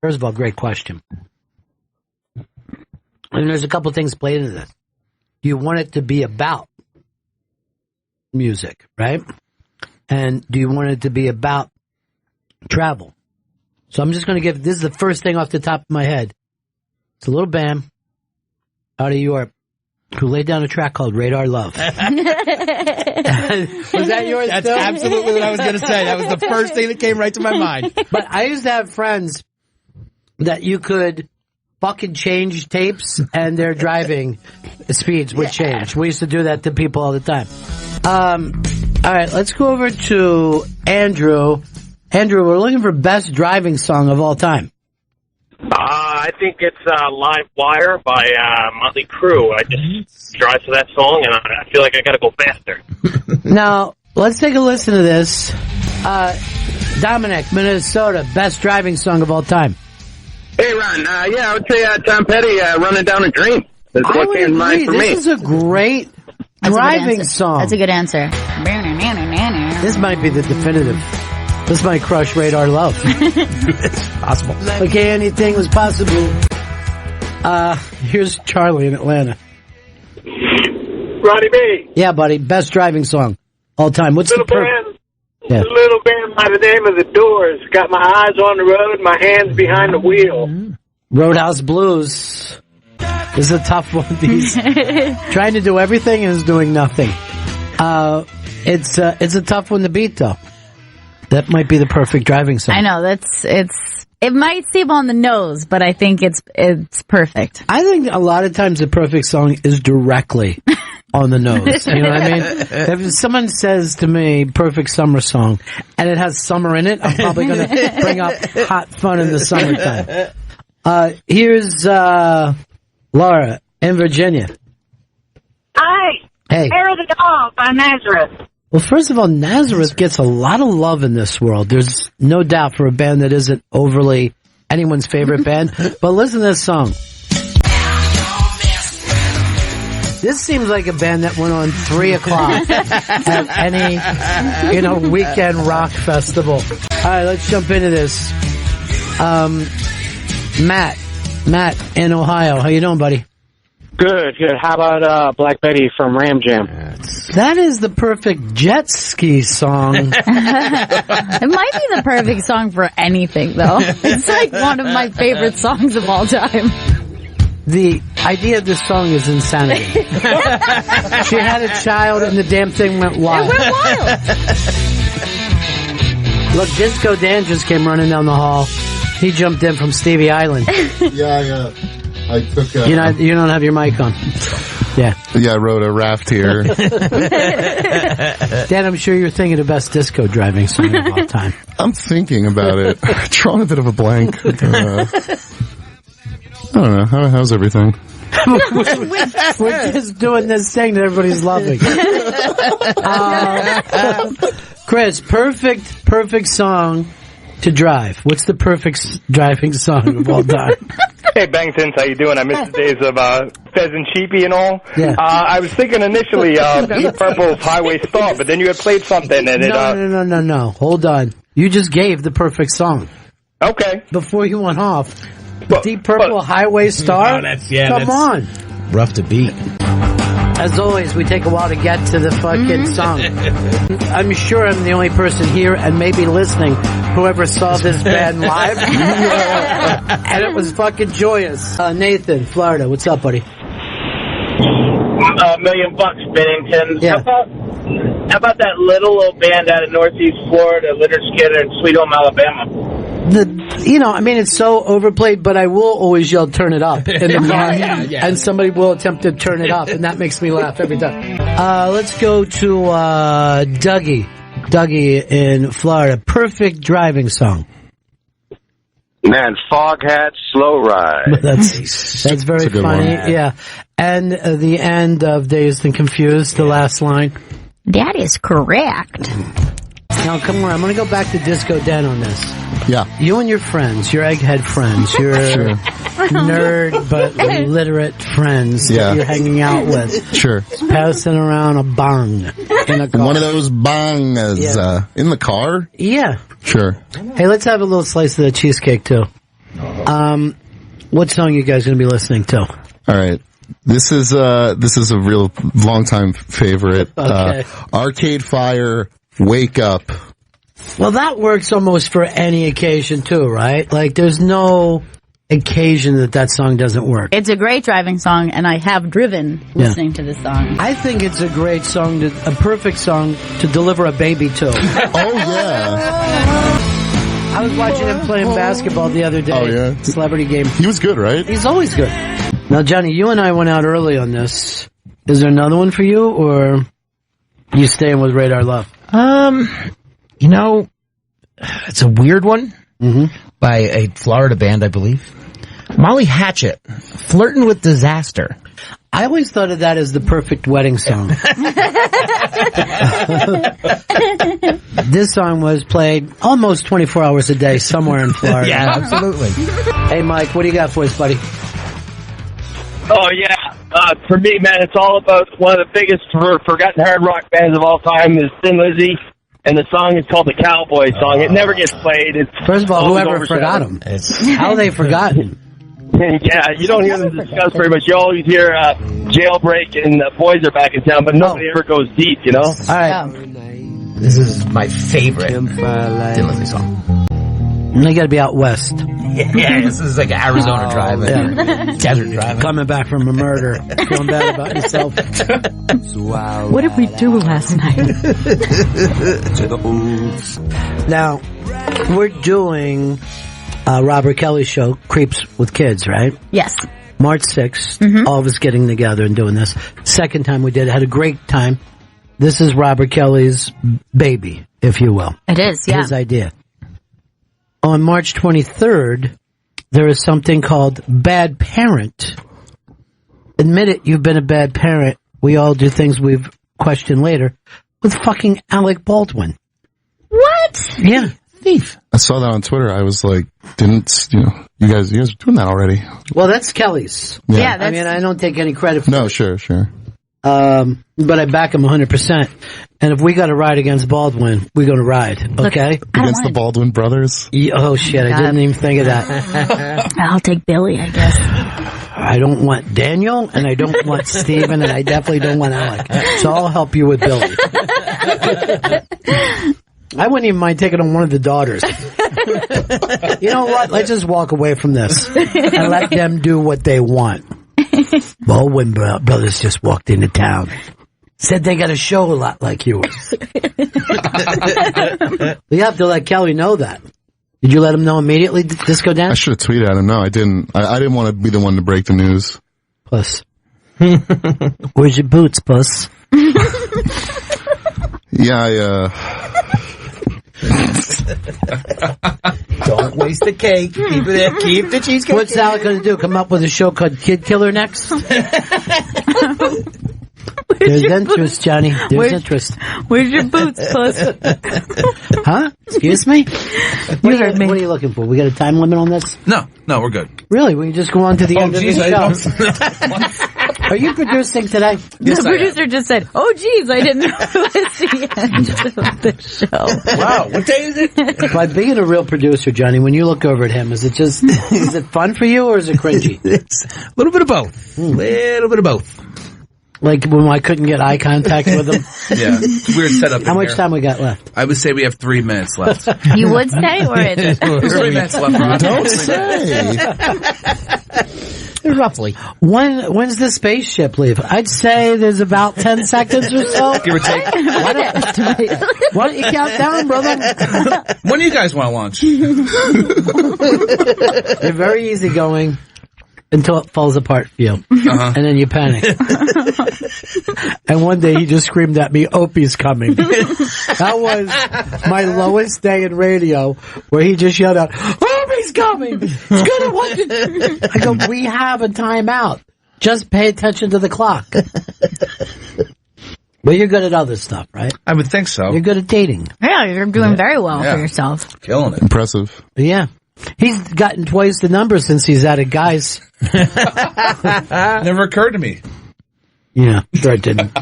First of all, great question. And there's a couple things played into this. You want it to be about music, right? And do you want it to be about travel? So I'm just going to this is the first thing off the top of my head. It's a little band out of Europe who laid down a track called Radar Love. Was that yours?
That's
too?
absolutely what I was going to say. That was the first thing that came right to my mind.
But I used to have friends that you could fucking change tapes and their driving speeds would change. We used to do that to people all the time. All right, let's go over to Andrew. Andrew, we're looking for best driving song of all time.
I think it's Live Wire by Motley Crue. I just drive to that song, and I feel like I got to go faster.
Now, let's take a listen to this. Dominic, Minnesota, best driving song of all time.
Hey, Ron. Yeah, I would say Tom Petty, Running Down a Dream. That's what came to mind for me.
This is a great driving song.
That's a good answer.
This might be the definitive. This might crush Radar Love. It's possible. Okay, anything was possible. Here's Charlie in Atlanta.
Ronnie B.
Yeah, buddy. Best driving song all time. What's
Little
the
band? Yeah. Little band by the name of The Doors. Got my eyes on the road, my hands behind the wheel.
Roadhouse Blues. This is a tough one. These trying to do everything and is doing nothing. It's a tough one to beat, though. That might be the perfect driving song.
I know it might seem on the nose, but I think it's perfect.
I think a lot of times the perfect song is directly on the nose. You know what I mean? If someone says to me, perfect summer song, and it has summer in it, I'm probably going to bring up Hot Fun in the Summertime. Here's Laura in Virginia.
Hi.
Hey.
Hair of the Dog by Nazareth.
Well, first of all, Nazareth gets a lot of love in this world. There's no doubt for a band that isn't overly anyone's favorite band. But listen to this song. This seems like a band that went on 3 o'clock at any, weekend rock festival. All right, let's jump into this. Matt in Ohio. How you doing, buddy?
Good. How about Black Betty from Ram Jam?
That is the perfect jet ski song.
It might be the perfect song for anything, though. It's like one of my favorite songs of all time.
The idea of this song is insanity. She had a child and the damn thing went wild.
It went wild.
Look, Disco Dan just came running down the hall. He jumped in from Stevie Island.
Yeah. I took
you don't have your mic on. Yeah,
I rode a raft here.
Dan, I'm sure you're thinking of the best disco driving song of all time.
I'm thinking about it. Drawing a bit of a blank. I don't know. How's everything?
We're just doing this thing that everybody's loving. Chris, perfect song to drive. What's the perfect driving song of all time?
Hey, Bennington, how you doing? I missed the days of Fez and Cheapy and all.
Yeah.
I was thinking initially Deep Purple's Highway Star, but then you had played something and
No. Hold on. You just gave the perfect song.
Okay.
Before you went off. Deep Purple Highway Star? Come on.
Rough to beat.
As always, we take a while to get to the fucking song. I'm sure I'm the only person here and maybe listening who ever saw this band live. And it was fucking joyous. Nathan, Florida, what's up, buddy?
$1 million, Bennington.
Yeah.
How about that little old band out of Northeast Florida, Leonard Skinner in Sweet Home, Alabama?
It's so overplayed, but I will always yell, turn it up in the car. And somebody will attempt to turn it up, and that makes me laugh every time. Let's go to Dougie in Florida. Perfect driving song.
Man, Foghat, Slow Ride.
That's very funny.
One.
Yeah. And the end of Dazed and Confused, the last line.
That is correct.
Now, come on. I'm going to go back to Disco Den on this.
Yeah.
You and your friends, your egghead friends, your nerd but literate friends that you're hanging out with.
Sure.
Passing around a bong in a car.
One of those bongs in the car?
Yeah.
Sure.
Hey, let's have a little slice of the cheesecake, too. What song are you guys going to be listening to?
All right. This is a real long-time favorite.
Okay.
Arcade Fire, Wake Up.
Well, that works almost for any occasion, too, right? Like, there's no occasion that song doesn't work.
It's a great driving song, and I have driven listening to this song.
I think it's a great song, a perfect song to deliver a baby to.
Oh, yeah.
I was watching him playing basketball the other day.
Oh, yeah?
Celebrity game.
He was good, right?
He's always good. Now, Johnny, you and I went out early on this. Is there another one for you, or you staying with Radar Love?
It's a weird one by a Florida band, I believe. Molly Hatchet, Flirtin' with Disaster.
I always thought of that as the perfect wedding song. This song was played almost 24 hours a day somewhere in Florida.
Yeah, absolutely.
Hey, Mike, what do you got for us, buddy?
Oh, yeah. For me, man, it's all about one of the biggest forgotten hard rock bands of all time is Thin Lizzy, and the song is called the Cowboy Song. It never gets played. It's
First of all,
always
whoever forgot
overshadowed.
them? How are they forgotten?
Yeah, you don't hear them discussed very much. You always hear Jailbreak and Boys Are Back in Town, but nobody ever goes deep, you know?
All right.
This is my favorite Thin Lizzy song.
They got to be out west.
Yeah, this is like Arizona driving.
Yeah.
Desert driving.
Coming back from a murder. Feeling bad about yourself.
What did we do last night?
Now, we're doing Robert Kelly's show, Creeps with Kids, right?
Yes.
March 6th, all of us getting together and doing this. Second time we did it, had a great time. This is Robert Kelly's baby, if you will.
It is, yeah.
His idea. On March 23rd, there is something called Bad Parent. Admit it, you've been a bad parent. We all do things we've questioned later. With fucking Alec Baldwin.
What?
Yeah.
Thief.
I saw that on Twitter. I was like, you guys are doing that already.
Well, that's Kelly's.
Yeah,
I mean, I don't take any credit for it.
No, sure.
But I back him 100%. And if we got to ride against Baldwin, we're going to ride. Okay?
Against the Baldwin brothers?
Oh, shit. I didn't even think of that.
I'll take Billy, I guess.
I don't want Daniel, and I don't want Steven, and I definitely don't want Alec. So I'll help you with Billy. I wouldn't even mind taking on one of the daughters. You know what? Let's just walk away from this and let them do what they want. Baldwin brothers just walked into town. Said they got a show a lot like yours. You have to let Kelly know that. Did you let him know immediately this go down?
I should have tweeted at him. No, I didn't. I didn't want to be the one to break the news.
Puss. Where's your boots, Puss?
Yeah,
Don't waste the cake. Keep it there. Keep the cheesecake.
What's Alec going to do? Come up with a show called Kid Killer next? There's interest, Johnny. There's interest.
Where's your boots, Puss?
Huh? Excuse me? What are you looking for? We got a time limit on this?
No, we're good.
Really? We can just go on to the end of the show. Are you producing today?
Yes, the producer just said, "Oh, geez, I didn't know it was the end of the show."
Wow, what day is it?
By being a real producer, Johnny, when you look over at him, is it fun for you or is it cringy?
It's a little bit of both. A little bit of both.
Like when I couldn't get eye contact with him?
Yeah, it's a weird setup.
How much time we got left?
I would say we have 3 minutes left.
You would say, or is it?
There's 3 minutes left, Ron.
Don't say.
Roughly.
When's the spaceship leave? I'd say there's about 10 seconds or so.
Give or take.
Why don't you count down, brother?
When do you guys want to launch?
You're very easygoing until it falls apart for you. And then you panic. And one day he just screamed at me, Opie's coming. That was my lowest day in radio, where he just yelled out, Opie's coming! It's gonna watch it. I go, we have a timeout. Just pay attention to the clock. But you're good at other stuff, right?
I would think so.
You're good at dating.
Yeah, you're doing very well for yourself.
Killing it.
Impressive.
Yeah. He's gotten twice the number since he's added guys.
Never occurred to me.
Yeah, sure it didn't.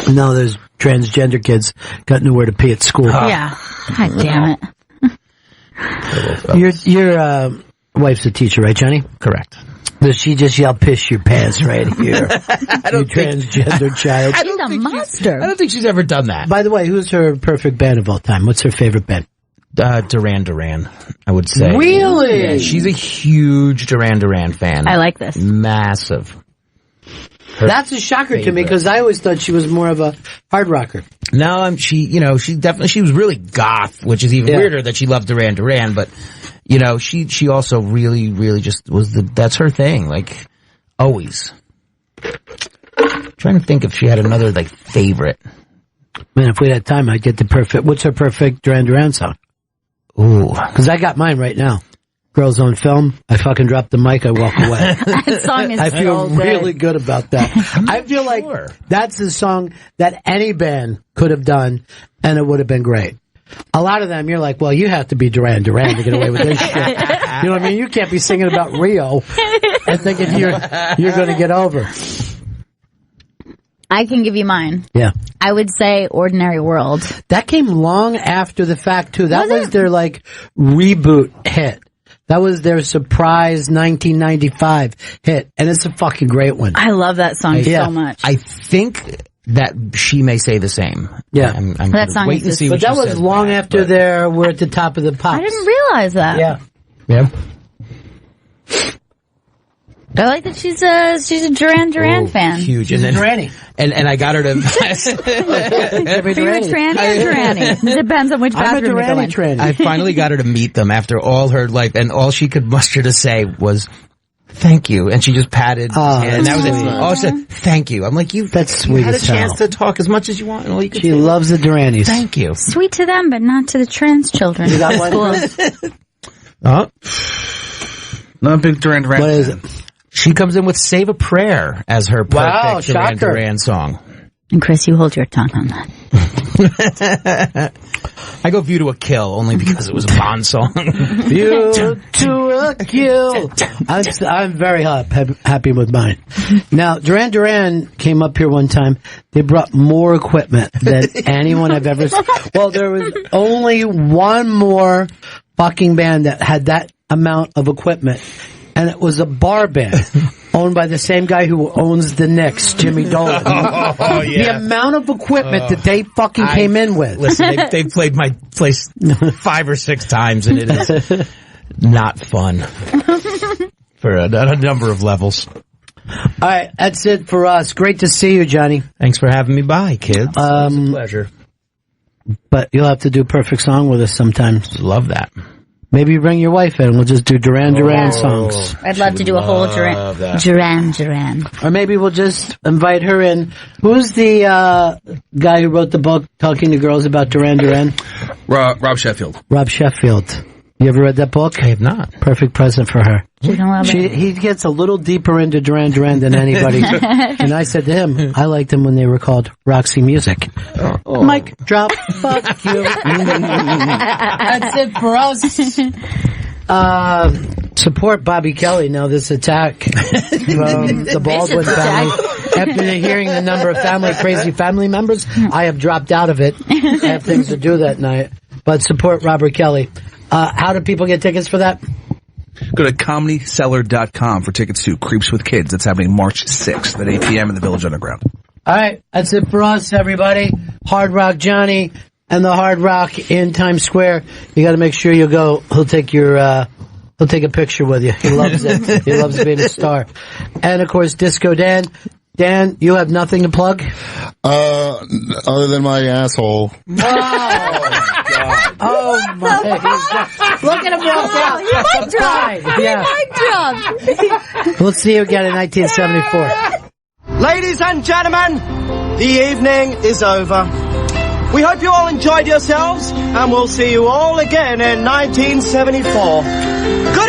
No, there's transgender kids got nowhere to pee at school.
Yeah. God damn it.
Your wife's a teacher, right, Johnny?
Correct.
Does she just yell, piss your pants right here? You transgender child.
She's a monster.
I don't think she's ever done that.
By the way, who's her perfect band of all time? What's her favorite band?
Duran Duran, I would say.
Really?
Yeah, she's a huge Duran Duran fan.
I like this.
Massive.
That's a shocker to me, because I always thought she was more of a hard rocker.
No, she was really goth, which is even weirder that she loved Duran Duran, but she also really, really just that's her thing, like, always. I'm trying to think if she had another, like, favorite.
Man, if we had time, I'd get what's her perfect Duran Duran song?
Ooh.
Because I got mine right now. Girls on Film. I fucking drop the mic. I walk away.
That song is
I feel
so good.
really good about that. I feel like that's a song that any band could have done, and it would have been great. A lot of them, you're like, well, you have to be Duran Duran to get away with this shit. You know what I mean? You can't be singing about Rio and thinking you're going to get over.
I can give you mine.
Yeah.
I would say Ordinary World.
That came long after the fact, too. That was their, like, reboot hit. That was their surprise 1995 hit. And it's a fucking great one.
I love that song so much.
I think that she may say the same.
Yeah.
I'm
That song
wait and
is
see
But
what
that
she
was
says
long
back,
after
but-
we're at the top of the pops.
I didn't realize that.
Yeah.
Yeah.
I like that she's a Duran Duran fan.
Huge. And then, and I got her to...
Are you a tranny or Duranny? Depends on which bathroom you go in.
I finally got her to meet them after all her life, and all she could muster to say was, thank you. And she just patted his hand, and that was it. All she said, thank you. I'm like, that's
sweet
had a
as hell.
chance to talk as much as you want. And all you could
She
say,
loves the Durannies.
thank you.
Sweet to them, but not to the trans children.
You got
in
one,
schools.
Not a big Duran Duran.
What is it? She comes in with Save a Prayer as her perfect
Wow,
Duran
shocker.
Duran song.
And Chris, you hold your tongue on that.
I go View to a Kill only because it was a Bond song.
View to a Kill. I'm very happy with mine. Now, Duran Duran came up here one time. They brought more equipment than anyone I've ever seen. Well, there was only one more fucking band that had that amount of equipment. And it was a bar band owned by the same guy who owns the Knicks, Jimmy Dolan. The amount of equipment that they fucking came in with.
Listen, they've played my place 5 or 6 times, and it is not fun for a number of levels.
All right, that's it for us. Great to see you, Johnny.
Thanks for having me by, kids. It's a pleasure.
But you'll have to do Perfect Song with us sometimes.
Love that.
Maybe bring your wife in and we'll just do Duran Duran songs.
I'd love to do a whole Duran Duran.
Or maybe we'll just invite her in. Who's the guy who wrote the book Talking to Girls about Duran Duran?
Rob Sheffield.
Rob Sheffield. You ever read that book?
I have not.
Perfect present for her.
She's gonna love it.
He gets a little deeper into Duran Duran than anybody. And I said to him, I liked them when they were called Roxy Music. Mic drop. Fuck you. That's it for us. Support Bobby Kelly. Now this attack from the Baldwin family. After hearing the number of crazy family members, I have dropped out of it. I have things to do that night. But support Robert Kelly. How do people get tickets for that?
Go to comedyseller.com for tickets to Creeps with Kids. That's happening March 6th at 8 p.m. in the Village Underground.
All right, that's it for us, everybody. Hard Rock Johnny and the Hard Rock in Times Square. You got to make sure you go. He'll take your he'll take a picture with you. He loves it. He loves being a star. And of course, Disco Dan. Dan, you have nothing to plug?
Other than my asshole.
Oh my God. Look at him walk out.
You mic drop.
Yeah.
You mic drop.
We'll see you again in 1974.
Ladies and gentlemen, the evening is over. We hope you all enjoyed yourselves, and we'll see you all again in 1974. Good